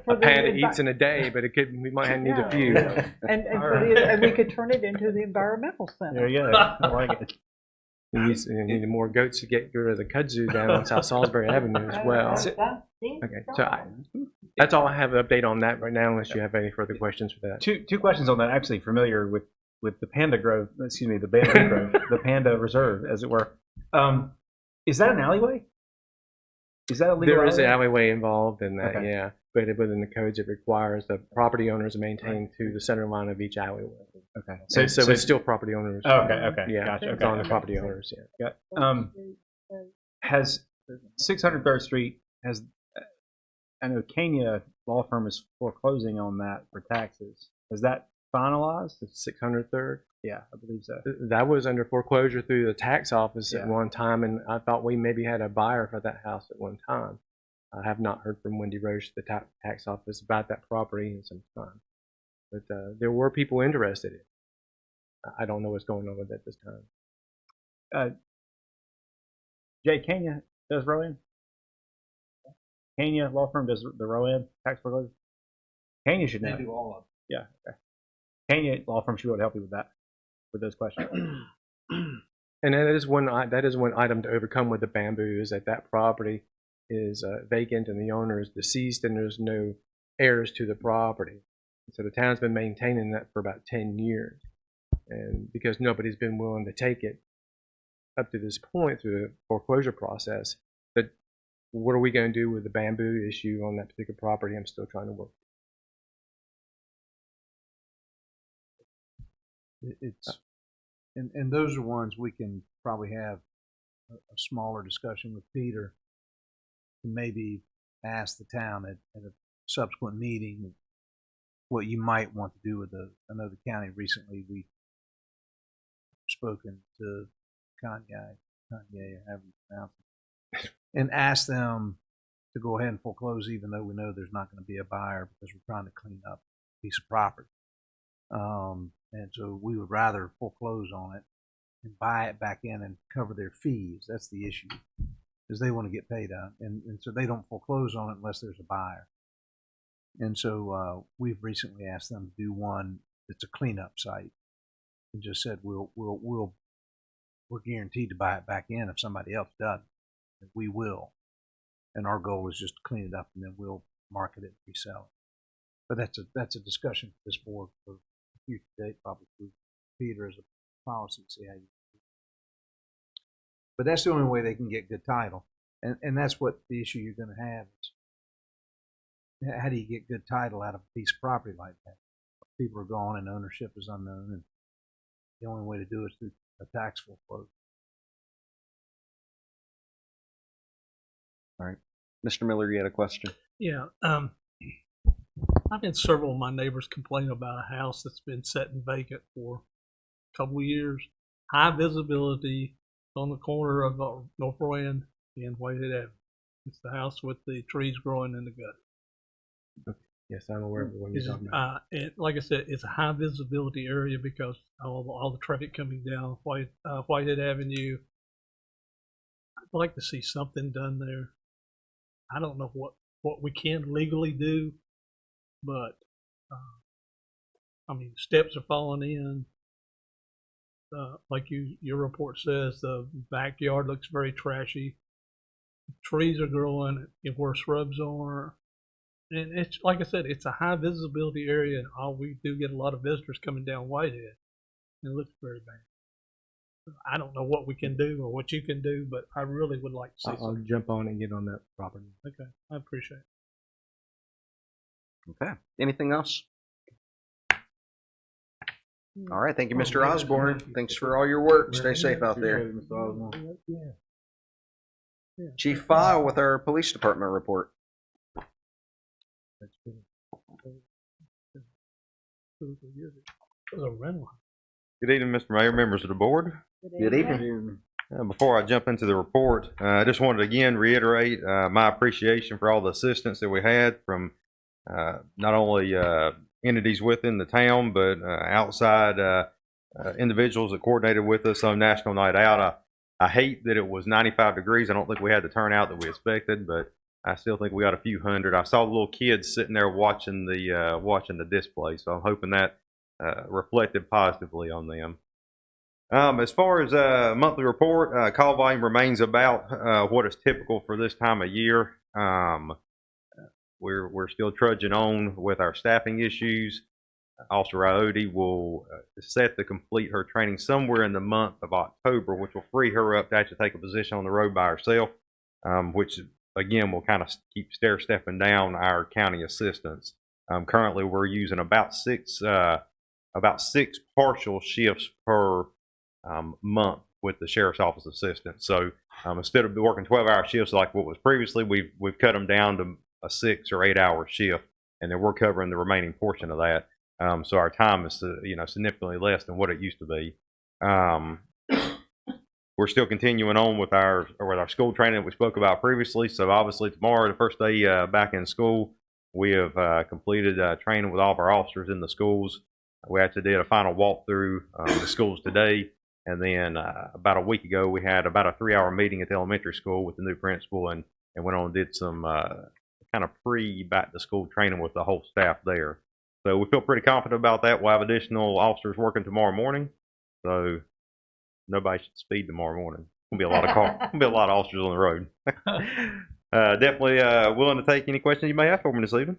For a panda eats in a day, but we might need a few. And we could turn it into the environmental center. There you go. I like it. You need more goats to get rid of the kudzu down on South Salisbury Avenue as well. Okay, so that's all I have an update on that right now, unless you have any further questions for that. Two questions on that. Actually, familiar with the Panda Grove. Excuse me, the Bamboo Grove, the Panda Reserve, as it were. Is that an alleyway? Is that a legal There is an alleyway? alleyway involved in that, Okay. yeah. but within the codes, it requires the property owners to maintain to the center line of each alleyway. Okay. So it's still property owners. Oh, okay. Yeah, Gotcha. it's Okay. on the property owners. Yeah. Has 603rd Street has? I know Kenya law firm is foreclosing on that for taxes. Is that finalized? The 603rd. Yeah, I believe so. That was under foreclosure through the tax office at Yeah. one time, and I thought we maybe had a buyer for that house at one time. I have not heard from Wendy Roche, the tax office, about that property in some time. But there were people interested in it. I don't know what's going on with it this time. Jay, Kenya does Rowan? Kenya law firm does the Rowan tax foreclosure? Kenya should know. They do all of Yeah. Okay. Kenya law firm should be able to help you with that, with those questions. And that is one item to overcome with the bamboo is that property is vacant and the owner is deceased and there's no heirs to the property. So the town's been maintaining that for about 10 years. And because nobody's been willing to take it up to this point through the foreclosure process, but what are we going to do with the bamboo issue on that particular property? I'm still trying to work. It's and those are ones we can probably have a smaller discussion with Peter and maybe ask the town at a subsequent meeting what you might want to do with those. I know the county recently we've spoken to Kanye, or however you pronounce it, and asked them to go ahead and foreclose even though we know there's not going to be a buyer because we're trying to clean up a piece of property. And so we would rather foreclose on it and buy it back in and cover their fees. That's the issue, is they want to get paid out. And so they don't foreclose on it unless there's a buyer. And so we've recently asked them to do one that's a cleanup site and just said we're guaranteed to buy it back in if somebody else doesn't. We will. And our goal is just to clean it up and then we'll market it and resell it. But that's a discussion for this board for a future date, probably through Peter as a policy, see how you do. But that's the only way they can get good title. And that's what the issue you're going to have is how do you get good title out of a piece of property like that? People are gone and ownership is unknown, and the only way to do it is through a tax foreclosure. All right. Mr. Miller, you had a question? Yeah. I've had several of my neighbors complain about a house that's been sitting vacant for a couple of years. High visibility on the corner of North Rowan and Whitehead Avenue. It's the house with the trees growing in the gutter. Yes, I'm aware of the one you're talking about. And like I said, it's a high visibility area because all the traffic coming down Whitehead Avenue. I'd like to see something done there. I don't know what we can legally do, but I mean, steps are falling in. Like your report says, the backyard looks very trashy. Trees are growing where shrubs are. And it's like I said, it's a high visibility area, and we do get a lot of visitors coming down Whitehead. And it looks very bad. I don't know what we can do or what you can do, but I really would like to see I'll something. jump on and get on that property. Okay, I appreciate it. Okay. Anything else? All right. Thank you, Mr. Osborne. Thanks for all your work. Stay safe out there. Chief File with our police department report. Good evening, Mr. Mayor, members of the board. Good evening. Before I jump into the report, I just wanted to again reiterate my appreciation for all the assistance that we had from not only entities within the town, but outside individuals that coordinated with us on National Night Out. I hate that it was 95 degrees. I don't think we had the turnout that we expected, but I still think we got a few hundred. I saw the little kids sitting there watching the display, so I'm hoping that reflected positively on them. As far as monthly report, call volume remains about what is typical for this time of year. We're still trudging on with our staffing issues. Officer Iodi will set to complete her training somewhere in the month of October, which will free her up to actually take a position on the road by herself, which again, we'll kind of keep stair-stepping down our county assistants. Currently, we're using about six partial shifts per month with the sheriff's office assistant. So instead of working 12-hour shifts like what was previously, we've cut them down to a 6 or 8 hour shift, and then we're covering the remaining portion of that. So our time is significantly less than what it used to be. We're still continuing on with our school training that we spoke about previously. So obviously tomorrow, the first day back in school, we have completed training with all of our officers in the schools. We actually did a final walkthrough the schools today. And then about a week ago, we had about a 3-hour meeting at the elementary school with the new principal and went on and did some kind of pre-back to school training with the whole staff there. So we feel pretty confident about that. We'll have additional officers working tomorrow morning. So nobody should speed tomorrow morning. Gonna be a lot of cars. Gonna be a lot of officers on the road. Definitely willing to take any questions you may have for me this evening.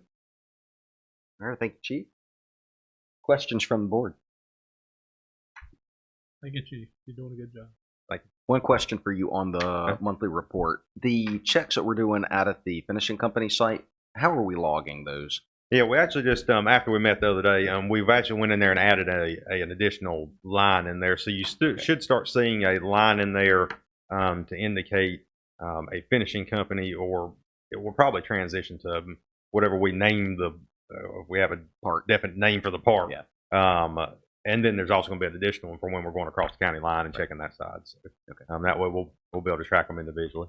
All right, thank you, Chief. Questions from the board? Thank you, Chief. You're doing a good job. Like one question for you on the monthly report: the checks that we're doing out at the finishing company site, how are we logging those? Yeah, we actually just after we met the other day, we've actually went in there and added an additional line in there. So you should start seeing a line in there to indicate a finishing company, or it will probably transition to whatever we name the. We have a definite name for the park. Yeah. And then there's also going to be an additional one for when we're going across the county line and checking that side. So, that way we'll be able to track them individually.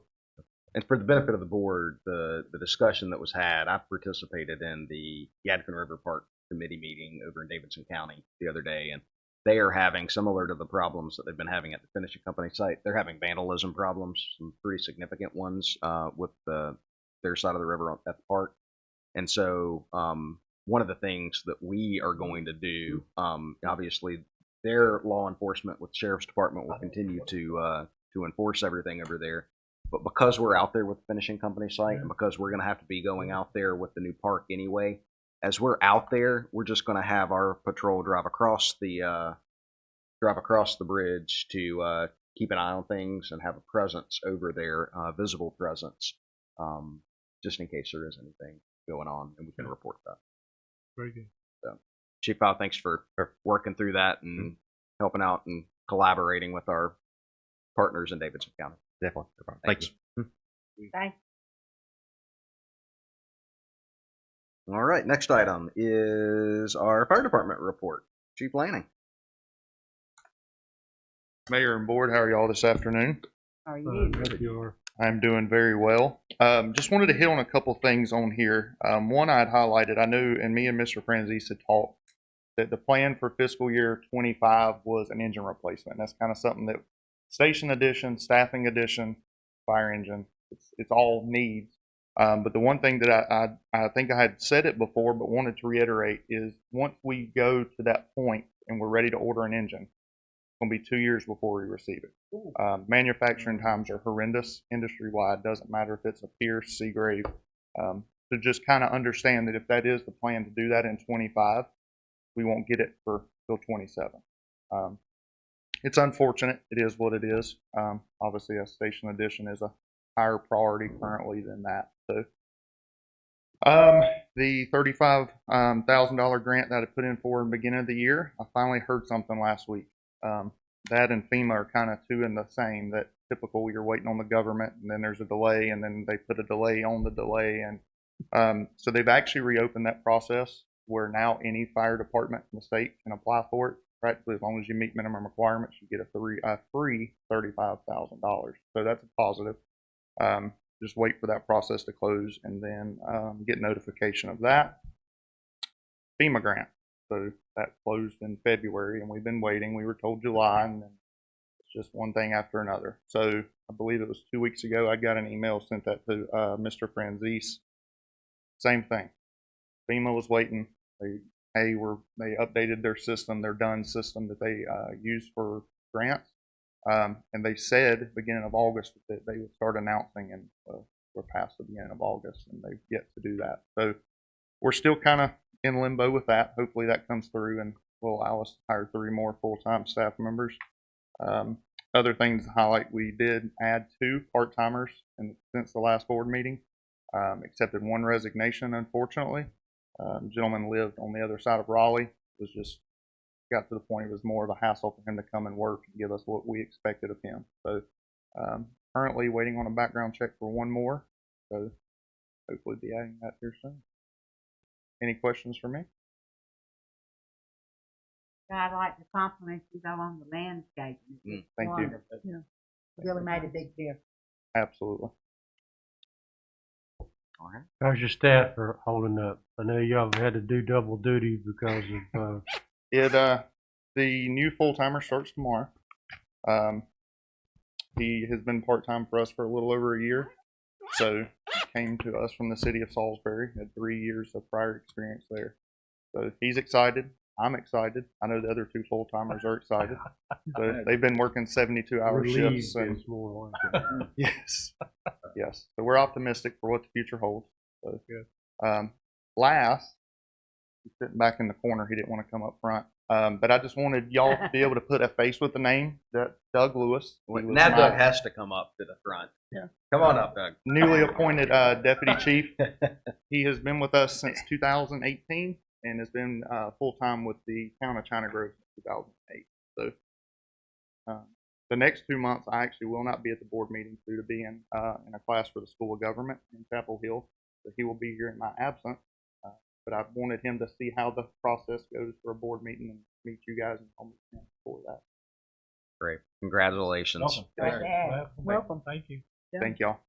And for the benefit of the board, the discussion that was had, I participated in the Yadkin River Park Committee meeting over in Davidson County the other day, and they are having, similar to the problems that they've been having at the finishing company site, they're having vandalism problems, some pretty significant ones with their side of the river at the park. And so one of the things that we are going to do, obviously their law enforcement with the Sheriff's Department will continue to enforce everything over there. But because we're out there with the finishing company site, and because we're going to have to be going out there with the new park anyway, as we're out there, we're just going to have our patrol drive across the bridge to keep an eye on things and have a presence over there, visible presence, just in case there is anything going on, and we can report that. Very good. So, Chief Powell, thanks for working through that and helping out and collaborating with our partners in Davidson County. Definitely. Thanks. Thanks. All right, next item is our fire department report. Chief Lanning. Mayor and board, how are y'all this afternoon? How are you? You are. I'm doing very well. Just wanted to hit on a couple things on here. One I'd highlighted, I knew, and me and Mr. Franzese had talked, that the plan for fiscal year 25 was an engine replacement. That's kind of something that station addition, staffing addition, fire engine, it's all needs. But the one thing that I think I had said it before, but wanted to reiterate is once we go to that point and we're ready to order an engine, it's going to be 2 years before we receive it. Manufacturing times are horrendous industry-wide. Doesn't matter if it's a Pierce, Seagrave. So just kind of understand that if that is the plan to do that in 25, we won't get it for till 27. It's unfortunate. It is what it is. Obviously, a station addition is a higher priority currently than that. So, the $35,000 grant that I put in for in the beginning of the year, I finally heard something last week. That and FEMA are kind of two in the same. That typical, you're waiting on the government, and then there's a delay, and then they put a delay on the delay, and so they've actually reopened that process where now any fire department in the state can apply for it. Practically, as long as you meet minimum requirements, you get a free $35,000. So that's a positive. Just wait for that process to close and then get notification of that. FEMA grant. So that closed in February, and we've been waiting. We were told July, and then it's just one thing after another. So I believe it was 2 weeks ago, I got an email sent that to Mr. Franzese. Same thing. FEMA was waiting. They updated their system, their done system that they use for grants, and they said beginning of August that they would start announcing, and we're past the beginning of August, and they've yet to do that. So we're still kind of in limbo with that. Hopefully that comes through and will allow us to hire 3 more full-time staff members. Other things to highlight, we did add 2 part-timers since the last board meeting. Accepted 1 resignation, unfortunately. Gentleman lived on the other side of Raleigh. It was just got to the point it was more of a hassle for him to come and work and give us what we expected of him. So currently waiting on a background check for 1 more. So hopefully be adding that here soon. Any questions for me? I'd like to compliment you though on the landscaping. It's Thank you. wonderful. Really made a big difference. Absolutely. All right. How's your staff for holding up? I know y'all had to do double duty because of, The new full-timer starts tomorrow. He has been part-time for us for a little over a year. So came to us from the city of Salisbury, had 3 years of prior experience there. So he's excited. I'm excited. I know the other 2 full-timers are excited. So they've been working 72-hour shifts. And, is more like it. yes. Yes. So we're optimistic for what the future holds. So, last, he's sitting back in the corner. He didn't want to come up front. But I just wanted y'all to be able to put a face with the name, Doug Lewis. Now Doug has to come up to the front. Yeah. Come on up, Doug. Newly appointed deputy chief. He has been with us since 2018 and has been full-time with the town of China Grove since 2008. So the next 2 months, I actually will not be at the board meeting due to being in a class for the School of Government in Chapel Hill. So he will be here in my absence. But I wanted him to see how the process goes for a board meeting and meet you guys and I'll meet him for that. Great. Congratulations. Welcome. Thank you. Thank y'all.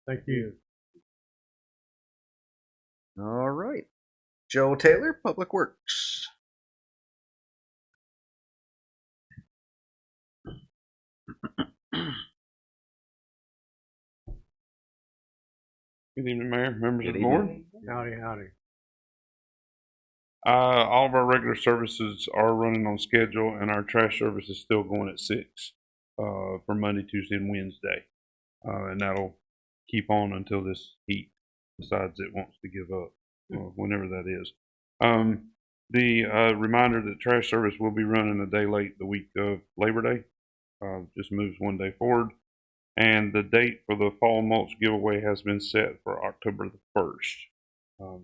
Thank you. All right. Joe Taylor, Public Works. Good evening, Mayor, members Good of the board. evening. Howdy. All of our regular services are running on schedule, and our trash service is still going at 6 for Monday, Tuesday, and Wednesday. And that'll keep on until this heat decides it wants to give up, whenever that is. The reminder that trash service will be running a day late the week of Labor Day. Just moves 1 day forward. And the date for the fall mulch giveaway has been set for October the 1st. So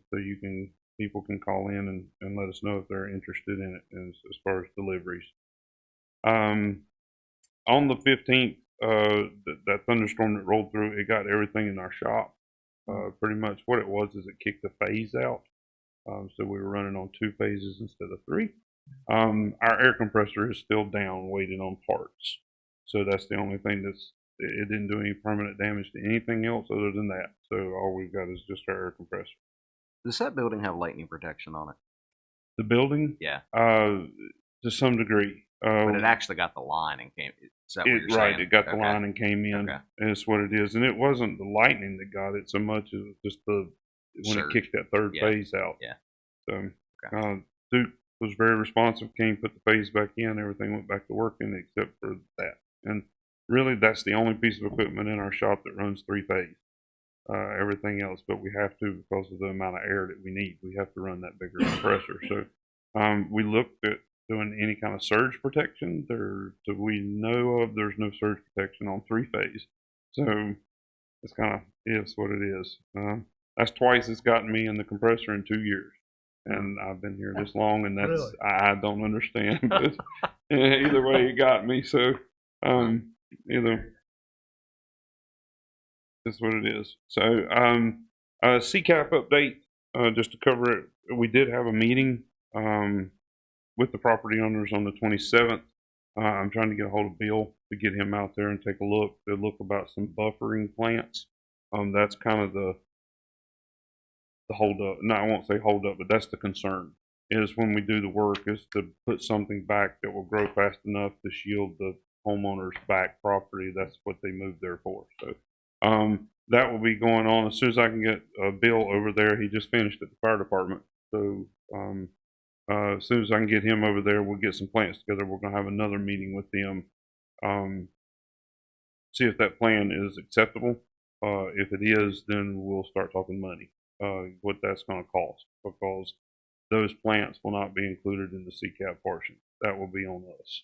people can call in and let us know if they're interested in it as far as deliveries. On the 15th, that thunderstorm that rolled through, it got everything in our shop. Pretty much what it was is it kicked the phase out. So we were running on 2 phases instead of 3. Our air compressor is still down, waiting on parts. So that's the only thing it didn't do any permanent damage to anything else other than that. So all we've got is just our air compressor. Does that building have lightning protection on it? The building? Yeah. To some degree. But it actually got the line and came. Is that what you're right, saying? it got the line and came in. Okay. And it's what it is. And it wasn't the lightning that got it so much as just when Surge. it kicked that 3rd phase out. Yeah. So Duke was very responsive, came, put the phase back in, everything went back to working except for that. And really that's the only piece of equipment in our shop that runs 3-phase. Everything else, but we have to, because of the amount of air that we need, we have to run that bigger compressor. So we looked at doing any kind of surge protection. So we know of, there's no surge protection on 3-phase. So it's kind of is what it is. That's twice it's gotten me in the compressor in 2 years. And I've been here this long, and that's Really? I don't understand. But either way, it got me. So that's what it is. So CCAP update, just to cover it. We did have a meeting with the property owners on the 27th. I'm trying to get a hold of Bill to get him out there and take a look. To look about some buffering plants. That's kind of the hold up. No, I won't say hold up, but that's the concern. Is when we do the work is to put something back that will grow fast enough to shield the homeowner's back property. That's what they moved there for. So that will be going on as soon as I can get Bill over there. He just finished at the fire department. So as soon as I can get him over there, we'll get some plans together. We're going to have another meeting with them. See if that plan is acceptable. If it is, then we'll start talking money. What that's going to cost, because those plants will not be included in the CCAP portion. That will be on us.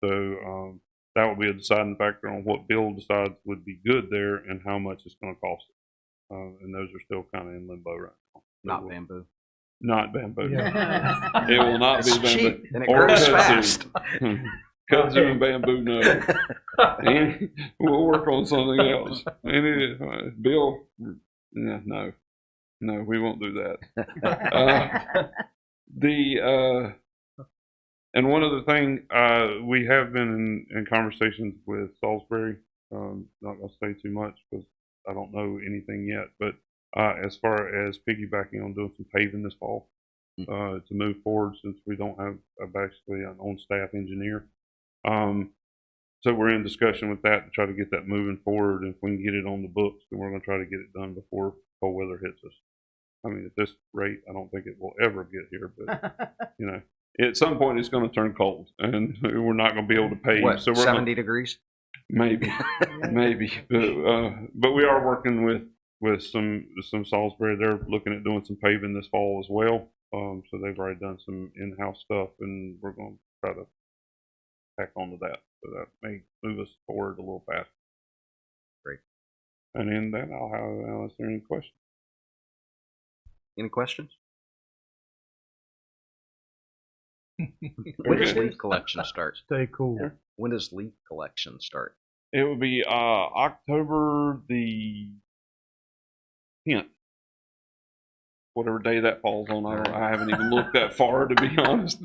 So that will be a deciding factor on what Bill decides would be good there and how much it's going to cost. And those are still kind of in limbo right now. Not bamboo. Not bamboo. It will not It's be bamboo. cheap and it Or grows kudzu. fast. Kudzu and bamboo, no. And we'll work on something else. Bill, no, we won't do that. And one other thing, we have been in conversations with Salisbury. Not gonna say too much because I don't know anything yet, but as far as piggybacking on doing some paving this fall, to move forward since we don't have basically an on-staff engineer. So we're in discussion with that to try to get that moving forward. And if we can get it on the books, then we're going to try to get it done before cold weather hits us. I mean, at this rate, I don't think it will ever get here, but you know, at some point it's going to turn cold and we're not going to be able to pave. What, so we're 70 degrees? Maybe, maybe. But we are working with some Salisbury. They're looking at doing some paving this fall as well. So they've already done some in-house stuff, and we're going to try to tack onto that. So that may move us forward a little faster. Great. And in that, I'll have, unless there are any questions. Any questions? When does leaf collection start? Stay cool. When does leaf collection start? It will be October the 10th. Whatever day that falls on, I haven't even looked that far, to be honest.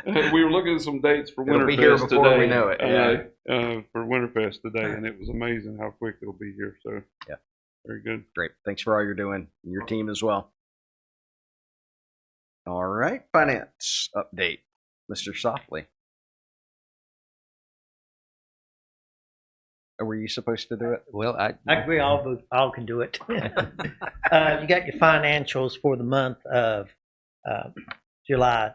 We were looking at some dates for It'll be here Winterfest before today. we know it, yeah. For Winterfest today, and it was amazing how quick it'll be here. So, yeah, very good. Great. Thanks for all you're doing, and your team as well. All right, finance update, Mr. Softly. Were you supposed to do it? Well, I agree, all can do it. You got your financials for the month of July.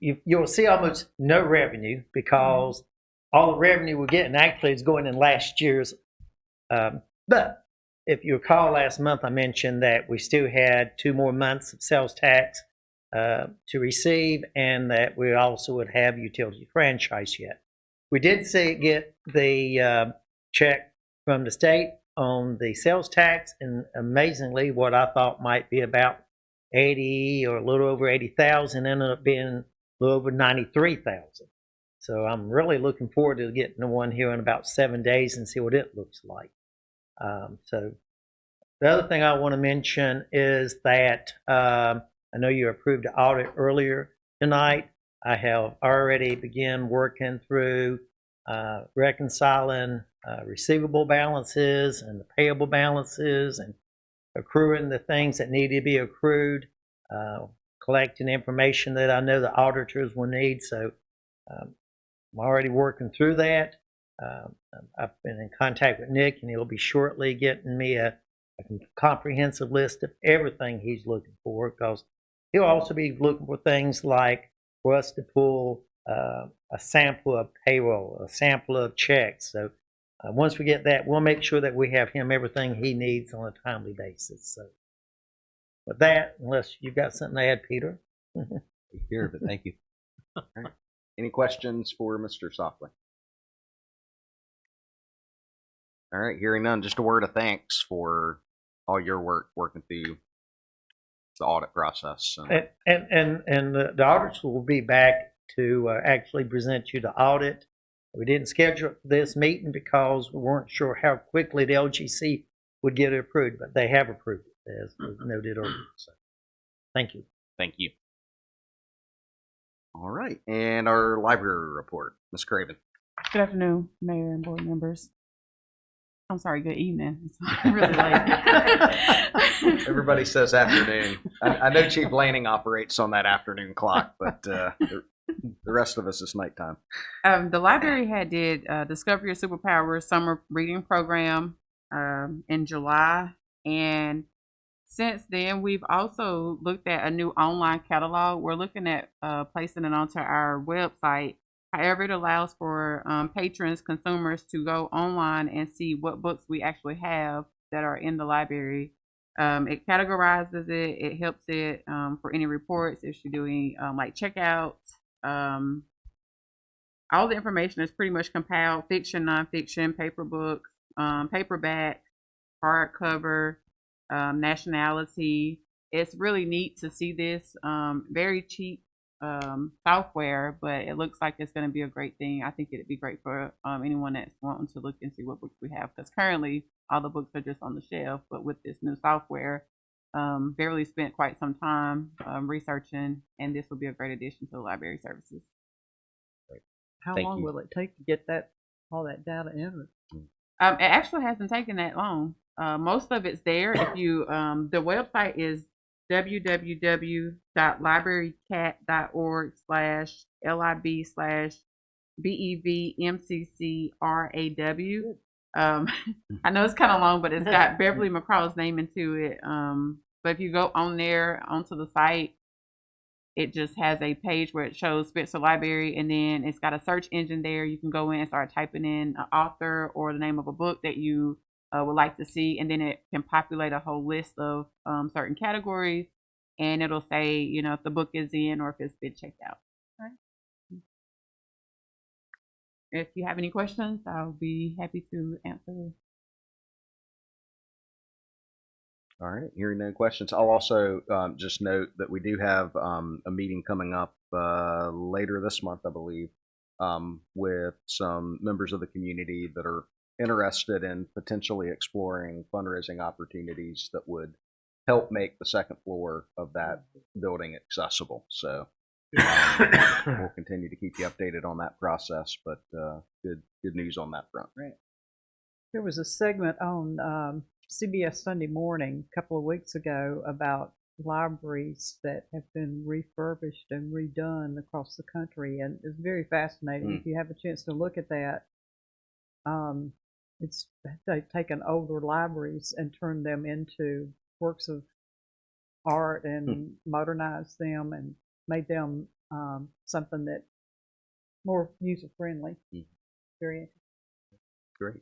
You'll see almost no revenue because all the revenue we're getting actually is going in last year's. But if you recall last month, I mentioned that we still had 2 more months of sales tax to receive, and that we also would have utility franchise yet. We did get the check from the state on the sales tax, and amazingly, what I thought might be about 80 or a little over 80,000 ended up being a little over 93,000. So I'm really looking forward to getting the one here in about 7 days and see what it looks like. So the other thing I want to mention is that I know you approved the audit earlier tonight. I have already begun working through reconciling receivable balances and the payable balances and accruing the things that need to be accrued, collecting information that I know the auditors will need. So I'm already working through that. I've been in contact with Nick, and he'll be shortly getting me a comprehensive list of everything he's looking for, because he'll also be looking for things like for us to pull a sample of payroll, a sample of checks. So once we get that, we'll make sure that we have him everything he needs on a timely basis. So with that, unless you've got something to add, Peter. Here, but thank you. All right. Any questions for Mr. Softly? All right, hearing none, just a word of thanks for all your work working through the audit process. And the auditors will be back to actually present you the audit. We didn't schedule this meeting because we weren't sure how quickly the LGC would get it approved, but they have approved it, as was noted earlier. So, thank you. Thank you. All right, and our library report, Ms. Craven. Good afternoon, Mayor and board members. I'm sorry, good evening. It's really late. Everybody says afternoon. I know Chief Lanning operates on that afternoon clock, but the rest of us is nighttime. The library did Discover Your Superpowers summer reading program in July, and since then we've also looked at a new online catalog. We're looking at placing it onto our website. However, it allows for patrons, consumers to go online and see what books we actually have that are in the library. It categorizes it. It helps it for any reports if you're doing like checkouts, all the information is pretty much compiled: fiction, nonfiction, paper books, paperback, hardcover, nationality. It's really neat to see this. Very cheap software, but it looks like it's going to be a great thing. I think it'd be great for anyone that's wanting to look and see what books we have, because currently all the books are just on the shelf. But with this new software, Beverly spent quite some time researching, and this will be a great addition to the library services. How Thank long you. will it take to get all that data entered? It actually hasn't taken that long. Most of it's there. If you, the website is www.library.org/lib/BEVMCCRAW. I know it's kind of long, but it's got Beverly McCraw's name into it. But if you go on there, onto the site, it just has a page where it shows Spencer Library, and then it's got a search engine there. You can go in and start typing in an author or the name of a book that you would like to see, and then it can populate a whole list of certain categories, and it'll say, if the book is in or if it's been checked out. All right. If you have any questions, I'll be happy to answer them. All right, hearing no questions, I'll also just note that we do have a meeting coming up later this month, I believe, with some members of the community that are interested in potentially exploring fundraising opportunities that would help make the second floor of that building accessible. So we'll continue to keep you updated on that process, but good news on that front. Right. There was a segment on CBS Sunday Morning a couple of weeks ago about libraries that have been refurbished and redone across the country, and it's very fascinating. If you have a chance to look at that, they've taken older libraries and turned them into works of art and modernized them and made them something that more user friendly. Very interesting. Great.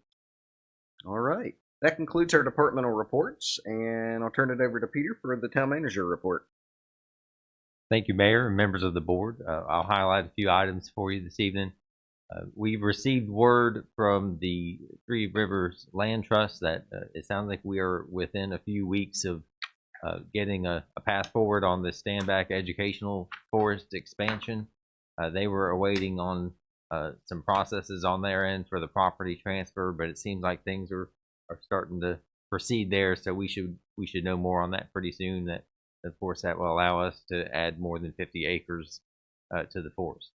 All right. That concludes our departmental reports, and I'll turn it over to Peter for the town manager report. Thank you, Mayor and members of the board. I'll highlight a few items for you this evening. We've received word from the Three Rivers Land Trust that it sounds like we are within a few weeks of getting a path forward on the Standback Educational Forest expansion. They were awaiting on some processes on their end for the property transfer, but it seems like things are starting to proceed there, so we should know more on that pretty soon. That, of course, that will allow us to add more than 50 acres to the forest.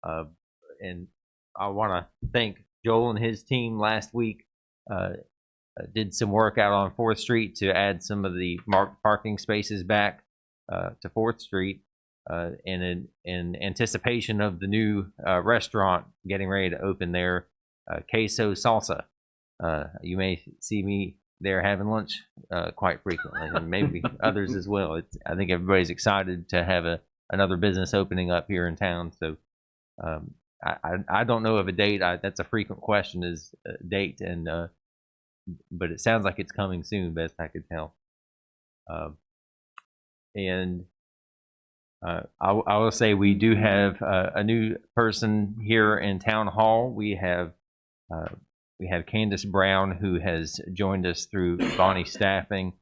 And I want to thank Joel and his team. Last week did some work out on 4th Street to add some of the marked parking spaces back to 4th Street in anticipation of the new restaurant getting ready to open there, Queso Salsa. You may see me there having lunch quite frequently, and maybe others as well. I think everybody's excited to have another business opening up here in town. So I don't know of a date. That's a frequent question, is a date, and but it sounds like it's coming soon, best I could tell. I will say we do have a new person here in Town Hall. We have Candace Brown, who has joined us through Bonnie Staffing.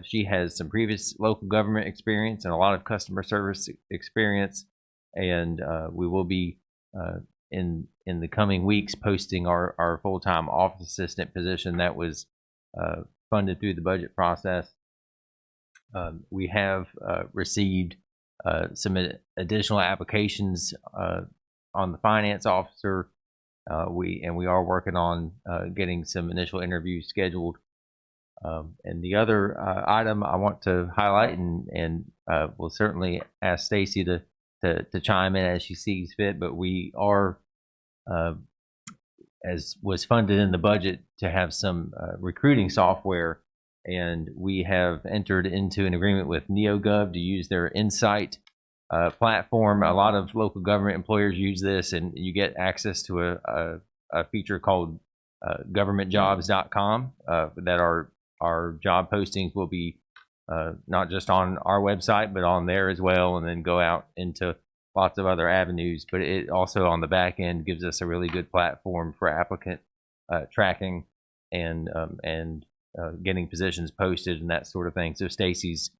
She has some previous local government experience and a lot of customer service experience, and we will be in the coming weeks posting our full-time office assistant position that was funded through the budget process. We have received some additional applications on the finance officer. We are working on getting some initial interviews scheduled. And the other item I want to highlight, and we'll certainly ask Stacy to chime in as she sees fit, but we are, as was funded in the budget, to have some recruiting software, and we have entered into an agreement with NeoGov to use their Insight platform. A lot of local government employers use this, and you get access to a feature called governmentjobs.com that our job postings will be not just on our website, but on there as well, and then go out into lots of other avenues, but it also on the back end gives us a really good platform for applicant tracking and getting positions posted and that sort of thing. So Stacy's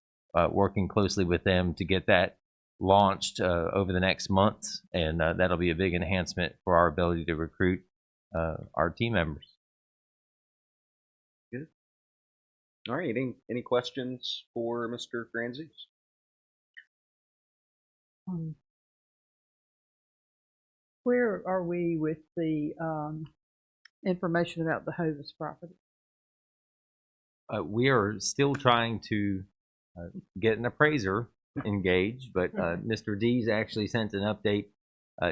working closely with them to get that launched over the next month, and that'll be a big enhancement for our ability to recruit our team members. Good. All right. Any questions for Mr. Franzese? Where are we with the information about the Hovis property? We are still trying to get an appraiser engaged, but Mr. D's actually sent an update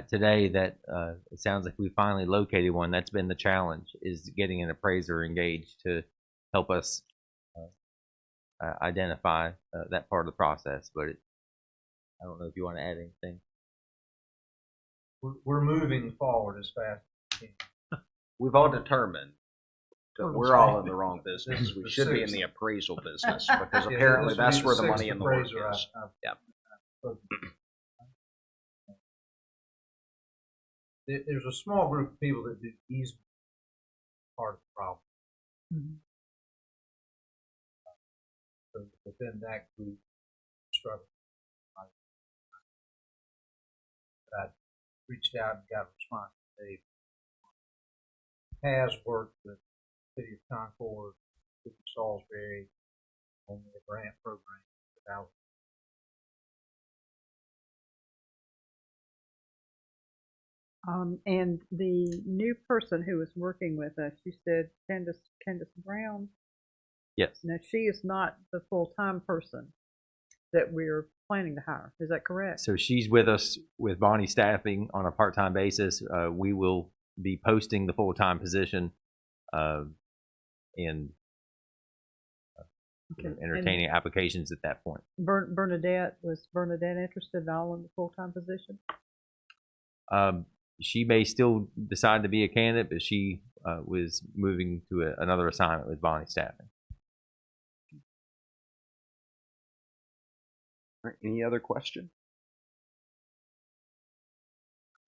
today that it sounds like we finally located one. That's been the challenge, is getting an appraiser engaged to help us identify that part of the process. But I don't know if you want to add anything. We're moving forward as fast as we can. We've all determined that we're all in the wrong business. We should be in the appraisal business because apparently that's where the money in the world is. Yeah. There's a small group of people that do easement part of the problem. So within that group, struggle. I reached out and got a response today. Has worked with the City of Concord, City of Salisbury on the grant program without. And the new person who was working with us, you said Candace Brown? Yes. Now, she is not the full-time person that we're planning to hire. Is that correct? So she's with us with Bonnie staffing on a part-time basis. We will be posting the full-time position and entertaining applications at that point. Bernadette, was Bernadette interested at all in the full-time position? She may still decide to be a candidate, but she was moving to another assignment with Bonnie staffing. All right, any other question?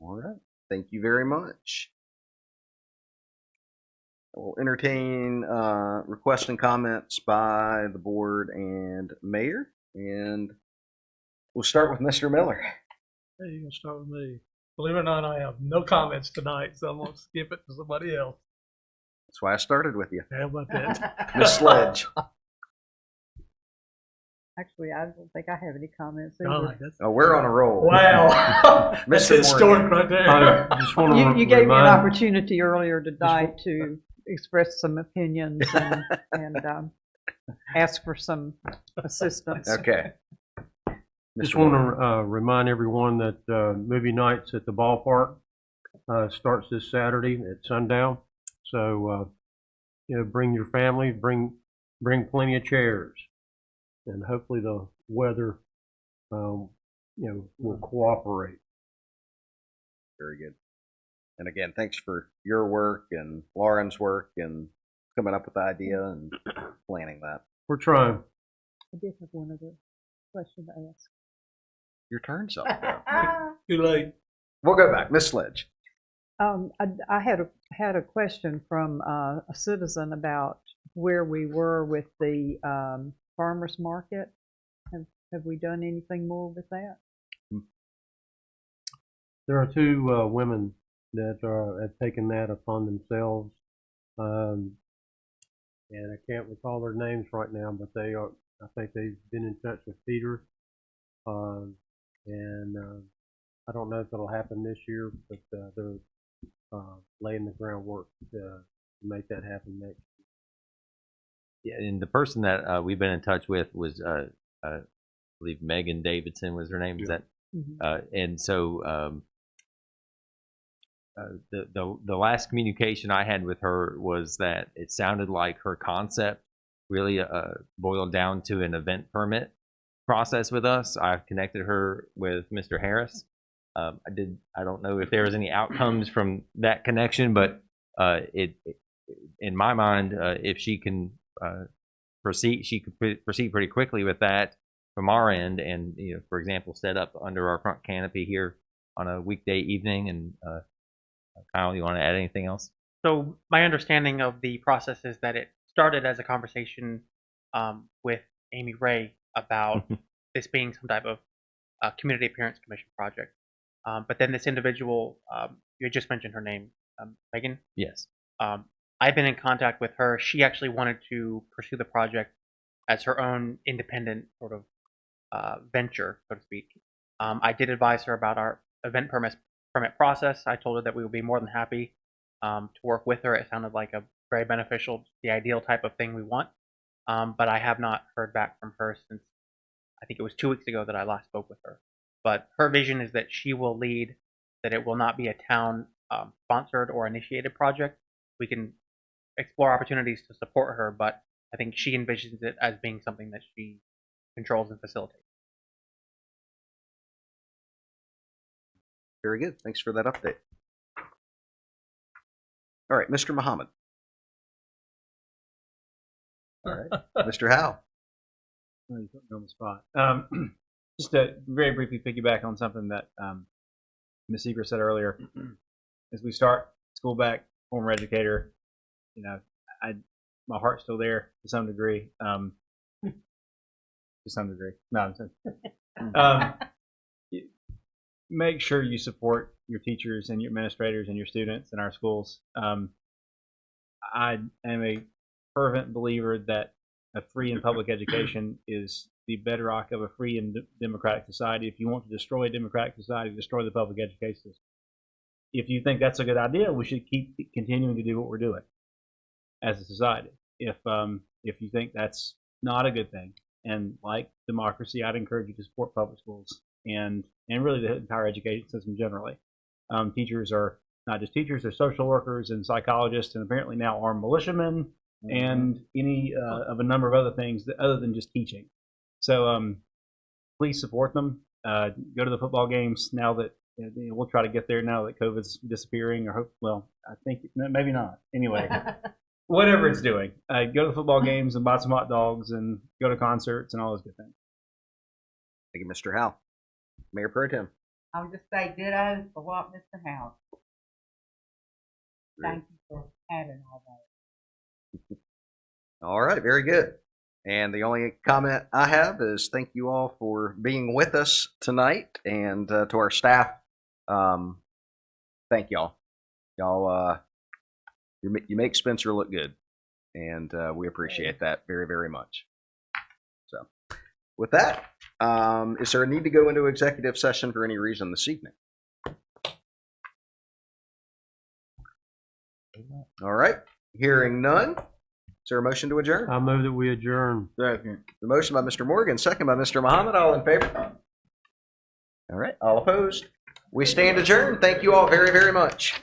All right. Thank you very much. We'll entertain requests and comments by the board and mayor, and we'll start with Mr. Miller. Hey, you're going to start with me. Believe it or not, I have no comments tonight, so I'm going to skip it to somebody else. That's why I started with you. How about that? Miss Sledge. Actually, I don't think I have any comments Oh, either. We're on a roll. Wow. That's Mr. historic right there. I just want to You gave me an opportunity earlier tonight to express some opinions and ask for some assistance. Okay. Just want to remind everyone that movie nights at the ballpark starts this Saturday at sundown. So, bring your family, bring plenty of chairs, and hopefully the weather, will cooperate. Very good. And again, thanks for your work and Lauren's work and coming up with the idea and planning that. We're trying. I did have one other question to ask. Your turn's up. Too late. We'll go back. Miss Sledge. I had a question from a citizen about where we were with the farmers market. Have we done anything more with that? There are two women that have taken that upon themselves, and I can't recall their names right now, but they are. I think they've been in touch with Peter, and I don't know if it'll happen this year, but they're laying the groundwork to make that happen next year. Yeah, and the person that we've been in touch with was, I believe Megan Davidson was her name. Is that? And so the last communication I had with her was that it sounded like her concept really boiled down to an event permit process with us. I connected her with Mr. Harris. I don't know if there was any outcomes from that connection, but in my mind, if she can proceed, she could proceed pretty quickly with that. from our end, and for example, set up under our front canopy here on a weekday evening. And Kyle, you want to add anything else? So my understanding of the process is that it started as a conversation with Amy Ray about this being some type of community appearance commission project. But then this individual, you had just mentioned her name, Megan? Yes. I've been in contact with her. She actually wanted to pursue the project as her own independent sort of venture, so to speak. I did advise her about our event permit process. I told her that we would be more than happy to work with her. It sounded like a very beneficial, the ideal type of thing we want. But I have not heard back from her since I think it was 2 weeks ago that I last spoke with her. But her vision is that she will lead, that it will not be a town sponsored or initiated project. We can explore opportunities to support her, but I think she envisions it as being something that she controls and facilitates. Very good. Thanks for that update. All right, Mr. Muhammad. All right, Mr. Howe. Oh, you put me on the spot. Just to very briefly piggyback on something that Ms. Seeger said earlier. As we start school back, former educator, my heart's still there to some degree. To some degree. No, I'm saying. Make sure you support your teachers and your administrators and your students in our schools. I am a fervent believer that a free and public education is the bedrock of a free and democratic society. If you want to destroy a democratic society, destroy the public education system. If you think that's a good idea, we should keep continuing to do what we're doing as a society. If you think that's not a good thing, and like democracy, I'd encourage you to support public schools and really the entire education system generally. Teachers are not just teachers; they're social workers and psychologists, and apparently now armed militiamen, and any of a number of other things other than just teaching. So please support them. Go to the football games now that we'll try to get there now that COVID's disappearing. Or I think maybe not. Anyway, whatever it's doing, go to the football games and buy some hot dogs and go to concerts and all those good things. Thank you, Mr. Howe. Mayor Pro Tem. I'll just say ditto for what Mr. Howe. Thank you for adding all that. All right, very good. And the only comment I have is thank you all for being with us tonight, and to our staff, thank y'all. Y'all, you make Spencer look good, and we appreciate that very, very much. So, with that, is there a need to go into executive session for any reason this evening? All right, hearing none. Is there a motion to adjourn? I move that we adjourn. Second. The motion by Mr. Morgan, second by Mr. Muhammad. All in favor? All right. All opposed? We stand adjourned. Thank you all very, very much.